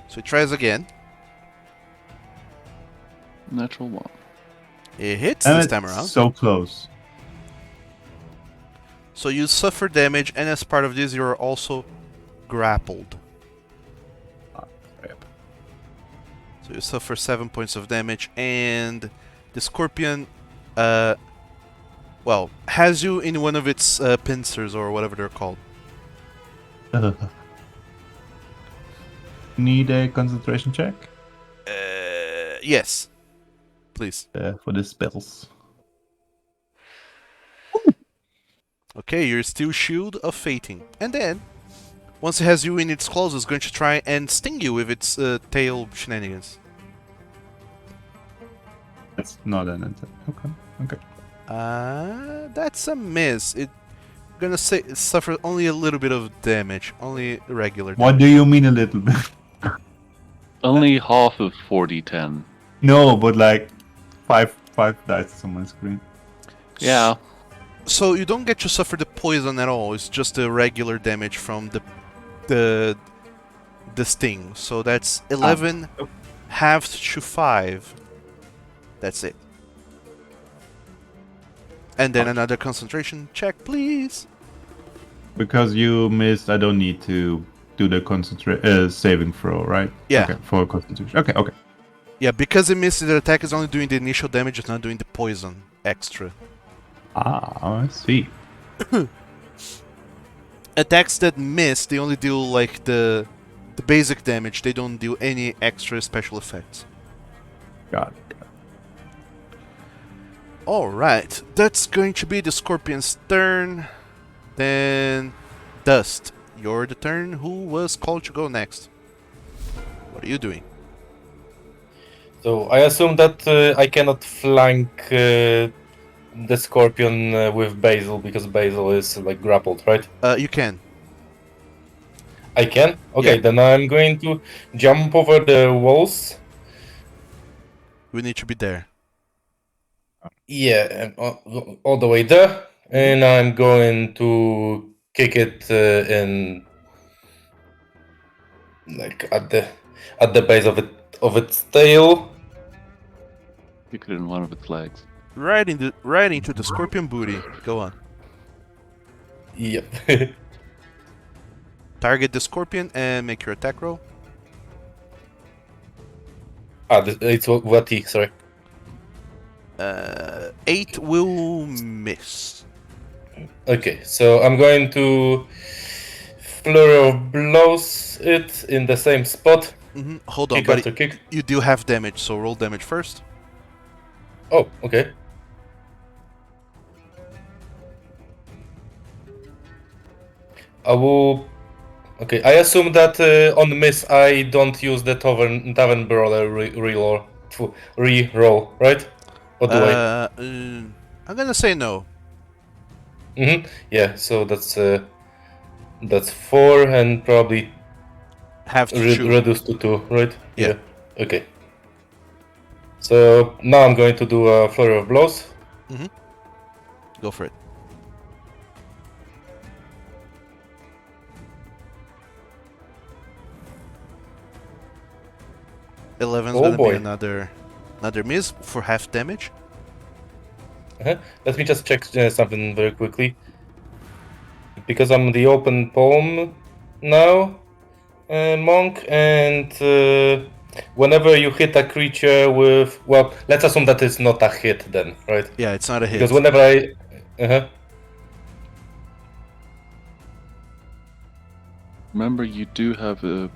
So he tries again. Natural 1. It hits And this it's time around. so close. So you suffer damage, and as part of this, you are also grappled. Crap. So you suffer 7 points of damage, and the scorpion, well, has you in one of its pincers or whatever they're called. Need a concentration check Yes, please. for the spells. Okay, you're still shield of fating, and then once it has you in its claws, it's going to try and sting you with its tail shenanigans. That's not an attack. Okay. That's a miss. It's gonna say suffer only a little bit of damage, only regular. What do you mean a little bit? Only half of 40-10. No, but like five dice on my screen. Yeah. So you don't get to suffer the poison at all. It's just the regular damage from the sting. So that's 11 halved to 5. That's it. And then another concentration check, please. Because you missed, I don't need to do the saving throw, right? Yeah. Okay, for concentration. Okay. Yeah, because it missed, the attack is only doing the initial damage, it's not doing the poison extra. I see. Attacks that miss, they only deal like the basic damage. They don't do any extra special effects. Got it. Alright, that's going to be the Scorpion's turn. Then, Dust, you're the turn. Who was called to go next? What are you doing? So I assume that I cannot flank the scorpion with Basil because Basil is like grappled, right? You can. I can? Okay, Yeah. then I'm going to jump over the walls. We need to be there. Yeah, and all the way there. And I'm going to kick it in like at the base of its tail. You could in one of its legs. Right into the Scorpion booty. Go on. Yep. Target the Scorpion and make your attack roll. It's what he, sorry. 8 will miss. Okay, so I'm going to flurry of blows it in the same spot. Hold on, Kick buddy. after kick. You do have damage, so roll damage first. Oh, okay. I will. Okay, I assume that on miss I don't use the tavern brawler re-roll, right? Or do I? I'm gonna say no. Yeah, so that's 4 and probably Have to shoot. reduced to 2, right? Yeah. Okay. So now I'm going to do a flurry of blows. Go for it. Eleven's Oh gonna boy. be another miss for half damage. Let me just check something very quickly. Because I'm the open palm now, monk, and whenever you hit a creature with, well, let's assume that it's not a hit then, right? Yeah, it's not a hit. Because whenever I, Remember, you do have a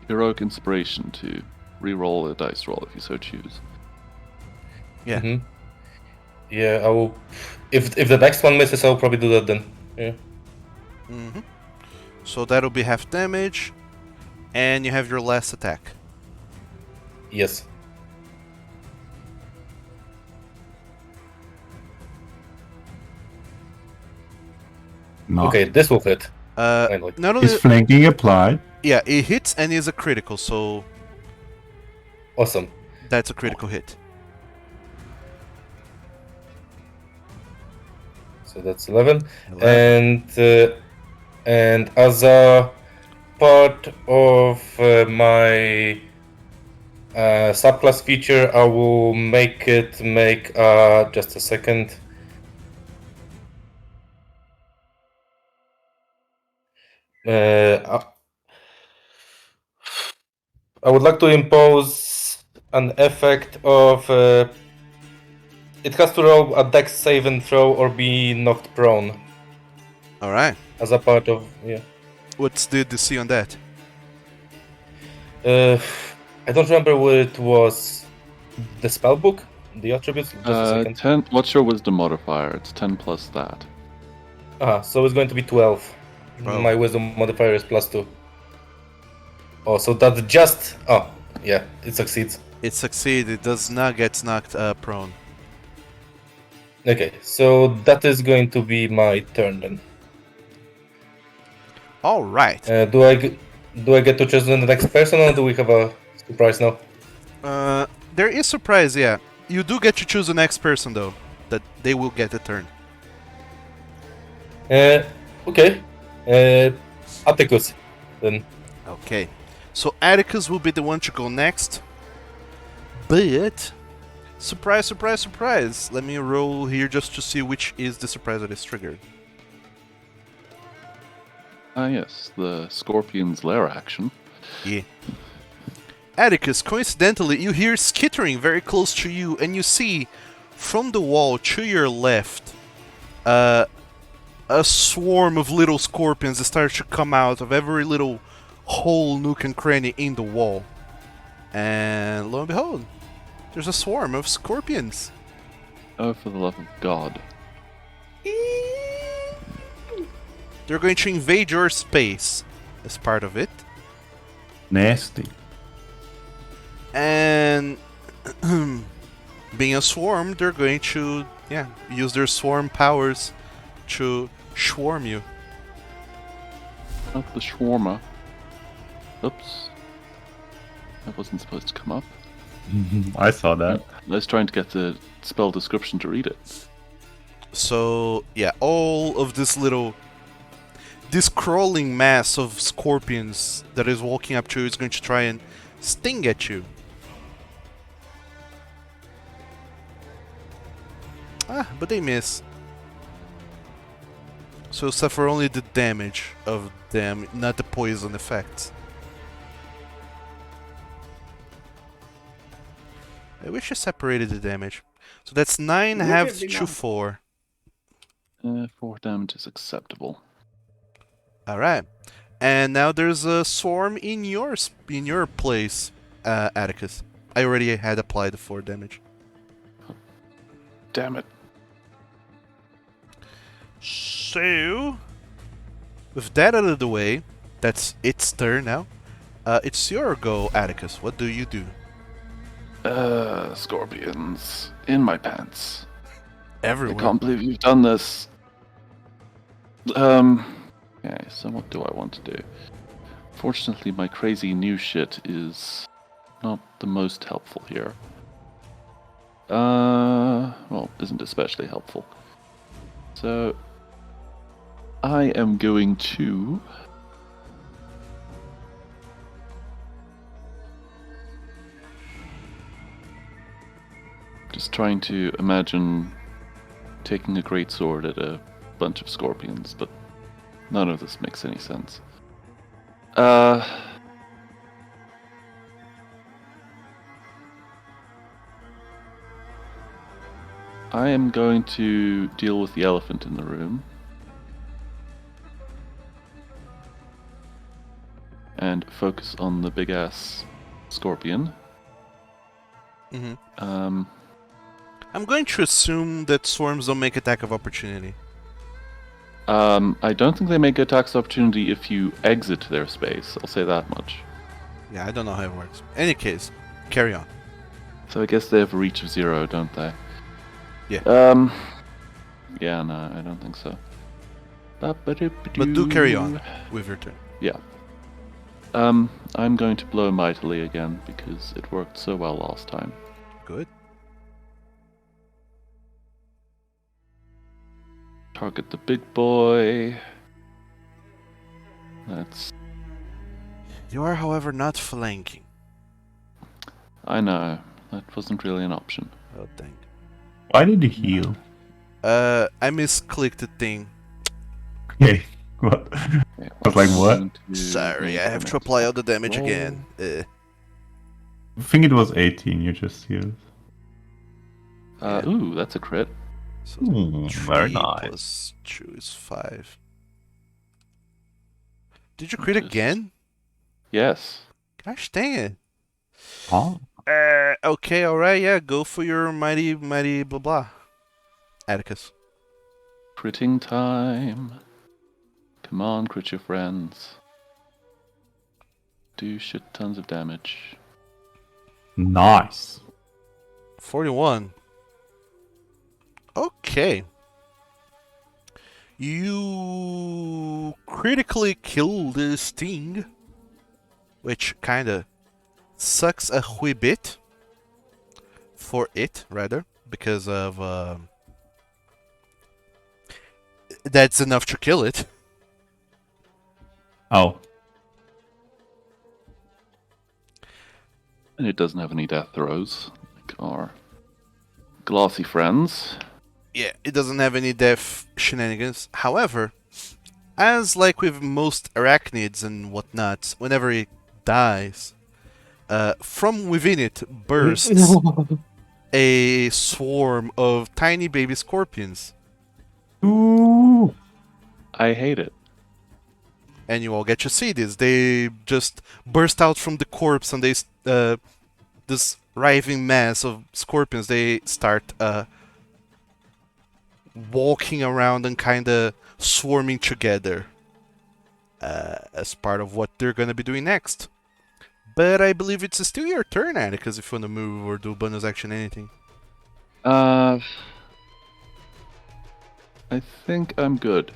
heroic inspiration to re-roll a dice roll if you so choose. Yeah. Yeah, I will. If the next one misses, I'll probably do that then. Yeah. So that'll be half damage, and you have your last attack. Yes. No. Okay, this will hit. Finally. Not only Is flanking applied? yeah, it hits and is a critical, so Awesome. that's a critical hit. So that's 11. 11. And as a part of my subclass feature, I will make it make just a second. I would like to impose an effect of it has to roll a dex save and throw or be knocked prone All right. as a part of What's the DC on that? I don't remember what it was. The spell book, the attributes. Just a second. 10. What's your wisdom modifier? It's 10 plus that. So it's going to be 12. 12. My wisdom modifier is +2. Oh, so that's just. Oh, yeah, it succeeds. It succeeds. It does not get knocked prone. Okay, so that is going to be my turn then. All right. Do I get to choose the next person, or do we have a surprise now? There is surprise, yeah. You do get to choose the next person though. That they will get a turn. Okay. Atticus, then. Okay. So Atticus will be the one to go next. But surprise, surprise, surprise. Let me roll here just to see which is the surprise that is triggered. Ah, yes, the Scorpion's lair action. Yeah. Atticus, coincidentally, you hear skittering very close to you, and you see from the wall to your left a swarm of little scorpions that start to come out of every little hole, nook, and cranny in the wall. And lo and behold, there's a swarm of scorpions. Oh, for the love of God. They're going to invade your space as part of it. Nasty. And being a swarm, they're going to use their swarm powers to swarm you. Not the shawarma. Oops. That wasn't supposed to come up. I saw that. I was trying to get the spell description to read it. So yeah, all of this crawling mass of scorpions that is walking up to you is going to try and sting at you. But they miss. So suffer only the damage of them, not the poison effects. I wish I separated the damage. So that's 9 halves to 4. 4 damage is acceptable. Alright. And now there's a swarm in your place, Atticus. I already had applied the 4 damage. Damn it. So, with that out of the way, that's its turn now. It's your go, Atticus. What do you do? Scorpions. In my pants. Everyone. I can't believe you've done this. Okay, so what do I want to do? Fortunately, my crazy new shit is not the most helpful here. Well, isn't especially helpful. So, I am going to... Just trying to imagine taking a great sword at a bunch of scorpions, but none of this makes any sense. I am going to deal with the elephant in the room. And focus on the big-ass scorpion. Mm-hmm. I'm going to assume that swarms don't make attack of opportunity. I don't think they make attacks of opportunity if you exit their space. I'll say that much. Yeah, I don't know how it works. Any case, carry on. So I guess they have a reach of 0, don't they? Yeah. Yeah, no, I don't think so. But do carry on with your turn. Yeah. I'm going to blow mightily again because it worked so well last time. Good. Target the big boy. That's... You are, however, not flanking. I know. That wasn't really an option. Oh, dang. Why did he heal? I misclicked the thing. Okay. What? Yeah, I was like, what? Sorry, I have to apply all the damage again. I think it was 18 you just healed. Ooh, that's a crit. So Very 3 nice. plus 2 is 5. Did you crit again? Yes. Gosh dang it. Oh. Okay, alright, yeah, go for your mighty blah blah. Atticus. Critting time. Come on, crit your friends. Do shit tons of damage. Nice. 41. Okay. You critically kill this thing, which kinda sucks a wee bit for it, rather, because of that's enough to kill it. Oh. And it doesn't have any death throws, like our glossy friends. Yeah, it doesn't have any death shenanigans. However, as like with most arachnids and whatnot, whenever it dies, from within it bursts a swarm of tiny baby scorpions. Ooh. I hate it. And you all get to see this. They just burst out from the corpse, and they this writhing mass of scorpions. They start walking around and kind of swarming together as part of what they're gonna be doing next. But I believe it's still your turn, Atticus, if you want to move or do bonus action, anything. I think I'm good.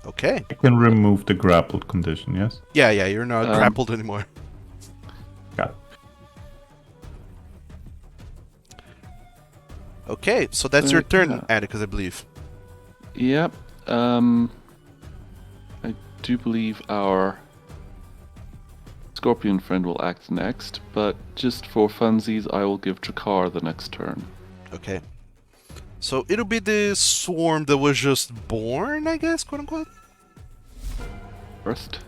Okay. I can remove the grappled condition, yes? Yeah, you're not grappled anymore. Got it. Okay, so that's your turn, yeah. Atticus, I believe. Yep. I do believe our scorpion friend will act next, but just for funsies, I will give Drakkar the next turn. Okay. So it'll be the swarm that was just born, I guess, quote unquote. First.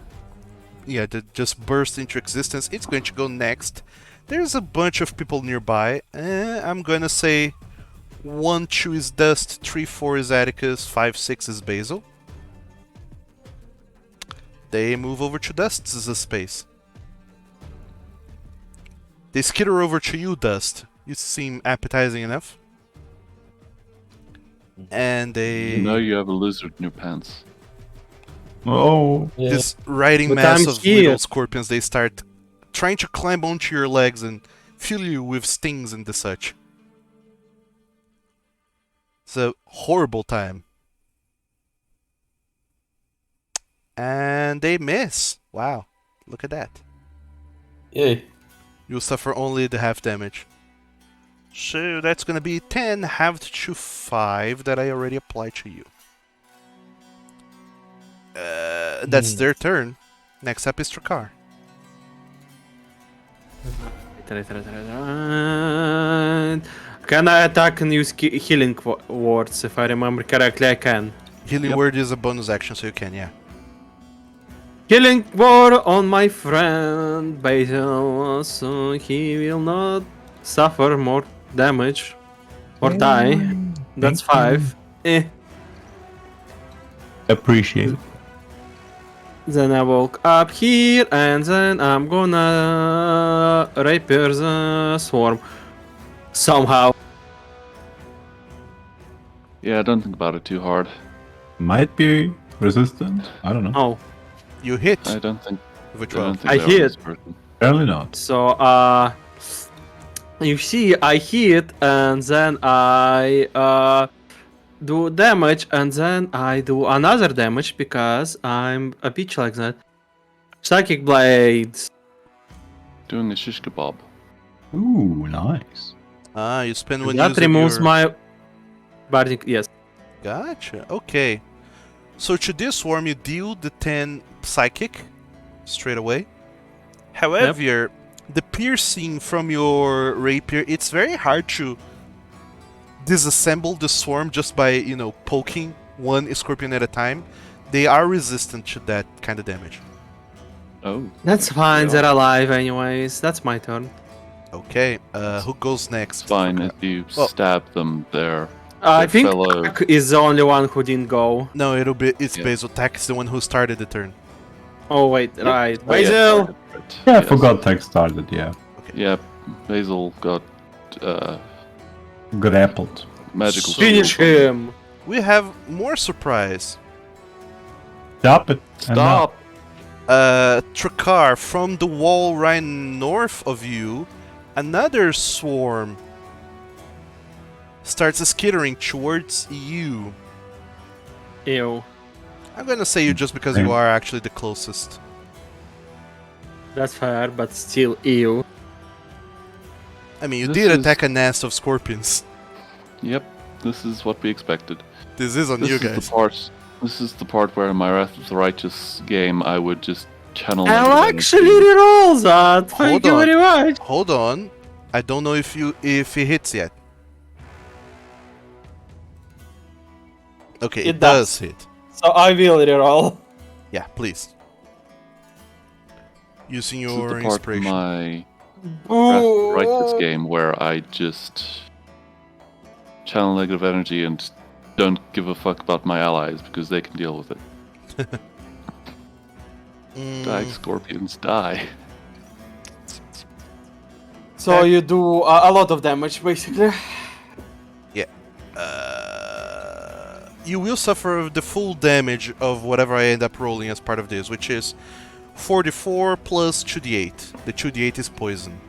Yeah, that just burst into existence. It's going to go next. There's a bunch of people nearby. I'm gonna say 1, 2 is Dust, 3, 4 is Atticus, 5, 6 is Basil. They move over to Dust's space. They skitter over to you, Dust. You seem appetizing enough. And they... You know you have a lizard in your pants. Oh. Yeah. This riding But mass I'm of here. little scorpions, they start trying to climb onto your legs and fill you with stings and the such. It's a horrible time. And they miss. Wow. Look at that. Yay. You'll suffer only the half damage. So that's gonna be 10 halved to 5 that I already applied to you. That's their turn. Next up is Drakkar. Can I attack and use healing words? If I remember correctly, I can. Healing word is a bonus action, so you can, yeah. Healing word on my friend Basil, so he will not suffer more damage or die. That's 5. Appreciate it. Then I walk up here and then I'm gonna repair the swarm somehow. Yeah, don't think about it too hard. Might be resistant. I don't know. Oh, You hit I don't think. with a I don't 12. think I they are hit. this person. Apparently not. So, you see, I hit, and then I do damage, and then I do another damage because I'm a bitch like that. Psychic blades. Doing a shish kebab. Ooh, nice. Ah, you spend when That using removes your... my bardic. Yes. Gotcha. Okay. So to this swarm, you deal the 10 psychic straight away. However, the piercing from your rapier, it's very hard to disassemble the swarm just by, poking one scorpion at a time. They are resistant to that kind of damage. Oh. That's fine. Yeah. They're alive, anyways. That's my turn. Okay, who goes next? It's fine Forgot. if you Well- stab them there. I That think fellow- Kak is the only one who didn't go. No, it's Yeah. Basil. Tak is the one who started the turn. Oh wait, right. Oh, yeah, Basil. right. Yeah, I Yes. forgot text started, yeah. Yeah, Basil got Grappled. magical. So- Finish shield from- him. We have more surprise. Stop it. Stop! Trakar, from the wall right north of you, another swarm starts skittering towards you. Ew. I'm gonna say you just because you are actually the closest. That's fair, but still ew. I mean, you This did is- attack a nest of scorpions. Yep, this is what we expected. This is on This you is guys. the part. This is the part where in my Wrath of the Righteous game I would just channel. I'll negative actually energy. reroll that. Thank Hold you on. very much. Hold on. I don't know if he hits yet. Okay, it It does does. hit. So I will reroll. Yeah, please. Using This is your the part in inspiration. my Wrath of the Righteous game where I just channel negative energy and don't give a fuck about my allies because they can deal with it. Die, Mm, scorpions, die. So you do a lot of damage, basically. you will suffer the full damage of whatever I end up rolling as part of this, which is 44 plus 2d8. The 2d8 is poison.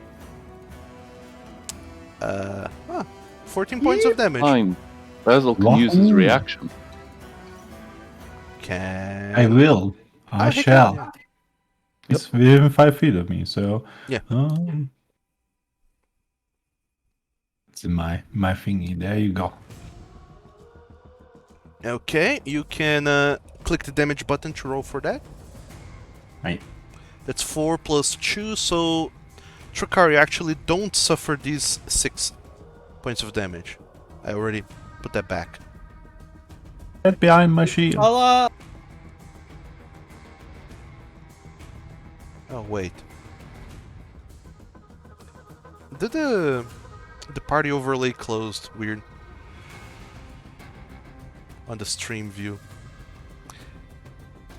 14 points of damage. Fine. Basil can use his Wahoo. reaction. Can... I will. I he can, shall. yeah. He's within 5 feet of me, so. Yeah. It's in my thingy. There you go. Okay, you can click the damage button to roll for that. Right. That's 4 plus 2, so Trakari actually don't suffer these 6 points of damage. I already put that back. Get behind my shield. Allah. Oh wait. Did the party overlay closed? Weird. On the stream view.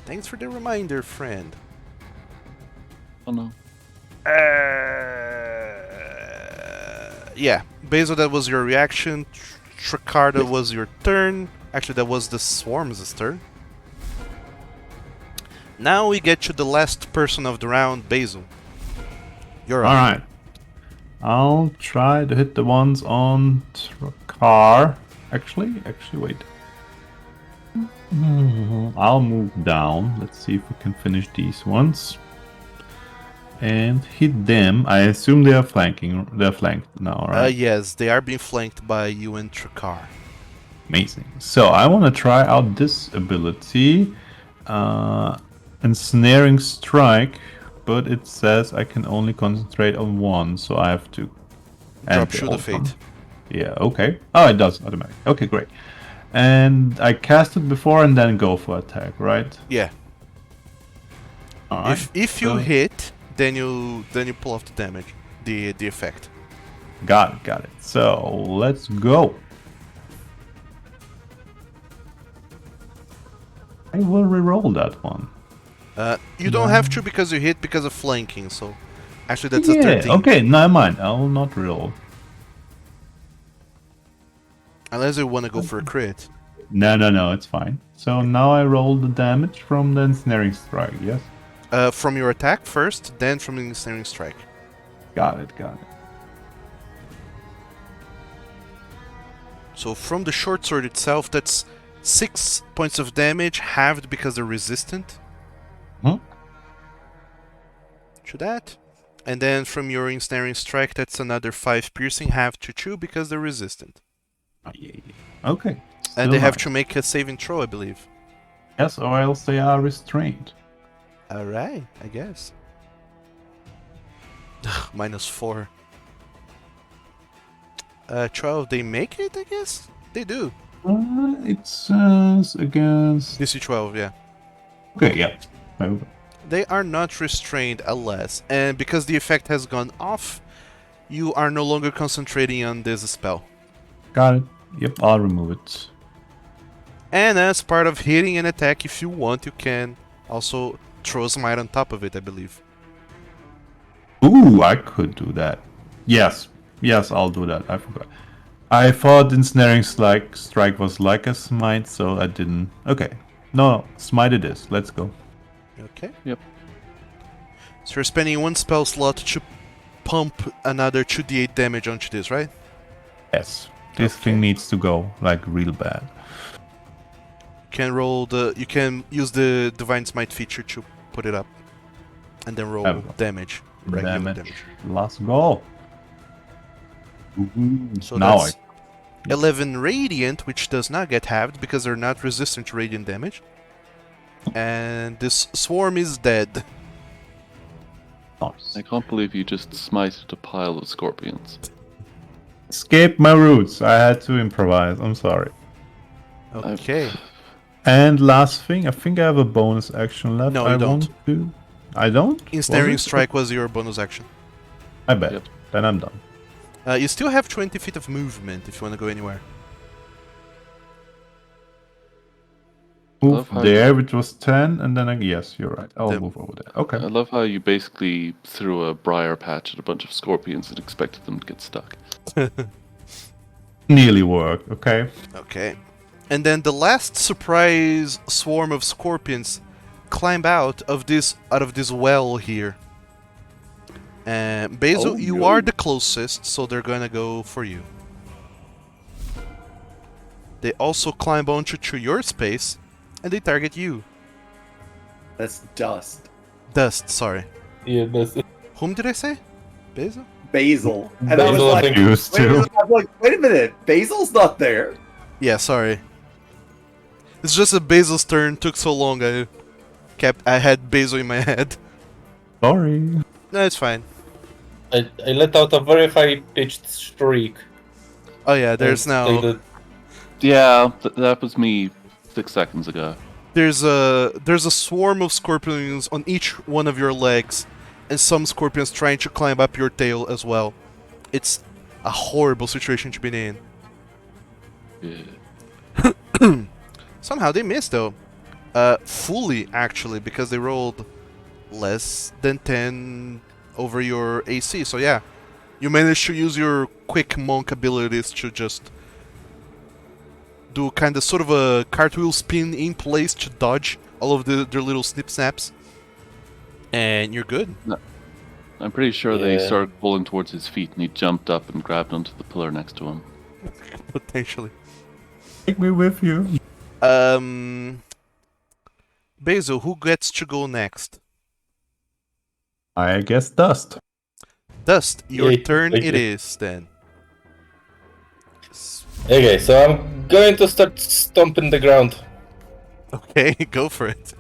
Thanks for the reminder, friend. Oh no. Yeah, Basil, that was your reaction. Tracarda was your turn. Actually, that was the swarm's turn. Now we get to the last person of the round, Basil. You're up. Alright. I'll try to hit the ones on car. Actually, wait. I'll move down. Let's see if we can finish these ones. And hit them. I assume they are flanking. They're flanked now, right? Yes, they are being flanked by you and Trakar. Amazing. So I want to try out this ability. Ensnaring Strike. But it says I can only concentrate on one. So I have to... Drop the Shoot of alt one. Fate. Yeah, okay. Oh, it does automatic. Okay, great. And I cast it before and then go for attack, right? Yeah. Alright. If you so- hit, then you pull off the damage, the effect. Got it. So let's go. I will reroll that one. You don't have to because you hit because of flanking. So actually, that's a Yeah, 13. okay, never mind. I will not reroll. Unless you want to go for a crit. No, it's fine. So now I roll the damage from the ensnaring strike, yes? From your attack first, then from the ensnaring strike. Got it. So from the short sword itself, that's 6 points of damage, halved because they're resistant. Hmm? To that. And then from your ensnaring strike, that's another 5 piercing, halved to 2 because they're resistant. Yeah. Okay. And they Still have nice. to make a saving throw, I believe. Yes, or else they are restrained. Alright, I guess. -4. 12, they make it, I guess? They do. It says against. DC 12, yeah. Okay, yeah. Over. They are not restrained, alas. And because the effect has gone off, you are no longer concentrating on this spell. Got it. Yep, I'll remove it. And as part of hitting an attack, if you want, you can also throw a smite on top of it, I believe. Ooh, I could do that. Yes, I'll do that. I forgot. I thought ensnaring strike was like a smite, so I didn't. Okay, no, smite it is. Let's go. Okay. Yep. So you're spending one spell slot to pump another 2d8 damage onto this, right? Yes, this thing needs to go like real bad. You can use the Divine Smite feature to put it up. And then roll There we go. damage. Regular damage. Let's go. So Now that's 11 radiant, which does not get halved because they're not resistant to radiant damage. And this swarm is dead. Nice. I can't believe you just smited a pile of scorpions. Escape my roots. I had to improvise. I'm sorry. Okay. And last thing, I think I have a bonus action left. No, you I don't. want to. I don't. Ensnaring Was it? Strike was your bonus action. I bet. Yep. Then I'm done. You still have 20 feet of movement if you want to go anywhere. Move Love how there, which was 10, and then yes, you're right. I'll The- move over there. Okay. I love how you basically threw a briar patch at a bunch of scorpions and expected them to get stuck. Nearly worked. Okay. Okay. And then the last surprise swarm of scorpions climb out of this well here. And Basil, Oh, you no. are the closest, so they're gonna go for you. They also climb onto your space, and they target you. That's dust. Dust, sorry. Yeah, that's Whom did I say? Basil? Basil. And I was Basil, I like, think. Used wait a to. minute, I'm like, wait a minute, Basil's not there. Yeah, sorry. It's just that Basil's turn took so long. I had Basil in my head. Sorry. No, it's fine. I let out a very high pitched shriek. Oh yeah, there's And now they- Yeah, that was me 6 seconds ago. there's a swarm of scorpions on each one of your legs, and some scorpions trying to climb up your tail as well. It's a horrible situation to be in. Yeah. Somehow they missed though. Fully actually, because they rolled less than 10 over your AC. So yeah, you managed to use your quick monk abilities to just do kind of sort of a cartwheel spin in place to dodge all of their little snip snaps. And you're good. I'm pretty sure they Yeah. started pulling towards his feet and he jumped up and grabbed onto the pillar next to him. Potentially. Take me with you. Basil, who gets to go next? I guess dust. Dust, your Yeah, turn thank it you. is then. Okay, so I'm going to start stomping the ground. Okay, go for it.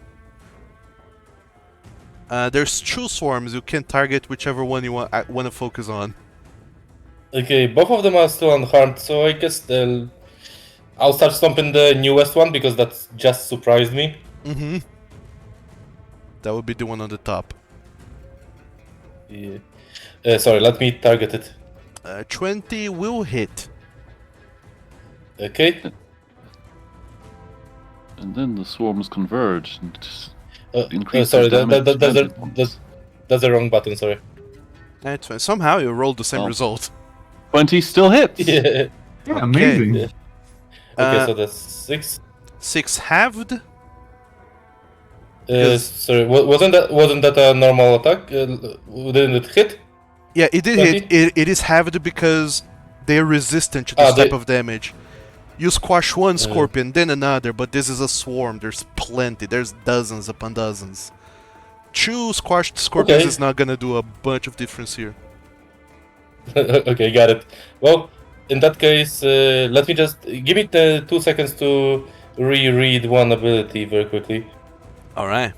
There's two swarms. You can target whichever one you want to focus on. Okay, both of them are still unharmed, so I guess I'll start stomping the newest one because that's just surprised me. Mm-hmm. That would be the one on the top. Yeah. Sorry, let me target it. 20 will hit. Okay. And then the swarms converge and increase Sorry, their damage that's and hit points. the wrong button. Sorry. That's fine. Somehow you rolled the same Oh. result. 20 still hits! Yeah. Yeah, amazing. Okay, Uh, so that's 6. 6 halved. Because- Sorry, wasn't that a normal attack? Didn't it hit? Yeah, it did 20? hit. It is halved because they're resistant to Ah, this type they- of damage. You squash one scorpion, then another, but this is a swarm. There's plenty. There's dozens upon dozens. Two squashed scorpions Okay. is not gonna do a bunch of difference here. Okay, got it. Well, in that case, let me just give me 2 seconds to reread one ability very quickly. All right.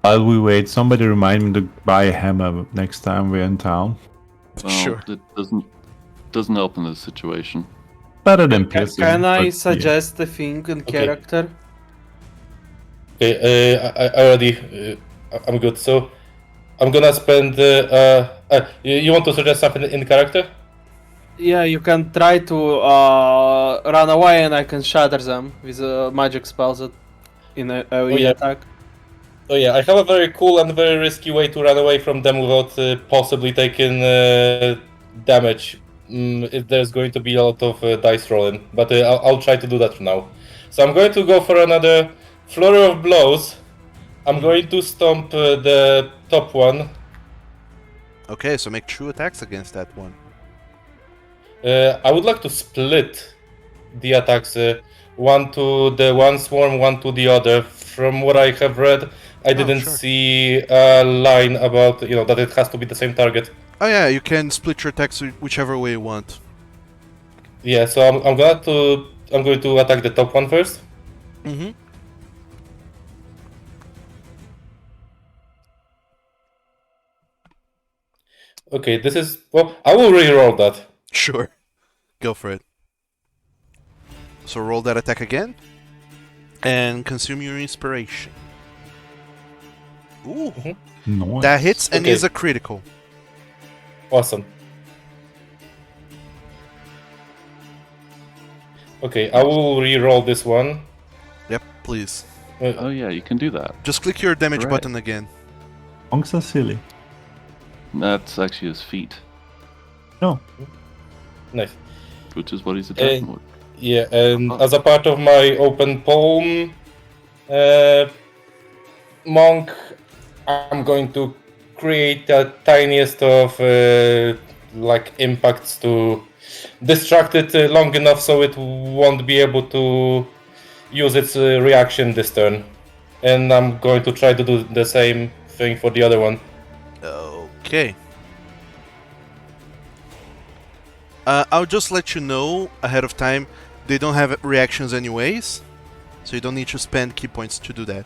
While we wait, somebody remind me to buy a hammer next time we're in town. Well, Sure. It doesn't help in this situation. Better than piercing. Can I but yeah. suggest a thing in character? Okay, I already, I'm good. So, I'm gonna spend. You want to suggest something in character? Yeah, you can try to run away and I can shatter them with magic spells in a AoE yeah. attack. Oh yeah, I have a very cool and very risky way to run away from them without possibly taking damage. If there's going to be a lot of dice rolling, but I'll try to do that for now. So I'm going to go for another flurry of blows. I'm going to stomp the top one. Okay, so make 2 attacks against that one. I would like to split the attacks, one to the one swarm, one to the other. From what I have read, I didn't sure. see a line about that it has to be the same target. Oh yeah, you can split your attacks whichever way you want. Yeah, so I'm going to attack the top one first. Mm-hmm. Okay, this is I will re-roll that. Sure. Go for it. So roll that attack again. And consume your inspiration. Ooh. Nice. That hits and Okay. is a critical. Awesome. Okay, I will re-roll this one. Yep, please. Oh yeah, you can do that. Just click your damage Right. button again. Monks are silly. That's actually his feet, No. Nice. which is what he's attacking with. Yeah, and as a part of my open palm, monk, I'm going to create the tiniest of impacts to distract it long enough so it won't be able to use its reaction this turn. And I'm going to try to do the same thing for the other one. Okay. I'll just let you know ahead of time, they don't have reactions anyways, so you don't need to spend key points to do that.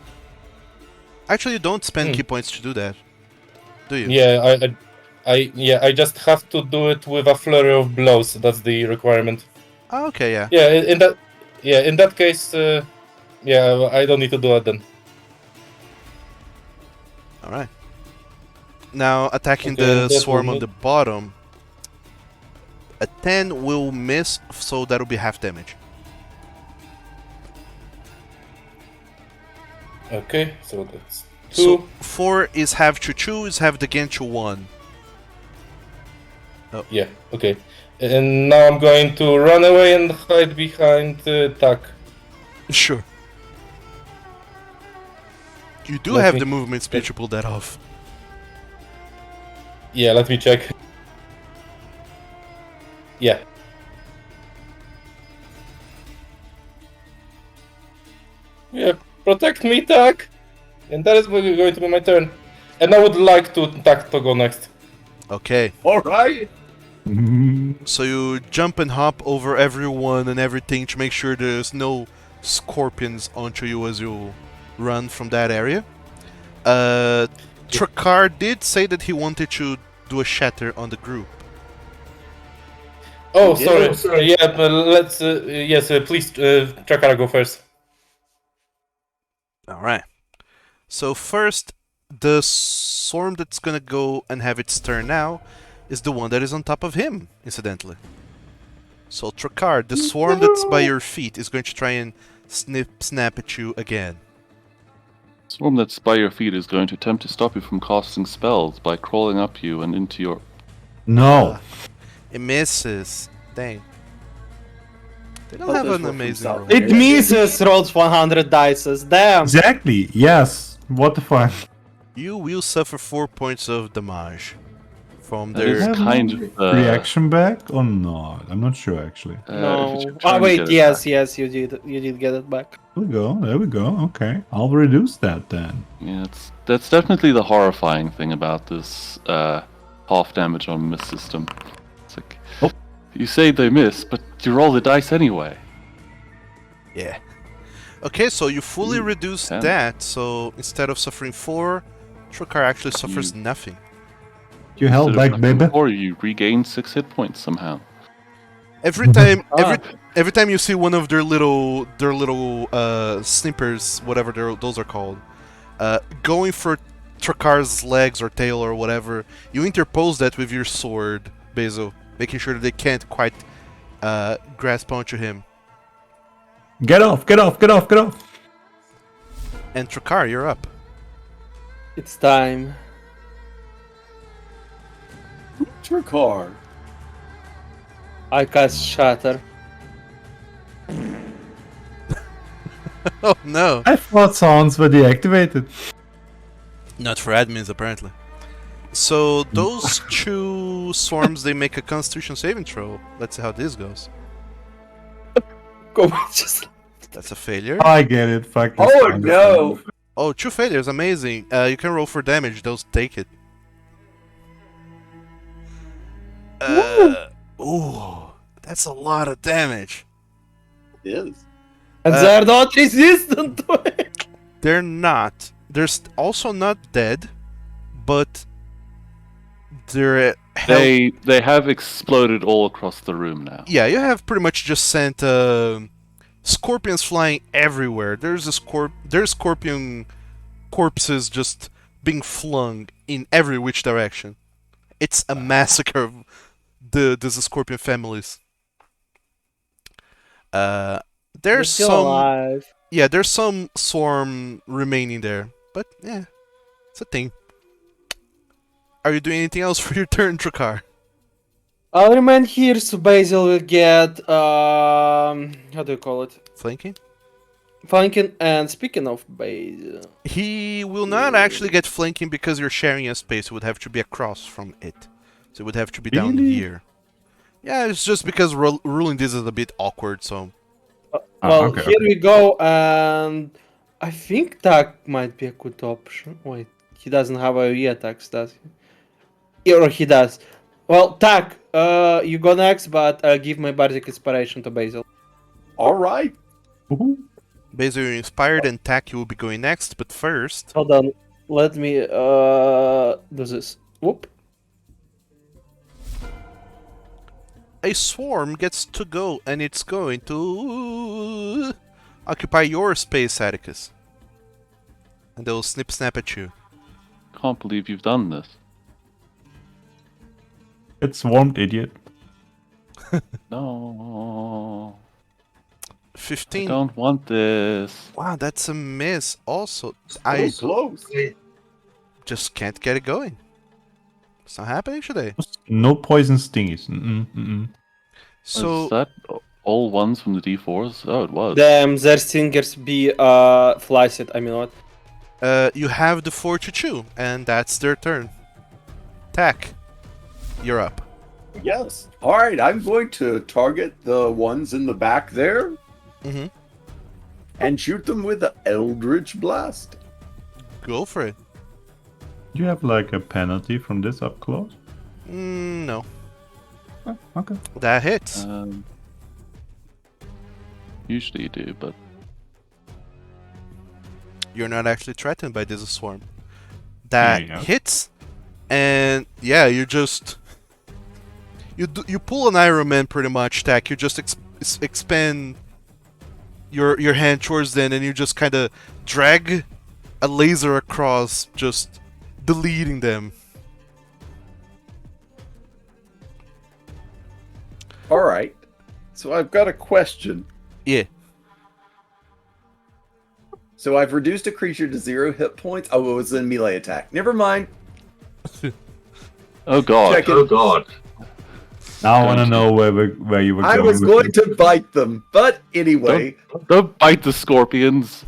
Actually, you don't spend key points to do that, do you? Yeah, I just have to do it with a flurry of blows. That's the requirement. Oh, okay, yeah. Yeah, in that case, I don't need to do it then. Alright. Now, attacking Okay, the and that swarm will on the bottom. A 10 will miss, so that'll be half damage. Okay, so that's 2. So 4 is half to 2, is half again to 1. Yeah, okay. And now I'm going to run away and hide behind Tuck. Sure. You do Let have me- the movement speed to pull that off. Yeah, let me check. Yeah. Yeah, protect me, Tuck! And that is going to be my turn. And I would like to Tuck to go next. Okay. All right. So you jump and hop over everyone and everything to make sure there's no scorpions onto you as you run from that area. Trakar did say that he wanted to do a shatter on the group. Oh, sorry. Yeah, but let's. Please, Trakara, go first. Alright. So first, the swarm that's gonna go and have its turn now is the one that is on top of him, incidentally. So Trakar, the swarm that's by your feet is going to try and snap at you again. Swarm that's by your feet is going to attempt to stop you from casting spells by crawling up you and into your... No. It misses. Dang. They don't But have those an were from amazing South roll. America. It misses rolls 100 dices. Damn. Exactly. Yes. What the fuck? You will suffer 4 points of damage from That is their. kind of reaction back or not? I'm not sure actually. If it's No. your Ah, turn, wait. get it Yes, back. yes, you did. You did get it back. There we go. There we go. Okay. I'll reduce that then. Yeah, that's definitely the horrifying thing about this half damage on miss system. It's like Oh. you say they miss, but you roll the dice anyway. Yeah. Okay, so you fully reduce 10. that, so instead of suffering 4, Trukar actually suffers nothing. You held Instead of back, suffering baby. 4, you regain 6 hit points somehow. Every time, Ah. every time you see one of their little snippers, whatever those are called, going for Trukar's legs or tail or whatever, you interpose that with your sword, Bezo, making sure that they can't quite grasp onto him. Get off! Get off! Get off! Get off! And Trukar, you're up. It's time. Trukar. I cast Shatter. Oh no! I thought sounds were deactivated. Not for admins, apparently. So those two swarms, they make a Constitution saving throw. Let's see how this goes. Go just. That's a failure. I get it. Fuck this. Oh no! Oh, 2 failures, amazing. You can roll for damage, those take it. Ooh, that's a lot of damage. It is. And they're not resistant to it. They're not. They're also not dead, but they're They have exploded all across the room now. Yeah, you have pretty much just sent scorpions flying everywhere. There's scorpion corpses just being flung in every which direction. It's a massacre of the scorpion families. They're There's still some alive. yeah, there's some swarm remaining there, but yeah, it's a thing. Are you doing anything else for your turn, Trukar? I'll remain here so Basil will get how do you call it? Flanking? Flanking. And speaking of Basil, He will not actually get flanking because you're sharing a space. It would have to be across from it. So it would have to be down Really? here. Yeah, it's just because ruling this is a bit awkward, so... well, okay, here we go, and I think that might be a good option. Wait, he doesn't have AoE attacks, does he? Or he does. Well, Tak, you go next, but I'll give my Bardic Inspiration to Basil. All right. Woohoo. Basically, you're inspired and Tak, you will be going next, but first... Hold on, let me do this. Whoop. A swarm gets to go, and it's going to... occupy your space, Atticus. And they'll snip-snap at you. Can't believe you've done this. It's swarmed, idiot. No. I 15. don't want this. Wow, that's a miss. Also, So I close. just can't get it going. It's not happening today. No poison stingies. Mm-mm. So... Was that all ones from the D4s? Oh, it was. Damn, their stingers be flaccid. I mean, what? You have the 4 to chew, and that's their turn. Tak, you're up. Yes. All right. I'm going to target the ones in the back there Mm-hmm. and shoot them with the Eldritch Blast. Go for it. Do you have like a penalty from this up close? No. Oh, okay. That hits. Usually you do, but You're not actually threatened by this swarm. There That you go. hits, and yeah, you just... You pull an Iron Man pretty much, Tak. You just expand your hand towards them, and you just kind of drag a laser across, just deleting them. All right. So I've got a question. Yeah. So I've reduced a creature to 0 hit points. Oh, it was a melee attack. Never mind. oh god. Check it. God. Now I want to Don't know where you were I going. was with going it. to bite them, but anyway. Don't bite the scorpions.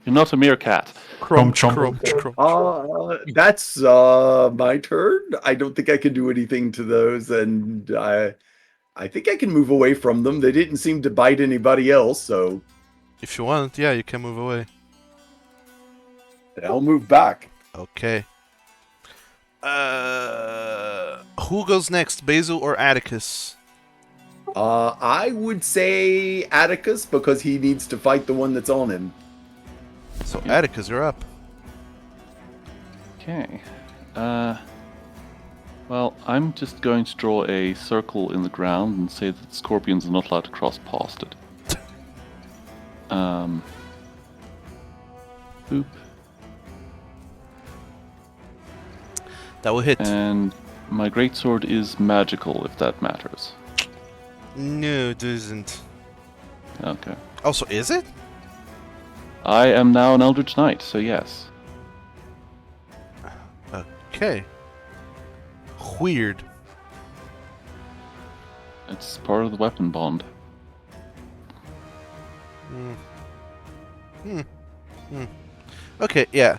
You're not a meerkat. Crunch, chomp. crunch, crunch. That's my turn. I don't think I can do anything to those, and I think I can move away from them. They didn't seem to bite anybody else, so If you want, yeah, you can move away. I'll move back. Okay. Who goes next, Basil or Atticus? I would say Atticus because he needs to fight the one that's on him. So Atticus, you're up. Okay. Well, I'm just going to draw a circle in the ground and say that scorpions are not allowed to cross past it. Boop. That will hit. And my greatsword is magical, if that matters. No, it isn't. Okay. Also, is it? I am now an Eldritch Knight, so yes. Okay. Weird. It's part of the weapon bond. Okay, yeah.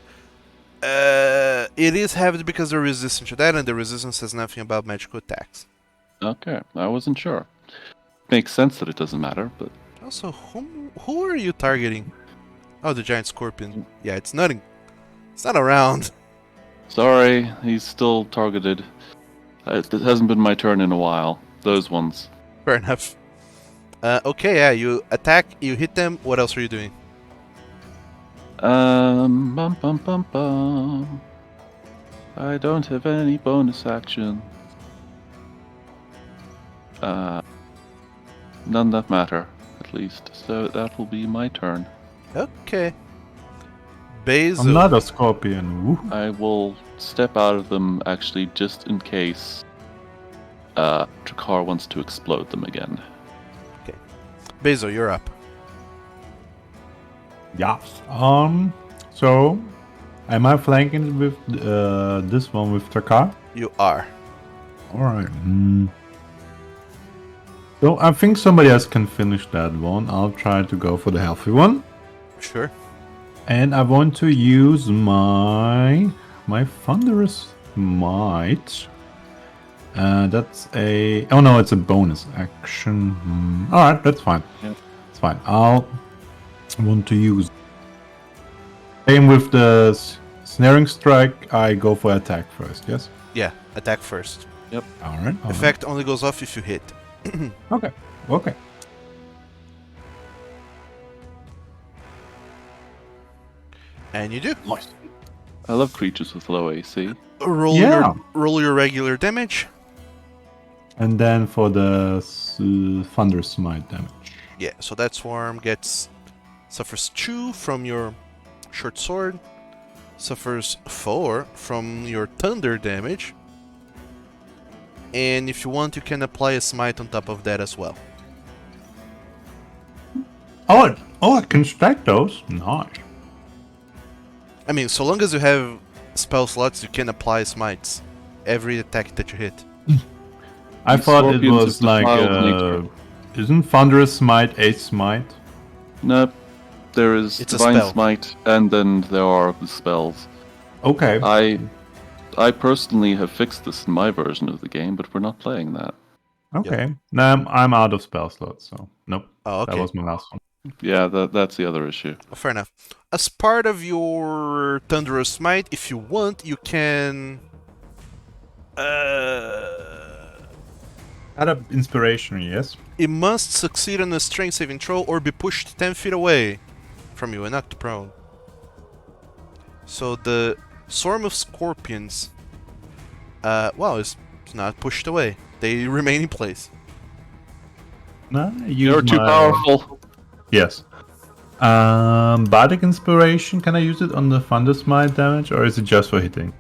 It is heavy because they're resistant to that, and the resistance says nothing about magical attacks. Okay, I wasn't sure. Makes sense that it doesn't matter, but Also, who are you targeting? Oh, the giant scorpion. Yeah, it's not around. sorry, he's still targeted. It hasn't been my turn in a while. Those ones. Fair enough. Okay, yeah, you attack, you hit them. What else are you doing? Bum bum bum bum. I don't have any bonus action. None that matter, at least. So that will be my turn. Okay. Basil. I'm not a scorpion. Woo. I will step out of them actually just in case Drakkar wants to explode them again. Basil, you're up. Yeah. So, am I flanking with this one with Drakkar? You are. Alright. So, I think somebody else can finish that one. I'll try to go for the healthy one. Sure. And I want to use my Thunderous Might. That's a... Oh no, it's a bonus action. Alright, that's fine. Yeah. It's fine. I'll want to use... Same with the Snaring Strike, I go for attack first, yes? Yeah, attack first. Alright. Effect only goes off if you hit. Okay. Okay. And you do. Nice. I love creatures with low AC. Roll your regular damage. And then for the Thunder Smite damage. Yeah, so that swarm suffers 2 from your short sword, suffers 4 from your thunder damage, and if you want, you can apply a smite on top of that as well. Oh, I can stack those. Nice. I mean, so long as you have spell slots, you can apply smites every attack that you hit. I These thought it scorpions was is the like, pile of nature. isn't Thunderous Smite a smite? Nope. There is It's a Divine spell. Smite, and then there are the spells. Okay. I personally have fixed this in my version of the game, but we're not playing that. Okay. Now I'm out of spell slots, so nope. Oh, okay. That was my last one. Yeah, that's the other issue. Fair enough. As part of your Thunderous Smite, if you want, you can... Add up inspiration, yes. It must succeed on a strength saving throw or be pushed 10 feet away from you and knocked prone. So the swarm of scorpions, well, it's not pushed away. They remain in place. No, You're too powerful. Yes. Bardic inspiration. Can I use it on the Thunder Smite damage, or is it just for hitting?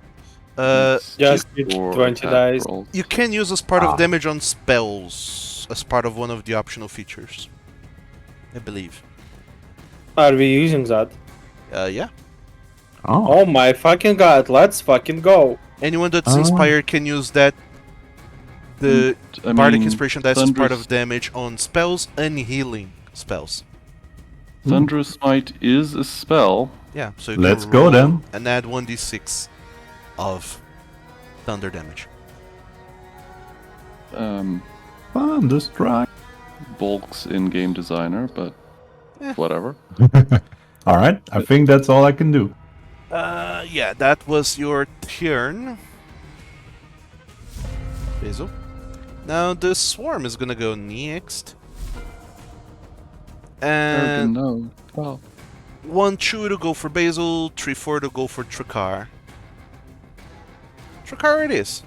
Just It's with for 20 attack dice. rolls. You can use as part Ah. of damage on spells, as part of one of the optional features. I believe. Are we using that? Yeah. Oh. Oh my fucking god, let's fucking go. Anyone that's Oh. inspired can use that The I Bardic mean, Inspiration dice is part Thunderous- of damage on spells and healing spells. Thunderous Smite is a spell. Yeah, so you Let's can go roll then. and add 1d6 of thunder damage. Thunderstrike. Bulk's in Game Designer, but Eh. whatever. All right, I think that's all I can do. Yeah, that was your turn. Basil. Now the swarm is gonna go next. And no. Well, 1-2 to go for Basil, 3-4 to go for Trakar. Trakar it is.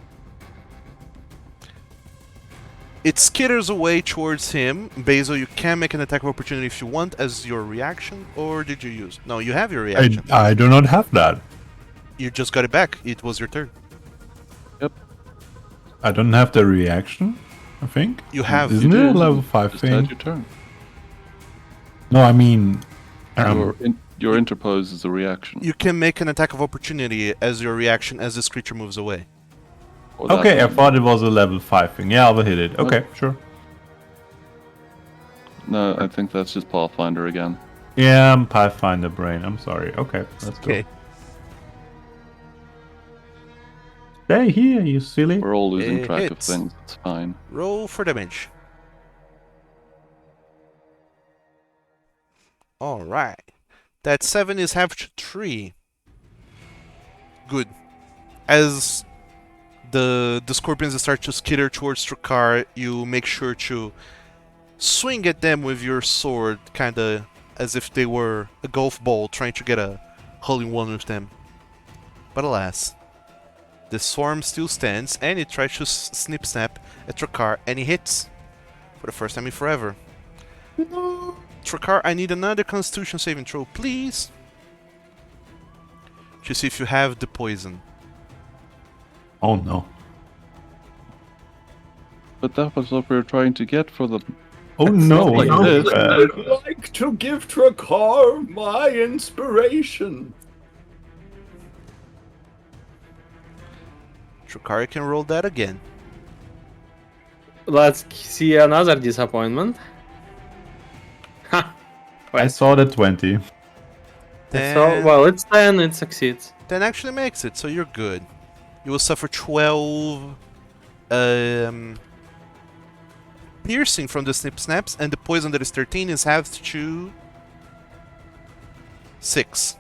It skitters away towards him. Basil, you can make an attack of opportunity if you want as your reaction, or did you use? No, you have your reaction. I do not have that. You just got it back. It was your turn. I don't have the reaction, I think. You have. Isn't you it a did. level 5 just thing? had your turn. No, I mean... Your interpose is a reaction. You can make an attack of opportunity as your reaction as this creature moves away. Or that okay, I one. thought it was a level 5 thing. Yeah, I'll hit it. Okay, sure. No, I think that's just Pathfinder again. Yeah, I'm Pathfinder brain. I'm sorry. Okay, let's go. Okay. Stay here, you silly. We're all losing It track of hits. things. It's fine. Roll for damage. Alright. That 7 is half to 3. Good. As the scorpions start to skitter towards Trakar, you make sure to swing at them with your sword, kinda as if they were a golf ball, trying to get a hole-in-one with them. But alas, the swarm still stands, and it tries to snip-snap at Trakar, and he hits. For the first time in forever. No. Trakar, I need another Constitution saving throw, please. To see if you have the poison. Oh no. But that was what we were trying to get for the. Oh no. not like no. this. I'd like to give Trakar my inspiration. Trakar can roll that again. Let's see another disappointment. Ha! I saw the 20. So, well, it's 10, it succeeds. 10 actually makes it, so you're good. You will suffer 12 piercing from the snip snaps, and the poison that is 13 is halved to 6.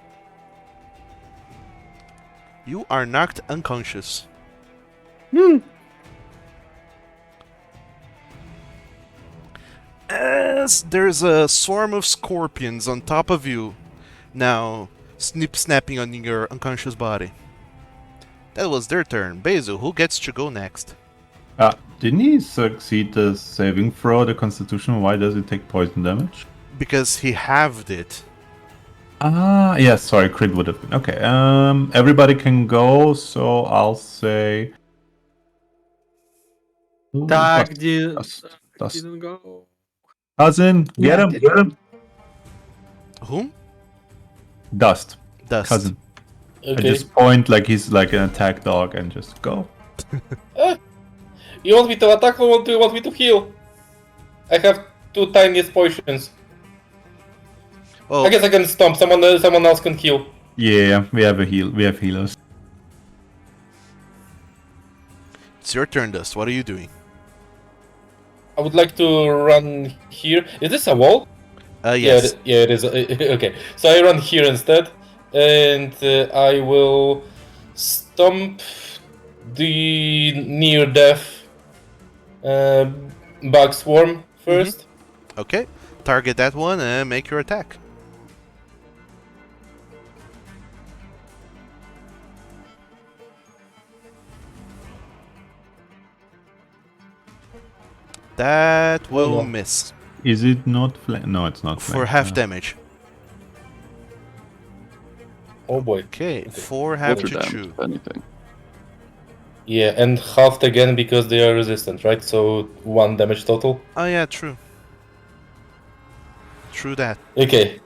You are knocked unconscious. As there's a swarm of scorpions on top of you, now snip-snapping on your unconscious body. That was their turn. Basil, who gets to go next? Didn't he succeed the saving throw, the Constitution? Why does it take poison damage? Because he halved it. Ah, yeah, sorry, crit would have been. Okay, everybody can go, so I'll say... Ooh, Tag did, dust. didn't go. Cousin, get him, get him. Whom? Dust, Dust. cousin. I Okay. just point like he's like an attack dog and just go. You want me to attack or do you want me to heal? I have 2 tiniest potions. Oh, I guess I can stomp. Someone else can heal. Yeah, we have a heal. We have healers. it's your turn, Dust. What are you doing? I would like to run here. Is this a wall? Yes. Yeah, it is. Okay, so I run here instead, and I will stomp the near-death bug swarm first. Okay. Target that one and make your attack. That will no. miss Is it not flame? No, it's not for flame. half damage. Oh boy. Okay, 4 half Water to damage, chew. if anything. Yeah, and halved again because they are resistant, right? So 1 damage total. Oh yeah, true. True that. Okay.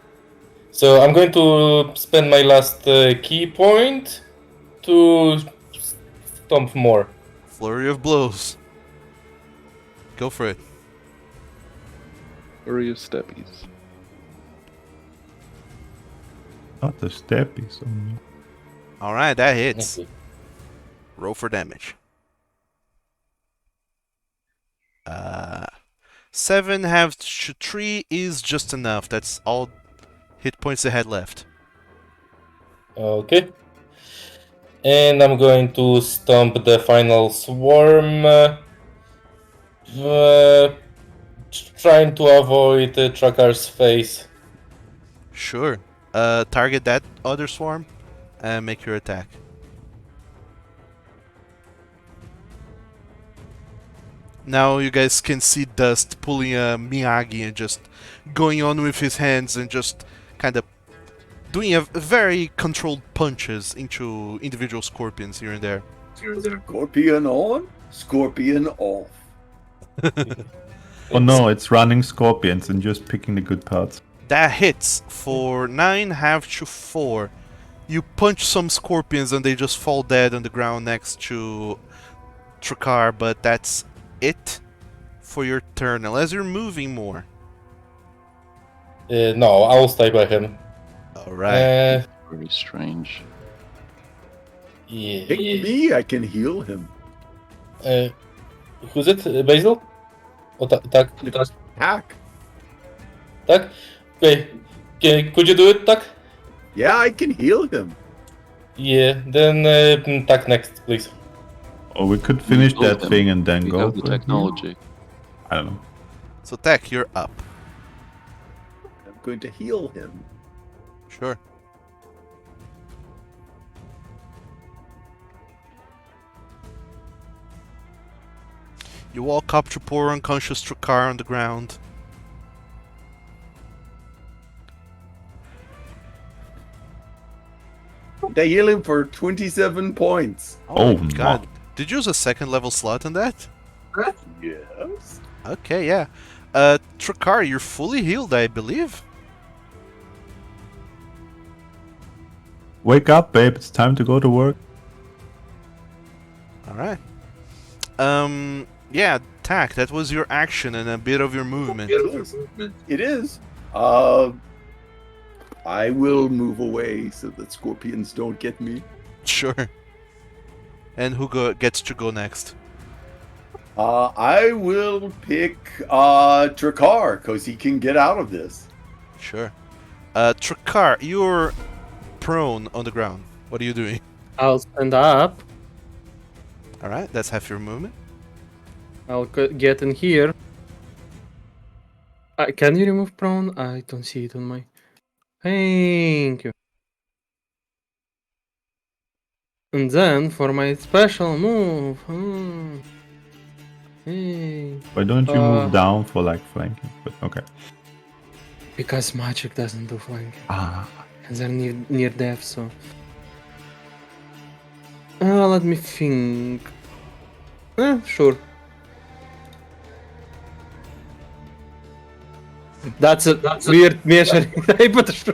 So I'm going to spend my last key point to stomp more. Flurry of blows. go for it. Hurry of steppies. Not the steppies. Oh no. Alright, that hits. Okay. Roll for damage. 7 halved to 3 is just enough. That's all hit points they had left. Okay. And I'm going to stomp the final swarm. Trying to avoid Trakar's face. Sure. Target that other swarm and make your attack. Now you guys can see Dust pulling a Miyagi and just going on with his hands and just kind of doing a very controlled punches into individual scorpions here and there. Scorpion on, scorpion off. Oh no, it's running scorpions and just picking the good parts. That hits for 9 half to 4. You punch some scorpions and they just fall dead on the ground next to Trakar, but that's it for your turn, unless you're moving more. No, I'll stay by him. Alright. Very strange. Yeah. Pick me, I can heal him. Who's it? Basil? O tak, Hack. tak? Okay. Could you do it, tak? Yeah, I can heal him. Yeah, then tak next, please. Or we could finish built that them. thing and then We go. have the for it. technology. I don't know. So Tech, you're up. I'm going to heal him. Sure. You walk up to poor unconscious Trakar on the ground. They heal him for 27 points. Oh, my no. god. Did you use a second level slot on that? Yes. Okay, yeah. Trakar, you're fully healed, I believe. Wake up, babe. It's time to go to work. Alright. Yeah, Tack, that was your action and a bit of your movement. It is. I will move away so that scorpions don't get me. Sure. And who gets to go next? I will pick Trakar because he can get out of this. Sure. Trakar, you're prone on the ground. What are you doing? I'll stand up. Alright, that's half your movement. I'll get in here. Can you remove prone? I don't see it on my. Thank you. And then for my special move. Hey. Why don't you move down for like flanking? But okay. Because magic doesn't do flanking. Ah. And they're near death, so. Let me think. Sure. That's a weird measuring type, but sure.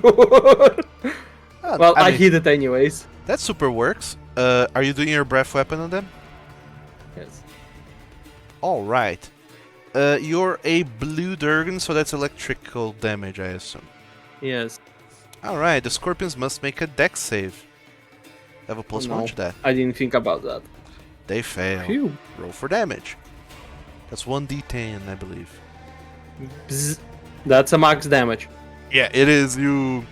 Well, I mean, hit it anyways. that super works. Are you doing your breath weapon on them? Yes. Alright. You're a blue Durgan, so that's electrical damage, I assume. Yes. Alright, the scorpions must make a dex save. Have a plus No. 1 to that. I didn't think about that. They fail. Phew. Roll for damage. That's 1d10, I believe. Bzz. That's a max damage. Yeah, it is. You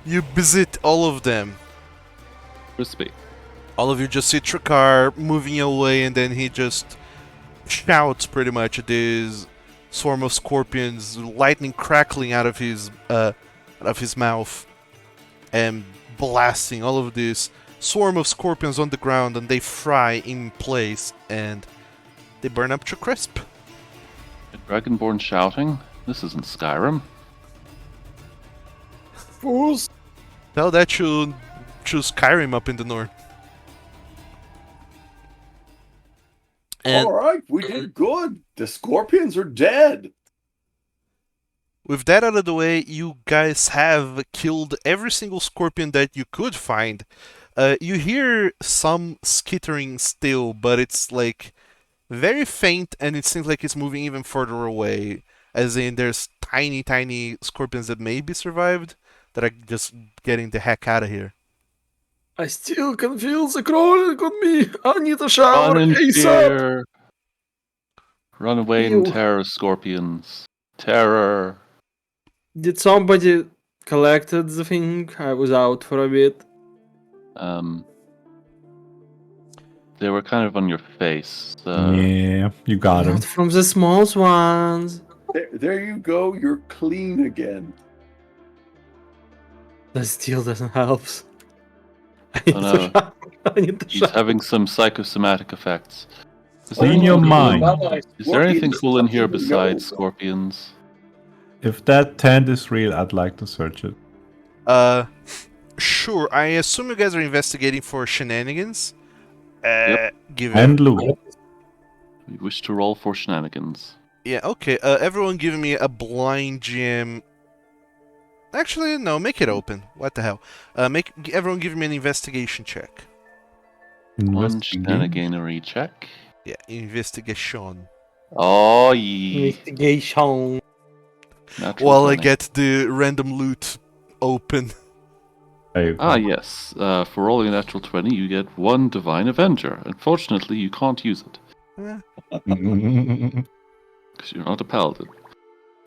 visit all of them. Crispy. All of you just see Trakar moving away, and then he just shouts pretty much at this swarm of scorpions, lightning crackling out of his mouth, and blasting all of this swarm of scorpions on the ground, and they fry in place, and they burn up to crisp. A Dragonborn shouting? This isn't Skyrim. Fools! Tell that you choose Skyrim up in the north. And All right, we did good. The scorpions are dead. with that out of the way, you guys have killed every single scorpion that you could find. You hear some skittering still, but it's like very faint, and it seems like it's moving even further away. As in, there's tiny, tiny scorpions that maybe survived that are just getting the heck out of here. I still can feel the crawling on me. I need a shower Run in ASAP. fear. Run away in Ew. terror, scorpions. Terror. Did somebody collected the thing? I was out for a bit. They were kind of on your face. Yeah, you got him. Not from the small ones. There you go. You're clean again. That still doesn't help. I Oh need no. to shower. I need to He's shower. having some psychosomatic effects. Is Clean your mind. Is there anything Scorpions cool in don't here even besides know. scorpions? If that tent is real, I'd like to search it. Sure. I assume you guys are investigating for shenanigans. Yep. Give And loot. We wish to roll for shenanigans. Yeah, okay. Everyone give me a blind GM. Actually, no, make it open. What the hell? Everyone give me an investigation check. One Investigate. shenaniganery check. Yeah, investigation. Oh, yeah. Investigation. Natural While I 20. get the random loot open. Hey, Ah, yes. For rolling a natural 20, you get one Divine Avenger. Unfortunately, you can't use it. Eh, Because you're not a paladin. You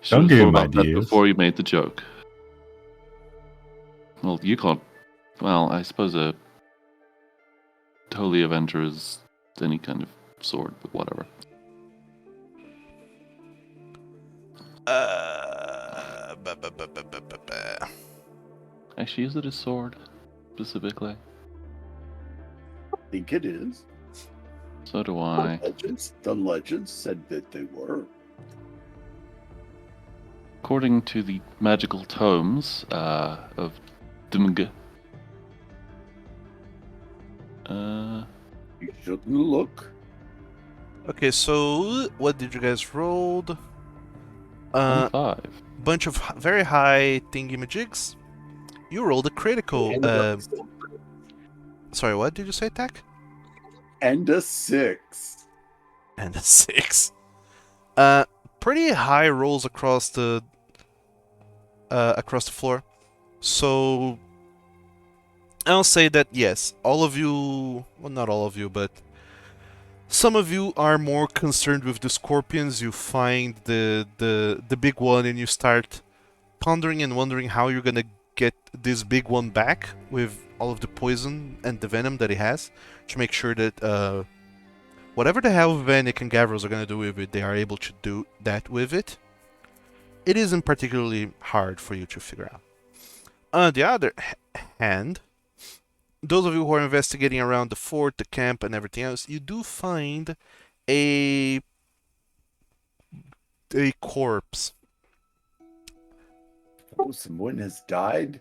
should Don't have give thought him about that ideas. before you made the joke. Well, you can't. Well, I suppose a Holy Avenger is any kind of sword, but whatever. ba. Actually, is it a sword specifically? I think it is. So do I. The legends said that they were. According to the magical tomes of Dmg, You shouldn't look. Okay, so what did you guys roll? 5. Bunch of very high thingy-majigs. You rolled a critical. Sorry, what did you say, Tack? And a 6. And a 6. Pretty high rolls across the floor. So I'll say that yes, all of you, well, not all of you, but some of you are more concerned with the scorpions. You find the big one and you start pondering and wondering how you're gonna get this big one back with all of the poison and the venom that it has, to make sure that whatever the hell Vanek and Gavros are gonna do with it, they are able to do that with it. It isn't particularly hard for you to figure out. On the other hand, those of you who are investigating around the fort, the camp, and everything else, you do find a corpse. Oh, someone has died?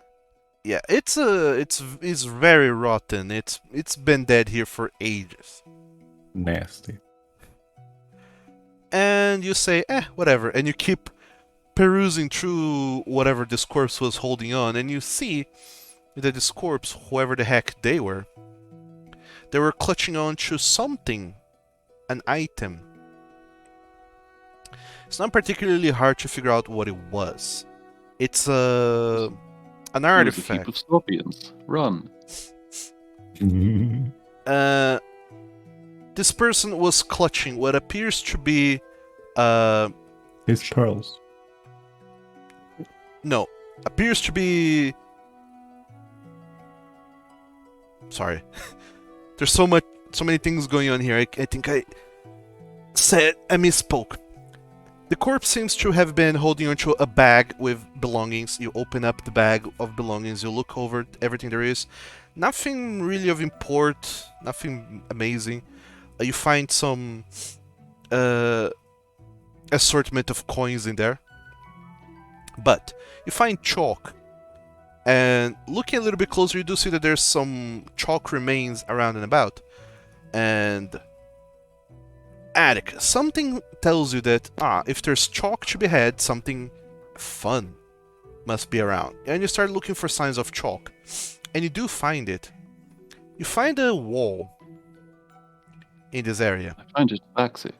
Yeah, it's very rotten. It's been dead here for ages. Nasty. And you say, whatever, and you keep perusing through whatever this corpse was holding on, and you see that this corpse, whoever the heck they were clutching on to something, an item. It's not particularly hard to figure out what it was. It's an It was a artifact. heap of scorpions. Run. This person was clutching what appears to be His pearls. no, appears to be. Sorry, there's so many things going on here. I think I misspoke. The corpse seems to have been holding onto a bag with belongings. You open up the bag of belongings, you look over everything there is. Nothing really of import, nothing amazing. You find some assortment of coins in there. But you find chalk. And looking a little bit closer, you do see that there's some chalk remains around and about. And Attic, something tells you that, if there's chalk to be had, something fun must be around. And you start looking for signs of chalk. And you do find it. You find a wall. in this area. I find it waxy.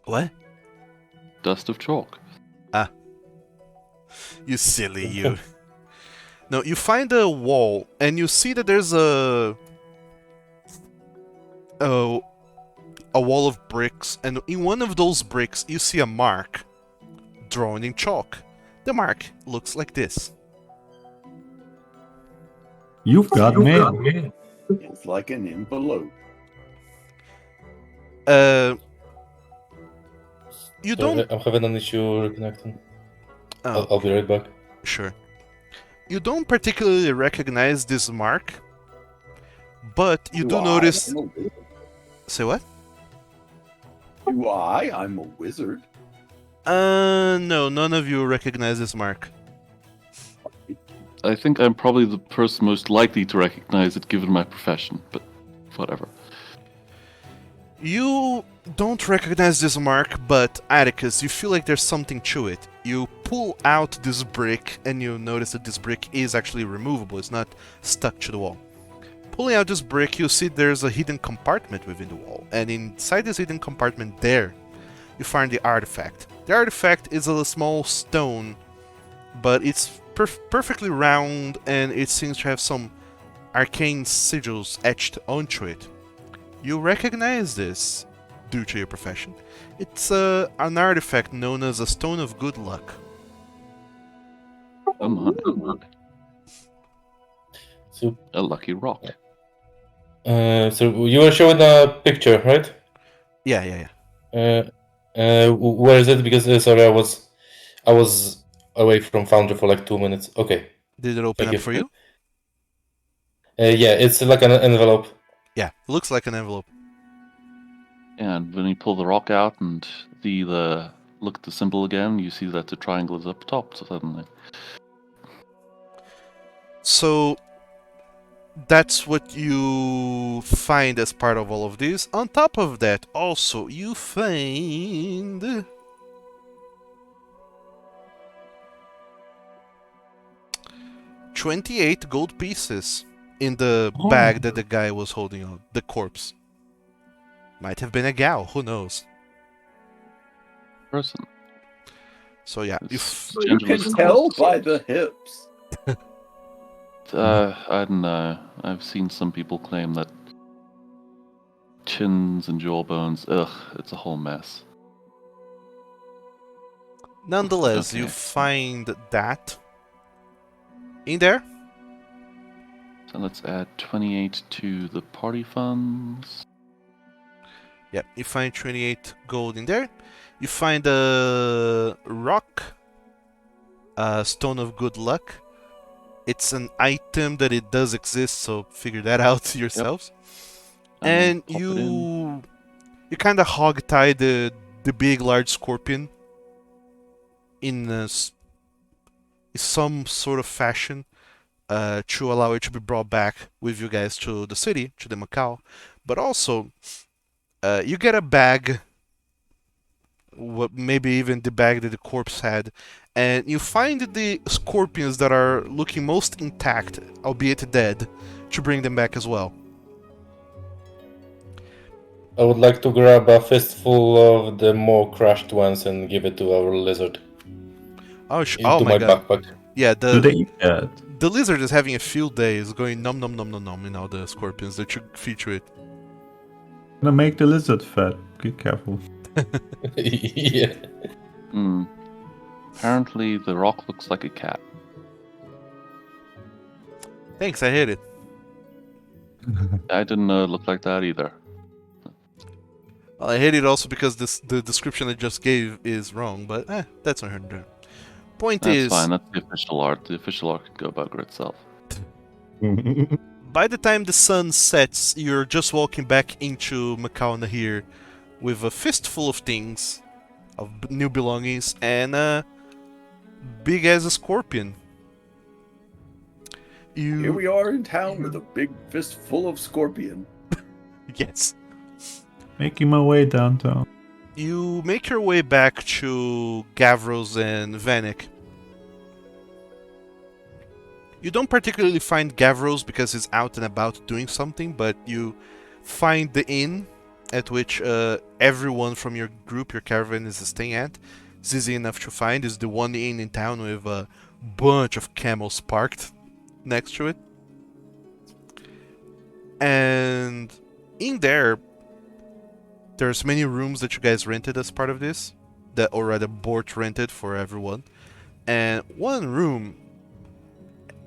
What? Dust of chalk. You silly you. No, you find a wall and you see that there's a wall of bricks, and in one of those bricks you see a mark drawn in chalk. The mark looks like this. You've got mail. It's like an envelope. You So don't. I'm having an issue reconnecting. Oh, I'll be right back. sure. You don't particularly recognize this mark, but you do notice. I'm a wizard. Say what? Do I? I'm a wizard. No, none of you recognize this mark. I think I'm probably the person most likely to recognize it given my profession, but whatever. You don't recognize this mark, but Atticus, you feel like there's something to it. You pull out this brick, and you notice that this brick is actually removable. It's not stuck to the wall. Pulling out this brick, you see there's a hidden compartment within the wall, and inside this hidden compartment there, you find the artifact. The artifact is a small stone, but it's perfectly round, and it seems to have some arcane sigils etched onto it. You recognize this due to your profession. It's an artifact known as a Stone of Good Luck. So, A lucky rock. so you were showing a picture, right? Yeah. Where is it? Because sorry, I was away from Foundry for like 2 minutes. Okay. Did it open Thank up you. for you? Yeah, it's like an envelope. Yeah, it looks like an envelope. And when you pull the rock out and look at the symbol again, you see that the triangle is up top suddenly. So that's what you find as part of all of this. On top of that, also, you find 28 gold pieces in the bag that the guy was holding on, the corpse. Might have been a gal, who knows? Person. So yeah, It's You can gentleman's tell corpse. by the hips. I don't know. I've seen some people claim that chins and jawbones, it's a whole mess. nonetheless, you Okay. find that in there. So let's add 28 to the party funds. Yeah, you find 28 gold in there. You find a rock, a Stone of Good Luck. It's an item that it does exist, so figure that out yourselves. And Pop it in. you kind of hog tie the big large scorpion in some sort of fashion to allow it to be brought back with you guys to the city, to the Macau. But also, you get a bag, what maybe even the bag that the corpse had, and you find the scorpions that are looking most intact, albeit dead, to bring them back as well. I would like to grab a fistful of the more crushed ones and give it to our lizard. Oh, Into my my god. backpack. Yeah, Do they eat that? the lizard is having a field day. It's going nom nom nom nom nom in all the scorpions that you feed to it. Gonna make the lizard fat. Be careful. Yeah. Apparently, the rock looks like a cat. Thanks, I hit it. I didn't know it looked like that either. Well, I hate it also because the description I just gave is wrong, but that's not her. Point That's is, fine. That's the official art. The official art can go bugger itself. by the time the sun sets, you're just walking back into Macau Nahir with a fistful of things, of new belongings, and a big as a scorpion. Here we are in town with a big fist full of scorpion. Yes. Making my way downtown. You make your way back to Gavros and Vanek. You don't particularly find Gavros because he's out and about doing something, but you find the inn at which everyone from your group, your caravan, is staying at. It's easy enough to find. It's the one inn in town with a bunch of camels parked next to it. And in there's many rooms that you guys rented as part of this, that or rather Bort rented for everyone. And one room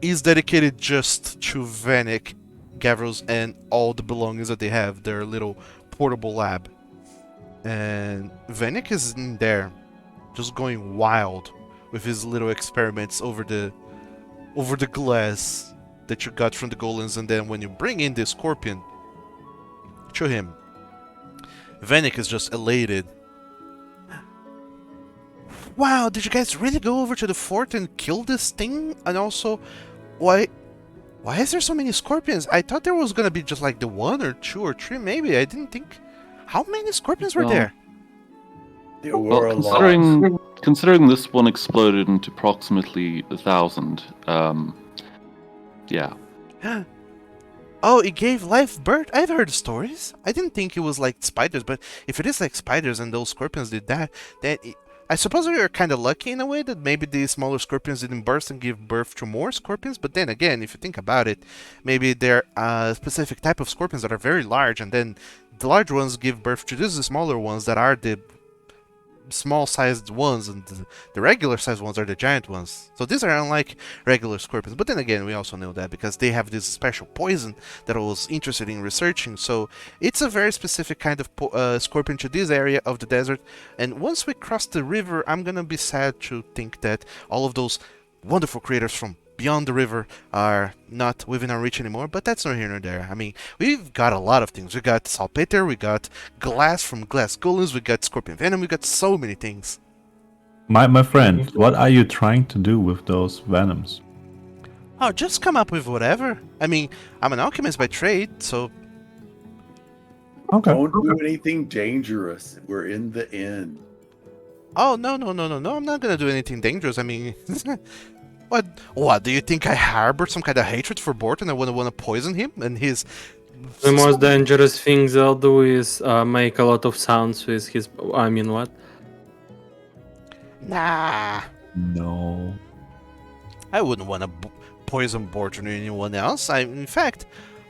is dedicated just to Vanek, Gavros, and all the belongings that they have, their little portable lab. And Vanek is in there, just going wild with his little experiments over the glass that you got from the golems. And then when you bring in the scorpion to him, Vanek is just elated. Wow, did you guys really go over to the fort and kill this thing? And also, why is there so many scorpions? I thought there was gonna be just like the one or two or three, maybe. I didn't think. How many scorpions were Well, there? There Well, were a lot. considering this one exploded into approximately 1,000, yeah. Oh, it gave life birth? I've heard stories. I didn't think it was like spiders, but if it is like spiders and those scorpions did that, then I suppose we were kind of lucky in a way that maybe the smaller scorpions didn't burst and give birth to more scorpions. But then again, if you think about it, maybe there are a specific type of scorpions that are very large, and then the large ones give birth to these smaller ones that are the small-sized ones, and the regular-sized ones are the giant ones. So these are unlike regular scorpions. But then again, we also know that because they have this special poison that I was interested in researching. So it's a very specific kind of scorpion to this area of the desert. And once we cross the river, I'm gonna be sad to think that all of those wonderful creatures from beyond the river are not within our reach anymore, but that's not here nor there. I mean, we've got a lot of things. We got saltpeter, we got glass from glass golems, we got scorpion venom, we got so many things. My friend, what are you trying to do with those venoms? Oh, just come up with whatever. I mean, I'm an alchemist by trade, so Okay. Don't do anything dangerous. We're in the inn. oh no, I'm not gonna do anything dangerous. I mean, what do you think? I harbor some kind of hatred for Bort and I wanna poison him and his The most dangerous things I'll do is make a lot of sounds with his. I mean, what? Nah, No. I wouldn't want to poison Bort or anyone else. In fact,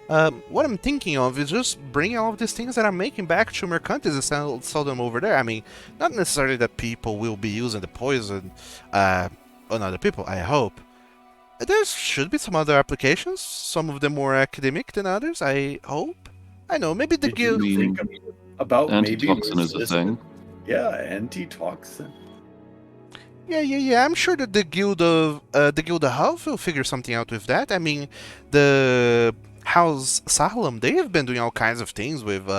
what I'm thinking of is just bringing all of these things that I'm making back to Mercantis and sell them over there. I mean, not necessarily that people will be using the poison on other people, I hope. There should be some other applications, some of them more academic than others, I hope. I know, maybe the Did you guild... mean think about maybe Antitoxin is a resistant- thing. Yeah, antitoxin. Yeah. I'm sure that the Guild of Health will figure something out with that. I mean, the House Salem, they have been doing all kinds of things with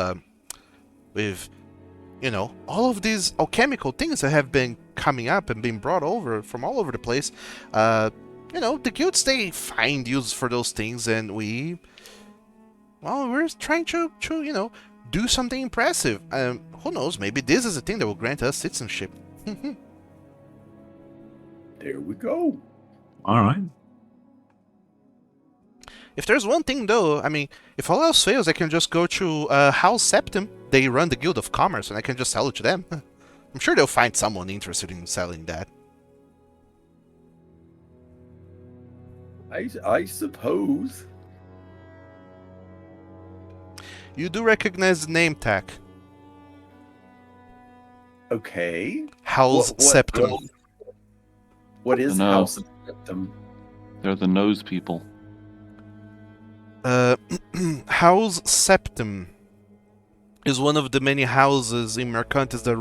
you know, all of these alchemical things that have been coming up and being brought over from all over the place. You know, the guilds, they find use for those things, and we're trying to you know, do something impressive. Who knows? Maybe this is a thing that will grant us citizenship. There we go. All right. If there's one thing, though, I mean, if all else fails, I can just go to House Septim. They run the Guild of Commerce, and I can just sell it to them. I'm sure they'll find someone interested in selling that. I suppose. You do recognize the name tag. Okay. House Septim. What is No. House Septim? They're the nose people. House Septim is one of the many houses in Mercantis that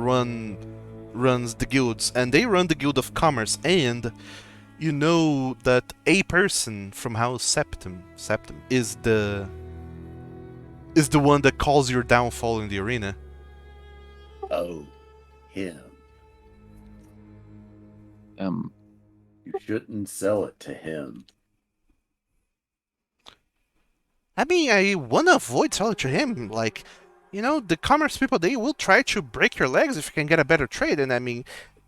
runs the guilds, and they run the Guild of Commerce. And you know that a person from House Septim is the one that calls your downfall in the arena. Oh, him. You shouldn't sell it to him. I mean, I want to avoid selling to him. Like, you know, the commerce people, they will try to break your legs if you can get a better trade. And I mean,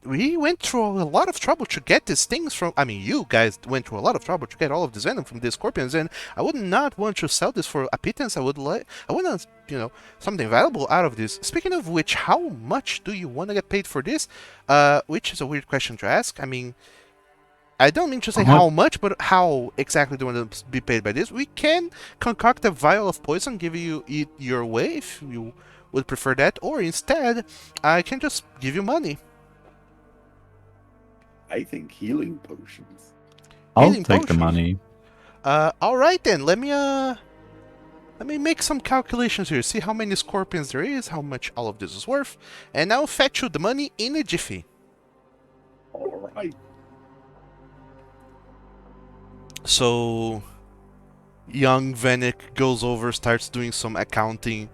we went through a lot of trouble to get these things from. I mean, you guys went through a lot of trouble to get all of this venom from these scorpions, and I would not want to sell this for a pittance. I would want, something valuable out of this. Speaking of which, how much do you want to get paid for this? Which is a weird question to ask. I mean, I don't mean to say how much, but how exactly do you want to be paid by this? We can concoct a vial of poison, give you it your way if you would prefer that, or instead, I can just give you money. I think healing potions. I'll Healing take the potions. money. All right then. Let me make some calculations here. See how many scorpions there is, how much all of this is worth, and I'll fetch you the money in a jiffy. All right. So, young Vanek goes over, starts doing some accounting,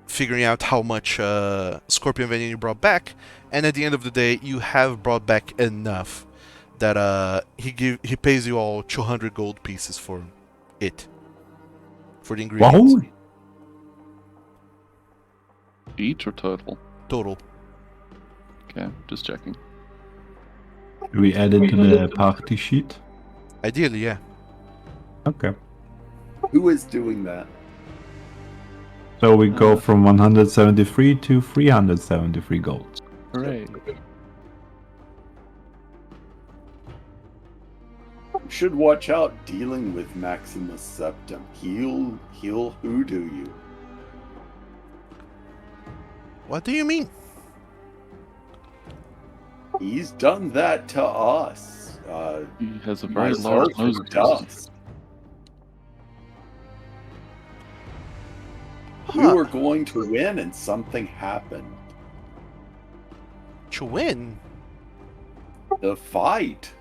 figuring out how much scorpion venom you brought back, and at the end of the day, you have brought back enough that he pays you all 200 gold pieces for it, for the ingredients. Wow. Each or total? Total. Okay, just checking. We add it to the party sheet. Ideally, yeah. Okay. Who is doing that? So we go from 173 to 373 gold. Hooray. You should watch out dealing with Maximus Septim. He'll hoodoo you. What do you mean? He's done that to us. He has a very Myself large nose. and Dust. We Huh. were going to win and something happened. To win? The fight.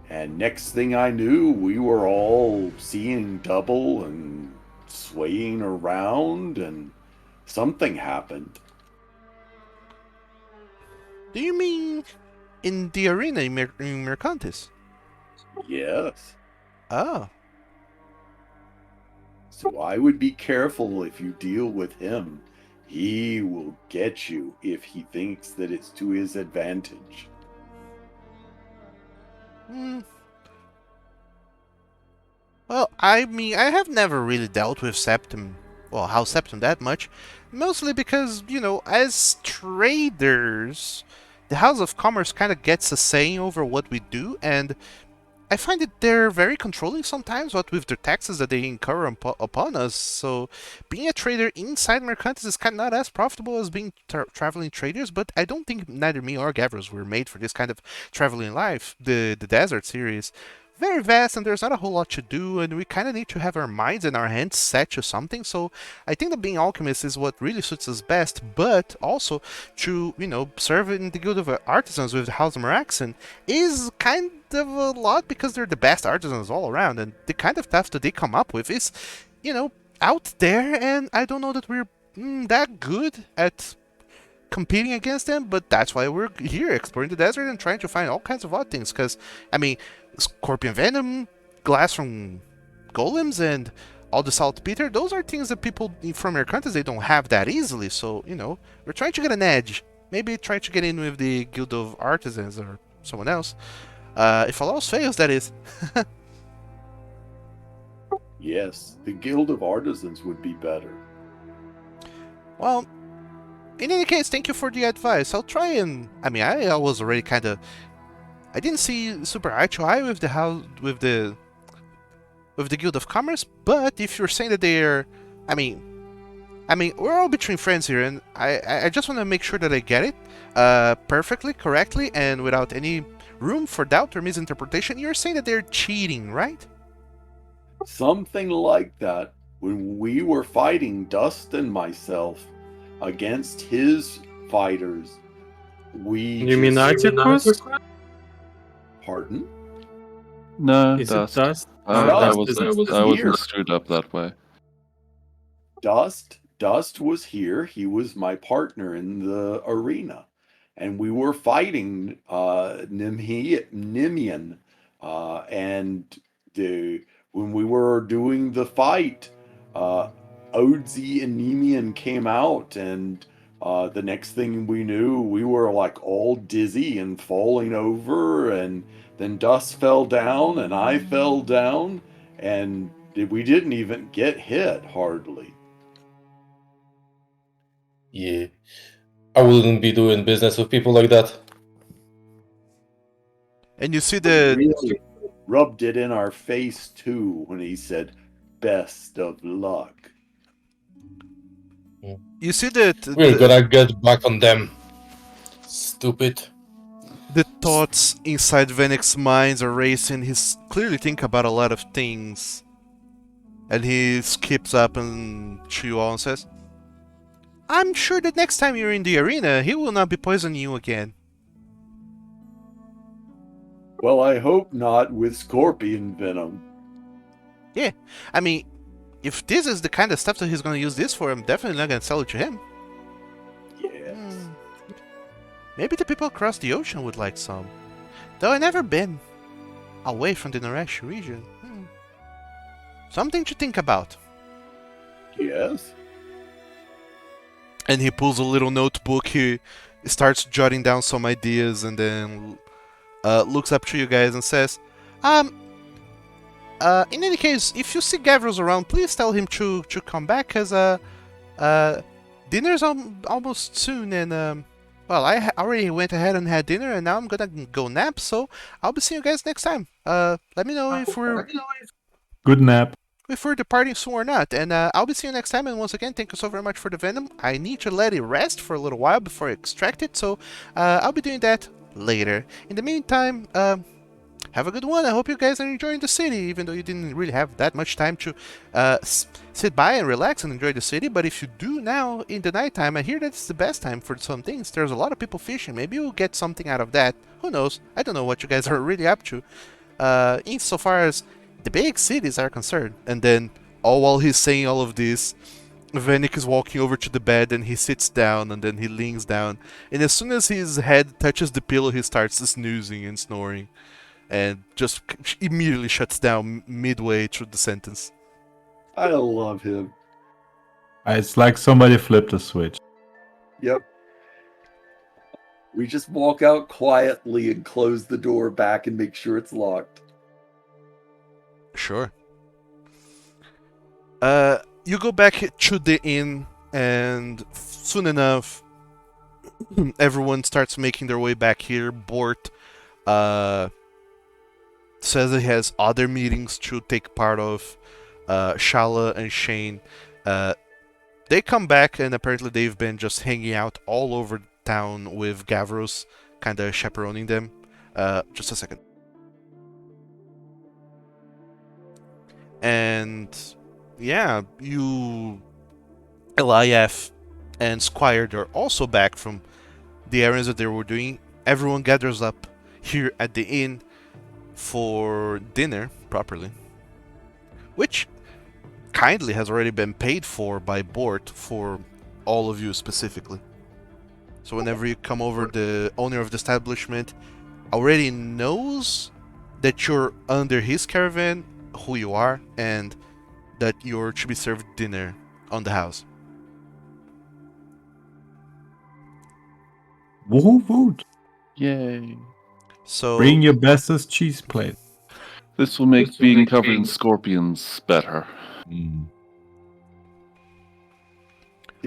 And next thing I knew, we were all seeing double and swaying around, and something happened. Do you mean in the arena in Mercantis? Yes. Oh. So I would be careful if you deal with him. He will get you if he thinks that it's to his advantage. Hmm. Well, I mean, I have never really dealt with Septim, well, House Septim that much, mostly because, as traders, the House of Commerce kind of gets a saying over what we do, and I find that they're very controlling sometimes, what with their taxes that they incur upon us. So, being a trader inside Mercantis is kind of not as profitable as being traveling traders. But I don't think neither me or Gavros were made for this kind of traveling life. The desert series, very vast, and there's not a whole lot to do, and we kind of need to have our minds and our hands set to something. So, I think that being alchemists is what really suits us best. But also to serve in the Guild of Artisans with the House of Maraxon is kind of a lot because they're the best artisans all around, and the kind of stuff that they come up with is, out there, and I don't know that we're that good at competing against them, but that's why we're here exploring the desert and trying to find all kinds of odd things, because, I mean, scorpion venom, glass from golems, and all the saltpeter, those are things that people from their countries, they don't have that easily, so, we're trying to get an edge. Maybe try to get in with the Guild of Artisans or someone else. If all else fails, that is. Yes, the Guild of Artisans would be better. Well, in any case, thank you for the advice. I'll try and... I mean, I was already kind of... I didn't see super eye to eye with the house... with the Guild of Commerce, but if you're saying that they're... I mean, we're all between friends here, and I just want to make sure that I get it perfectly, correctly, and without any room for doubt or misinterpretation. You're saying that they're cheating, right? Something like that. When we were fighting Dust and myself against his fighters, we You mean Atticus? Pardon? No, Is it Dust. Dust? I Dust is wasn't here. screwed up that way. Dust was here. He was my partner in the arena, and we were fighting Nimian. And when we were doing the fight, Odzi and Nimian came out, and The next thing we knew, we were like all dizzy and falling over, and then dust fell down, and I fell down, and we didn't even get hit hardly. Yeah. I wouldn't be doing business with people like that. And you see He the really rubbed it in our face too when he said, "Best of luck." you see that We're gonna get back on them. Stupid. the thoughts inside Venix's mind are racing. He's clearly thinking about a lot of things. And he skips up and to you all and says, I'm sure that next time you're in the arena, he will not be poisoning you again. Well, I hope not with scorpion venom. Yeah, I mean, if this is the kind of stuff that he's going to use this for, I'm definitely not going to sell it to him. Yes. Maybe the people across the ocean would like some. Though I've never been away from the Noresh region. Something to think about. Yes. And he pulls a little notebook, he starts jotting down some ideas, and then looks up to you guys and says, in any case, if you see Gavros around, please tell him to come back, cause dinner's almost soon, and well, I already went ahead and had dinner, and now I'm gonna go nap. So I'll be seeing you guys next time. Let me know if we're Good nap. departing soon or not, and I'll be seeing you next time. And once again, thank you so very much for the venom. I need to let it rest for a little while before I extract it, so I'll be doing that later. In the meantime, have a good one. I hope you guys are enjoying the city, even though you didn't really have that much time to sit by and relax and enjoy the city. But if you do now in the nighttime, I hear that's the best time for some things. There's a lot of people fishing. Maybe you'll get something out of that. Who knows? I don't know what you guys are really up to. Insofar as the big cities are concerned. And then, all while he's saying all of this, Vanik is walking over to the bed and he sits down and then he leans down. And as soon as his head touches the pillow, he starts snoozing and snoring. And just immediately shuts down midway through the sentence. I love him. It's like somebody flipped a switch. Yep. We just walk out quietly and close the door back and make sure it's locked. Sure. You go back to the inn, and soon enough, everyone starts making their way back here. Bort says he has other meetings to take part of. Shala and Shane, they come back, and apparently they've been just hanging out all over town with Gavros, kind of chaperoning them. Just a second. And yeah, Eliaf and Squire, they're also back from the errands that they were doing. Everyone gathers up here at the inn for dinner properly, which kindly has already been paid for by Bort for all of you specifically. So whenever you come over, the owner of the establishment already knows that you're under his caravan, who you are, and that you're to be served dinner on the house. Woohoo! Yay. So Bring your bestest cheese plate. This will make being covered in scorpions better.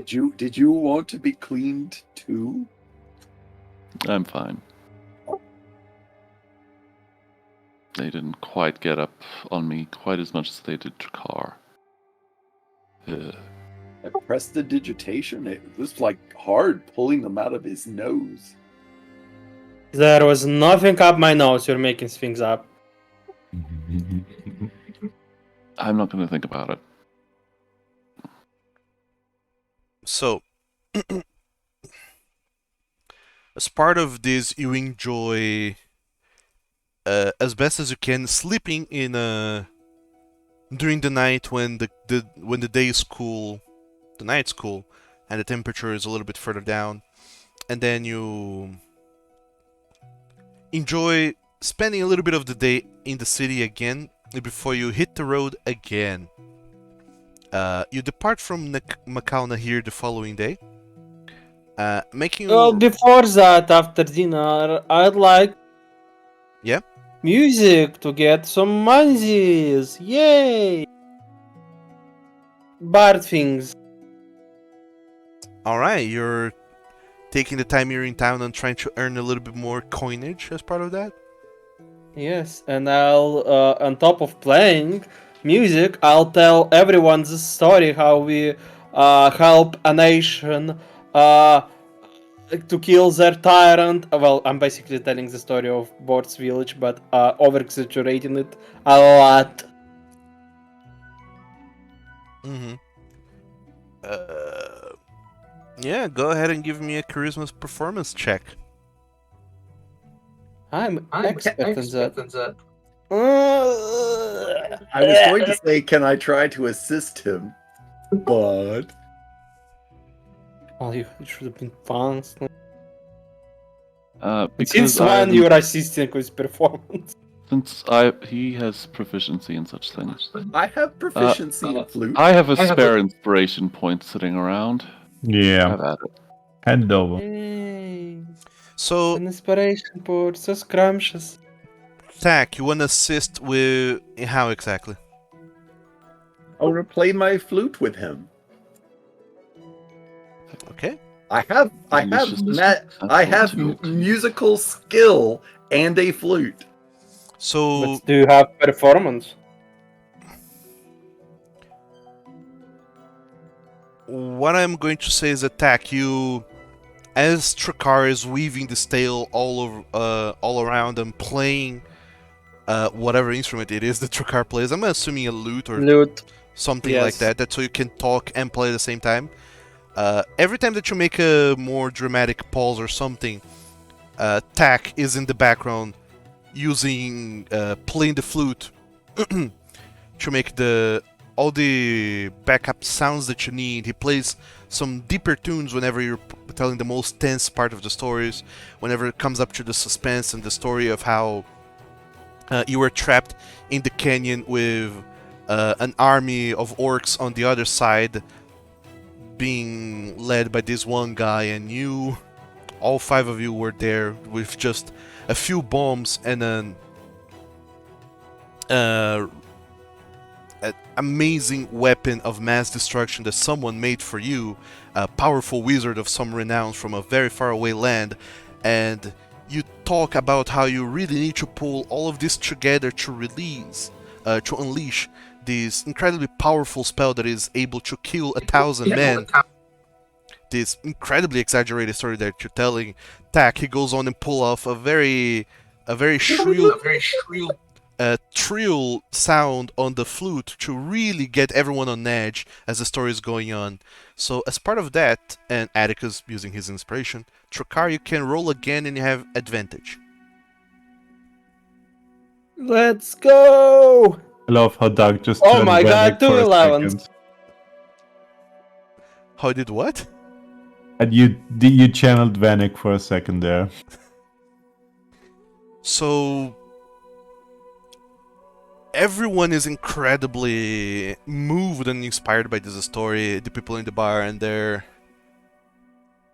Did you want to be cleaned too? I'm fine. They didn't quite get up on me quite as much as they did Drakkar. I pressed the digitation. It was like hard pulling them out of his nose. There was nothing up my nose. You're making things up. I'm not going to think about it. So, as part of this, you enjoy, as best as you can, sleeping in during the night when the day is cool, the night's cool, and the temperature is a little bit further down, and then you enjoy spending a little bit of the day in the city again before you hit the road again. You depart from Macauna here the following day, Making Well, you... before that, after dinner, I'd like Yeah? music to get some monies. Yay! Bard things. Alright, you're taking the time you're in town and trying to earn a little bit more coinage as part of that? Yes, and I'll, on top of playing music, I'll tell everyone the story how we help a nation to kill their tyrant. Well, I'm basically telling the story of Bord's village, but over exaggerating it a lot. Mm-hmm. Yeah, go ahead and give me a charisma performance check. I'm expert in that. I was going to say, can I try to assist him? But Well, you should have been fast. Because Since when you're assisting with performance? he has proficiency in such things. I have proficiency in flute. I have a spare inspiration point sitting around. Yeah, Have at it. hand over. Yay. So, An inspiration board, so scrumptious. Tack, you want to assist with... How exactly? I want to play my flute with him. Okay. I have musical skill and a flute. So, But do you have performance? what I'm going to say is attack you as Trakar is weaving this tale all around and playing whatever instrument it is that Trakar plays. I'm assuming a lute or Lute. something Yes. like that. That's so you can talk and play at the same time. Every time that you make a more dramatic pause or something, Tack is in the background using playing the flute to make all the backup sounds that you need. He plays some deeper tunes whenever you're telling the most tense part of the stories, whenever it comes up to the suspense and the story of how you were trapped in the canyon with an army of orcs on the other side being led by this one guy, and you, all 5 of you, were there with just a few bombs and an amazing weapon of mass destruction that someone made for you, a powerful wizard of some renown from a very far away land, and you talk about how you really need to pull all of this together to unleash this incredibly powerful spell that is able to kill 1,000 men. This incredibly exaggerated story that you're telling, Tack, he goes on and pull off a very shrill trill sound on the flute to really get everyone on edge as the story is going on. So as part of that, and Atticus using his inspiration, Trakar, you can roll again and you have advantage. Let's go! I love how Doug just Oh turned my God, Vanek for a 2 11s. second. How did what? And you channeled Vanek for a second there. So everyone is incredibly moved and inspired by this story. The people in the bar, and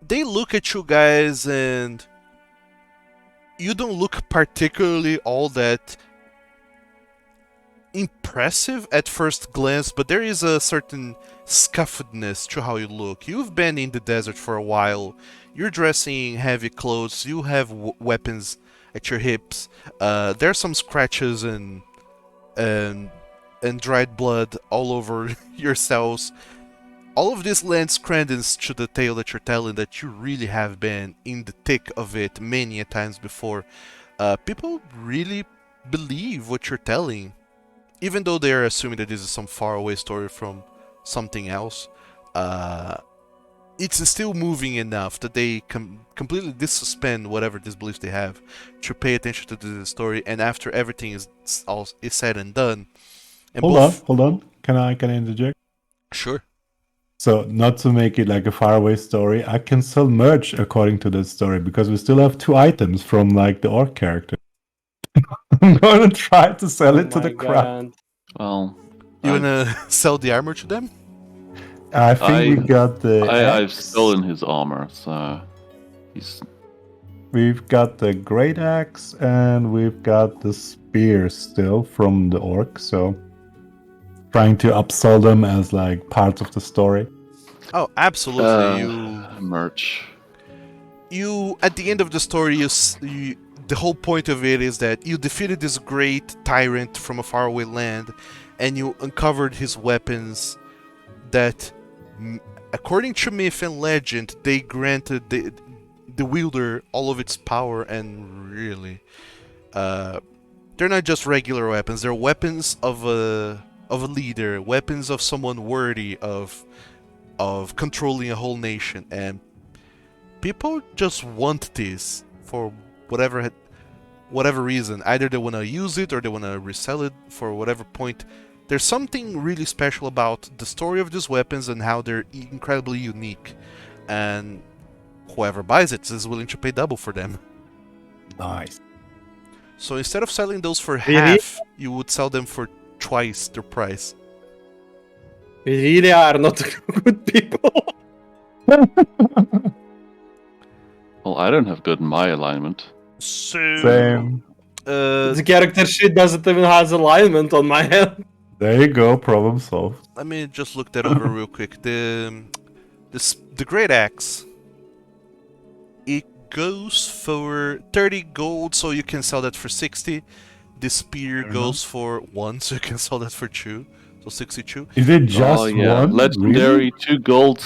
they look at you guys, and you don't look particularly all that impressive at first glance, but there is a certain scuffedness to how you look. You've been in the desert for a while. You're dressing in heavy clothes. You have weapons at your hips. There are some scratches and dried blood all over yourselves. All of this lends credence to the tale that you're telling, that you really have been in the thick of it many a times before. People really believe what you're telling, even though they're assuming that this is some faraway story from something else. It's still moving enough that they completely dissuspend whatever disbeliefs they have to pay attention to the story. And after everything is said and done, and Hold on. Can I interject? Sure. So, not to make it like a faraway story, I can sell merch according to that story because we still have 2 items from like the orc character. I'm going to try to sell it to the crowd. Well, You wanna sell the armor to them? I think we got the I've axe. stolen his armor, so he's We've got the great axe and we've got the spear still from the orc, so trying to upsell them as like parts of the story. Oh, absolutely. merch. You at the end of the story, the whole point of it is that you defeated this great tyrant from a faraway land, and you uncovered his weapons that, according to myth and legend, they granted the wielder all of its power, and really, they're not just regular weapons. They're weapons of a leader, weapons of someone worthy of controlling a whole nation, and people just want this for whatever reason. Either they want to use it or they want to resell it for whatever point. There's something really special about the story of these weapons and how they're incredibly unique, and whoever buys it is willing to pay double for them. Nice. So instead of selling those for Really? half, you would sell them for twice their price. We really are not good people. Well, I don't have good in my alignment. So Same. The character sheet doesn't even has alignment on my head. There you go, problem solved. let me just look that over real quick. The great axe, it goes for 30 gold, so you can sell that for 60. The spear Fair goes for 1, so you can sell that for 2, so 62. Is it just oh yeah, one? legendary Really? 2 gold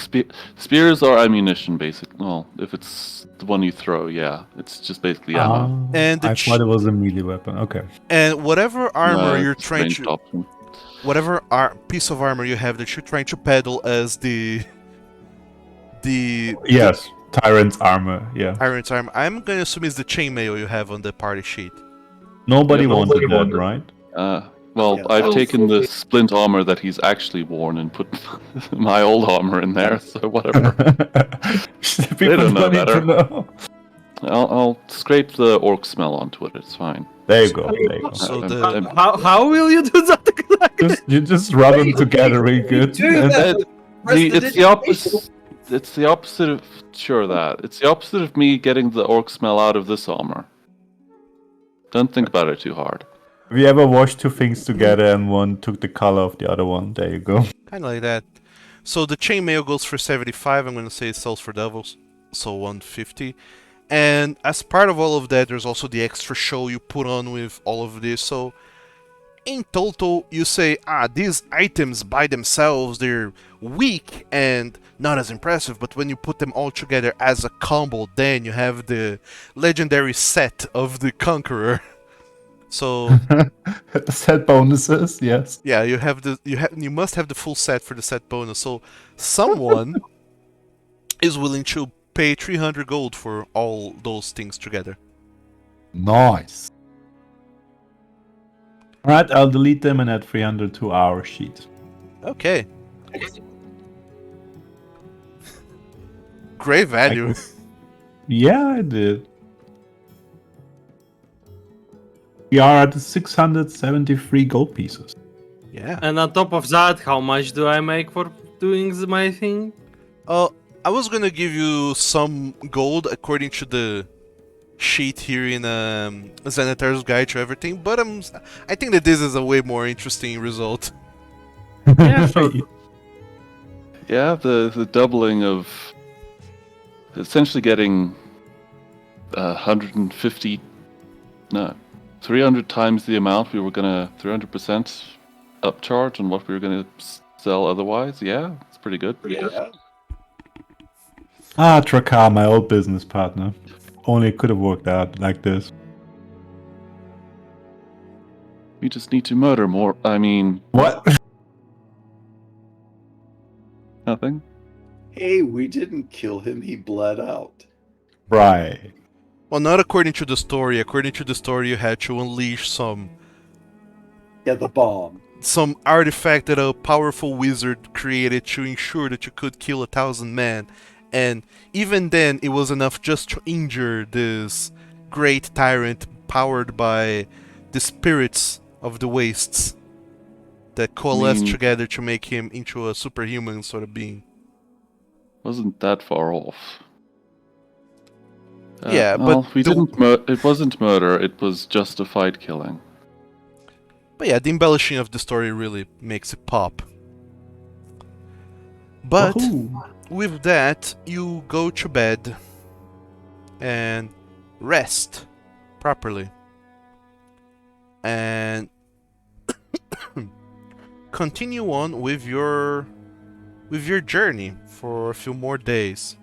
spears are ammunition, basically. Well, if it's the one you throw, yeah, it's just basically ammo. And the I thought it was a melee weapon. Okay. And whatever armor No, you're it's trying ranged to, option. whatever piece of armor you have that you're trying to peddle as the Yes, tyrant's armor. Yeah. tyrant's armor, I'm gonna assume it's the chainmail you have on the party sheet. Nobody Yeah, wanted that, right? Well, Yeah, I've that taken was- the splint armor that he's actually worn and put my old armor in there, so whatever. People don't know need to better. know. I'll scrape the orc smell onto it, it's fine. There you go. There you go. So I'm- the How will you do that exactly? You just rub them together really good. do and- that. It's the opposite. It's the opposite of It's the opposite of me getting the orc smell out of this armor. Don't think about it too hard. Have you ever washed two things together and one took the color of the other one? There you go. kind of like that. So the chainmail goes for 75. I'm gonna say it sells for doubles, so 150. And as part of all of that, there's also the extra show you put on with all of this. So in total, you say, these items by themselves, they're weak and not as impressive, but when you put them all together as a combo, then you have the legendary set of the Conqueror. So Set bonuses, yes. yeah, you must have the full set for the set bonus. So someone is willing to pay 300 gold for all those things together. Nice. Alright, I'll delete them and add 300 to our sheet. Okay. Great value. Yeah, I did. We are at 673 gold pieces. Yeah. And on top of that, how much do I make for doing my thing? I was gonna give you some gold according to the sheet here in Xanatar's Guide to Everything, but I think that this is a way more interesting result. Yeah, sure. Yeah, the doubling of essentially getting 150, no, 300 times the amount we were gonna 300% upcharge on what we were gonna sell otherwise. Yeah, it's pretty good. Yeah. Trakar, my old business partner. Only it could have worked out like this. We just need to murder more. I mean, What? nothing. Hey, we didn't kill him. He bled out. Right. Well, not according to the story. According to the story, you had to unleash some Yeah, the bomb. artifact that a powerful wizard created to ensure that you could kill 1,000 men. And even then, it was enough just to injure this great tyrant powered by the spirits of the wastes. that coalesced mean- together to make him into a superhuman sort of being. Wasn't that far off. Yeah, well, but we the- didn't. It wasn't murder. It was justified killing. But yeah, the embellishing of the story really makes it pop. But Wahoo! with that, you go to bed and rest properly. And continue on with your journey for a few more days.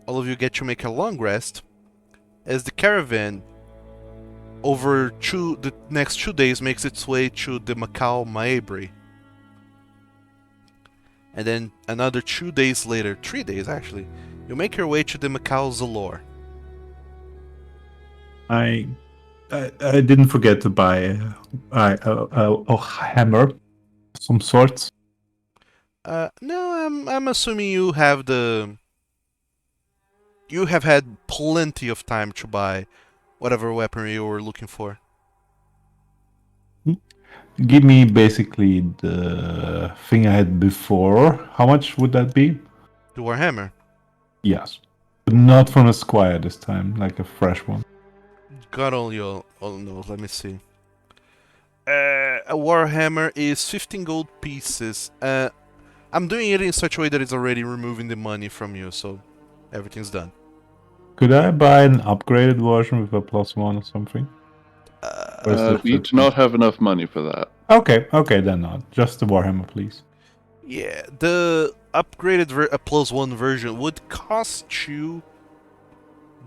All of you get to make a long rest as the caravan over the next 2 days makes its way to the Macau Maebre. And then another 2 days later, 3 days actually, you make your way to the Macau Zalor. I didn't forget to buy a hammer, of some sort. No, I'm assuming you have had plenty of time to buy whatever weapon you were looking for. Give me basically the thing I had before. How much would that be? The Warhammer. Yes. But not from a squire this time, like a fresh one. God only all knows. Let me see. A Warhammer is 15 gold pieces. I'm doing it in such a way that it's already removing the money from you, so everything's done. Could I buy an upgraded version with a +1 or something? Or is that We do 15? not have enough money for that. Okay, then not. Just the Warhammer, please. Yeah, the upgraded a +1 version would cost you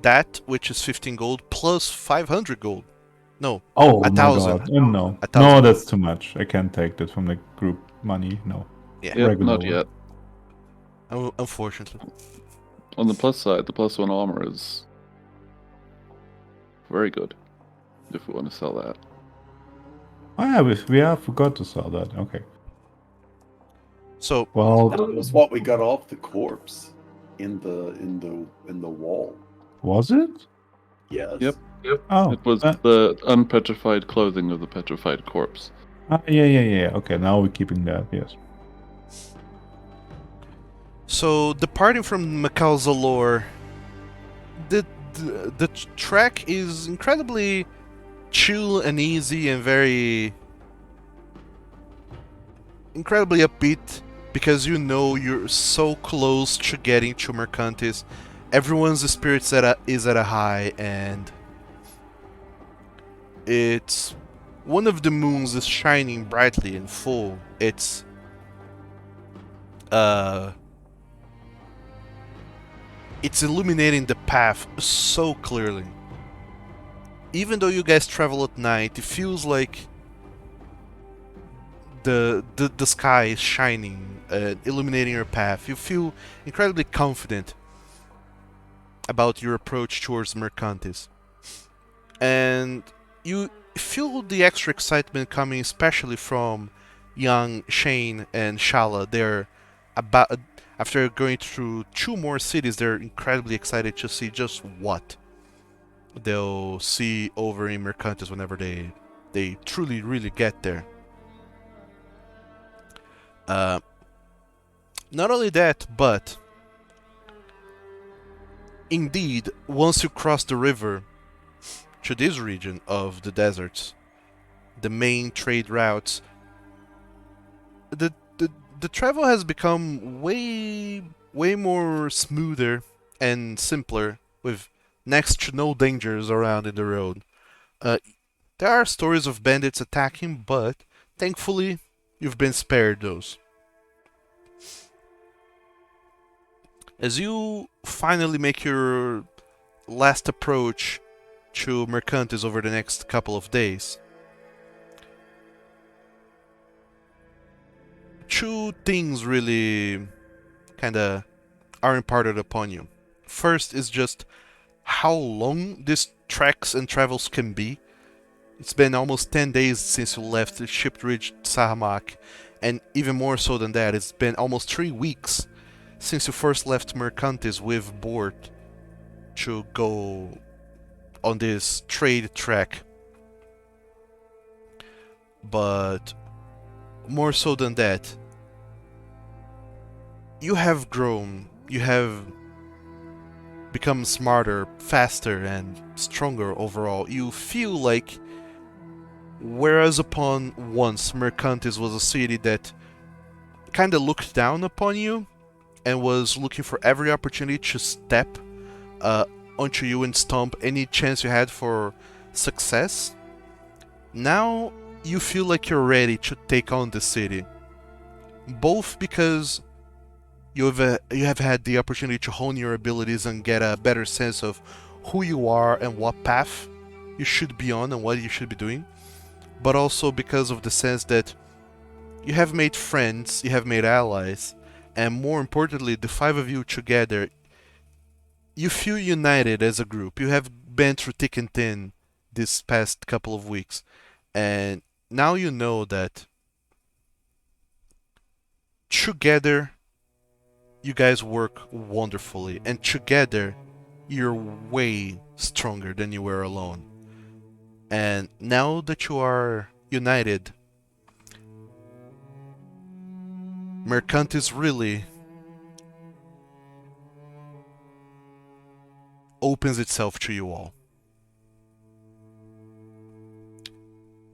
that, which is 15 gold, plus 500 gold. No, Oh my 1,000. god. No. 1,000 No, gold. that's too much. I can't take that from the group money. No. Yeah, Yep, Regular not one. yet. unfortunately. On the plus side, the +1 armor is very good. If we want to sell that. Oh yeah, we have forgot to sell that. Okay. So, Well, That was what we got off the corpse in the wall. was it? Yes. Yep. Oh. It was the unpetrified clothing of the petrified corpse. Yeah. Okay, now we're keeping that. Yes. So departing from Macau Zalor, the track is incredibly chill and easy and very incredibly upbeat because you know you're so close to getting to Mercantis. Everyone's spirits is at a high, and it's one of the moons is shining brightly and full. It's illuminating the path so clearly. Even though you guys travel at night, it feels like the sky is shining, illuminating your path. You feel incredibly confident about your approach towards Mercantis. And you feel the extra excitement coming especially from young Shane and Shala. They're about after going through 2 more cities, they're incredibly excited to see just what they'll see over in Mercantis whenever they truly really get there. Not only that, but indeed, once you cross the river to this region of the deserts, the main trade routes, the travel has become way more smoother and simpler, with next to no dangers around in the road. There are stories of bandits attacking, but thankfully you've been spared those. As you finally make your last approach to Mercantis over the next couple of days, 2 things really kinda are imparted upon you. First is just how long these treks and travels can be. It's been almost 10 days since you left the ship reached Sahamak, and even more so than that, it's been almost 3 weeks since you first left Mercantis with Bort to go on this trade trek. But more so than that, you have grown, you have become smarter, faster, and stronger overall. You feel like, whereas upon once Mercantis was a city that kind of looked down upon you and was looking for every opportunity to step onto you and stomp any chance you had for success, now you feel like you're ready to take on the city. Both because you have had the opportunity to hone your abilities and get a better sense of who you are and what path you should be on and what you should be doing, but also because of the sense that you have made friends, you have made allies, and more importantly, the five of you together, you feel united as a group. You have been through thick and thin this past couple of weeks, and now you know that together you guys work wonderfully, and together you're way stronger than you were alone. And now that you are united, Mercantis really opens itself to you all.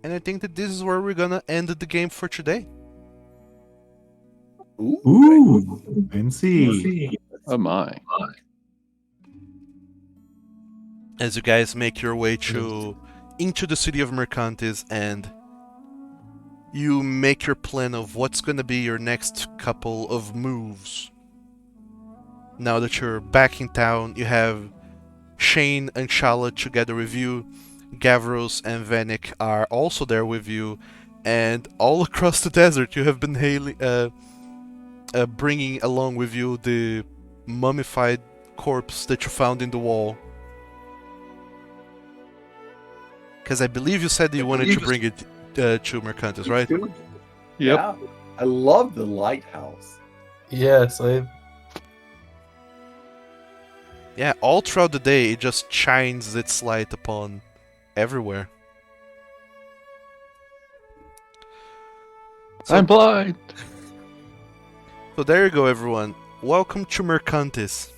And I think that this is where we're gonna end the game for today. Ooh, fancy. Oh my. As you guys make your way into the city of Mercantis and you make your plan of what's gonna be your next couple of moves. Now that you're back in town, you have Shane and Charlotte together with you. Gavros and Vanek are also there with you, and all across the desert you have been bringing along with you the mummified corpse that you found in the wall. Because I believe you said that you wanted to bring it to Mercantis, right? Yep. Yeah, I love the lighthouse. Yes, Yeah, all throughout the day it just shines its light upon everywhere. So, I'm blind. so there you go, everyone. Welcome to Mercantis.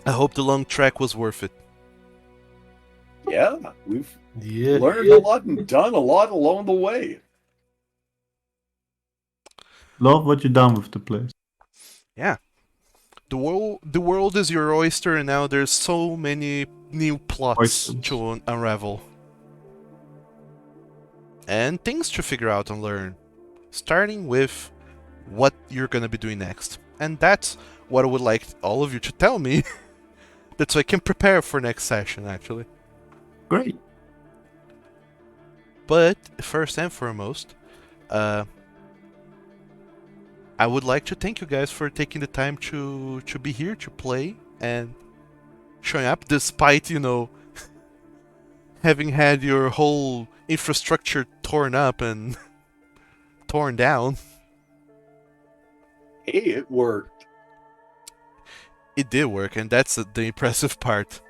I hope the long trek was worth it. Yeah, we've yeah. learned a lot and done a lot along the way. Love what you done with the place. Yeah. The world is your oyster, and now there's so many new plots Oysters. to unravel. And things to figure out and learn. Starting with what you're gonna be doing next. And that's what I would like all of you to tell me. That's so I can prepare for next session, actually. Great. But first and foremost, I would like to thank you guys for taking the time to be here to play and showing up, despite, you know, having had your whole infrastructure torn up and torn down. Hey, it worked. It did work, and that's the impressive part.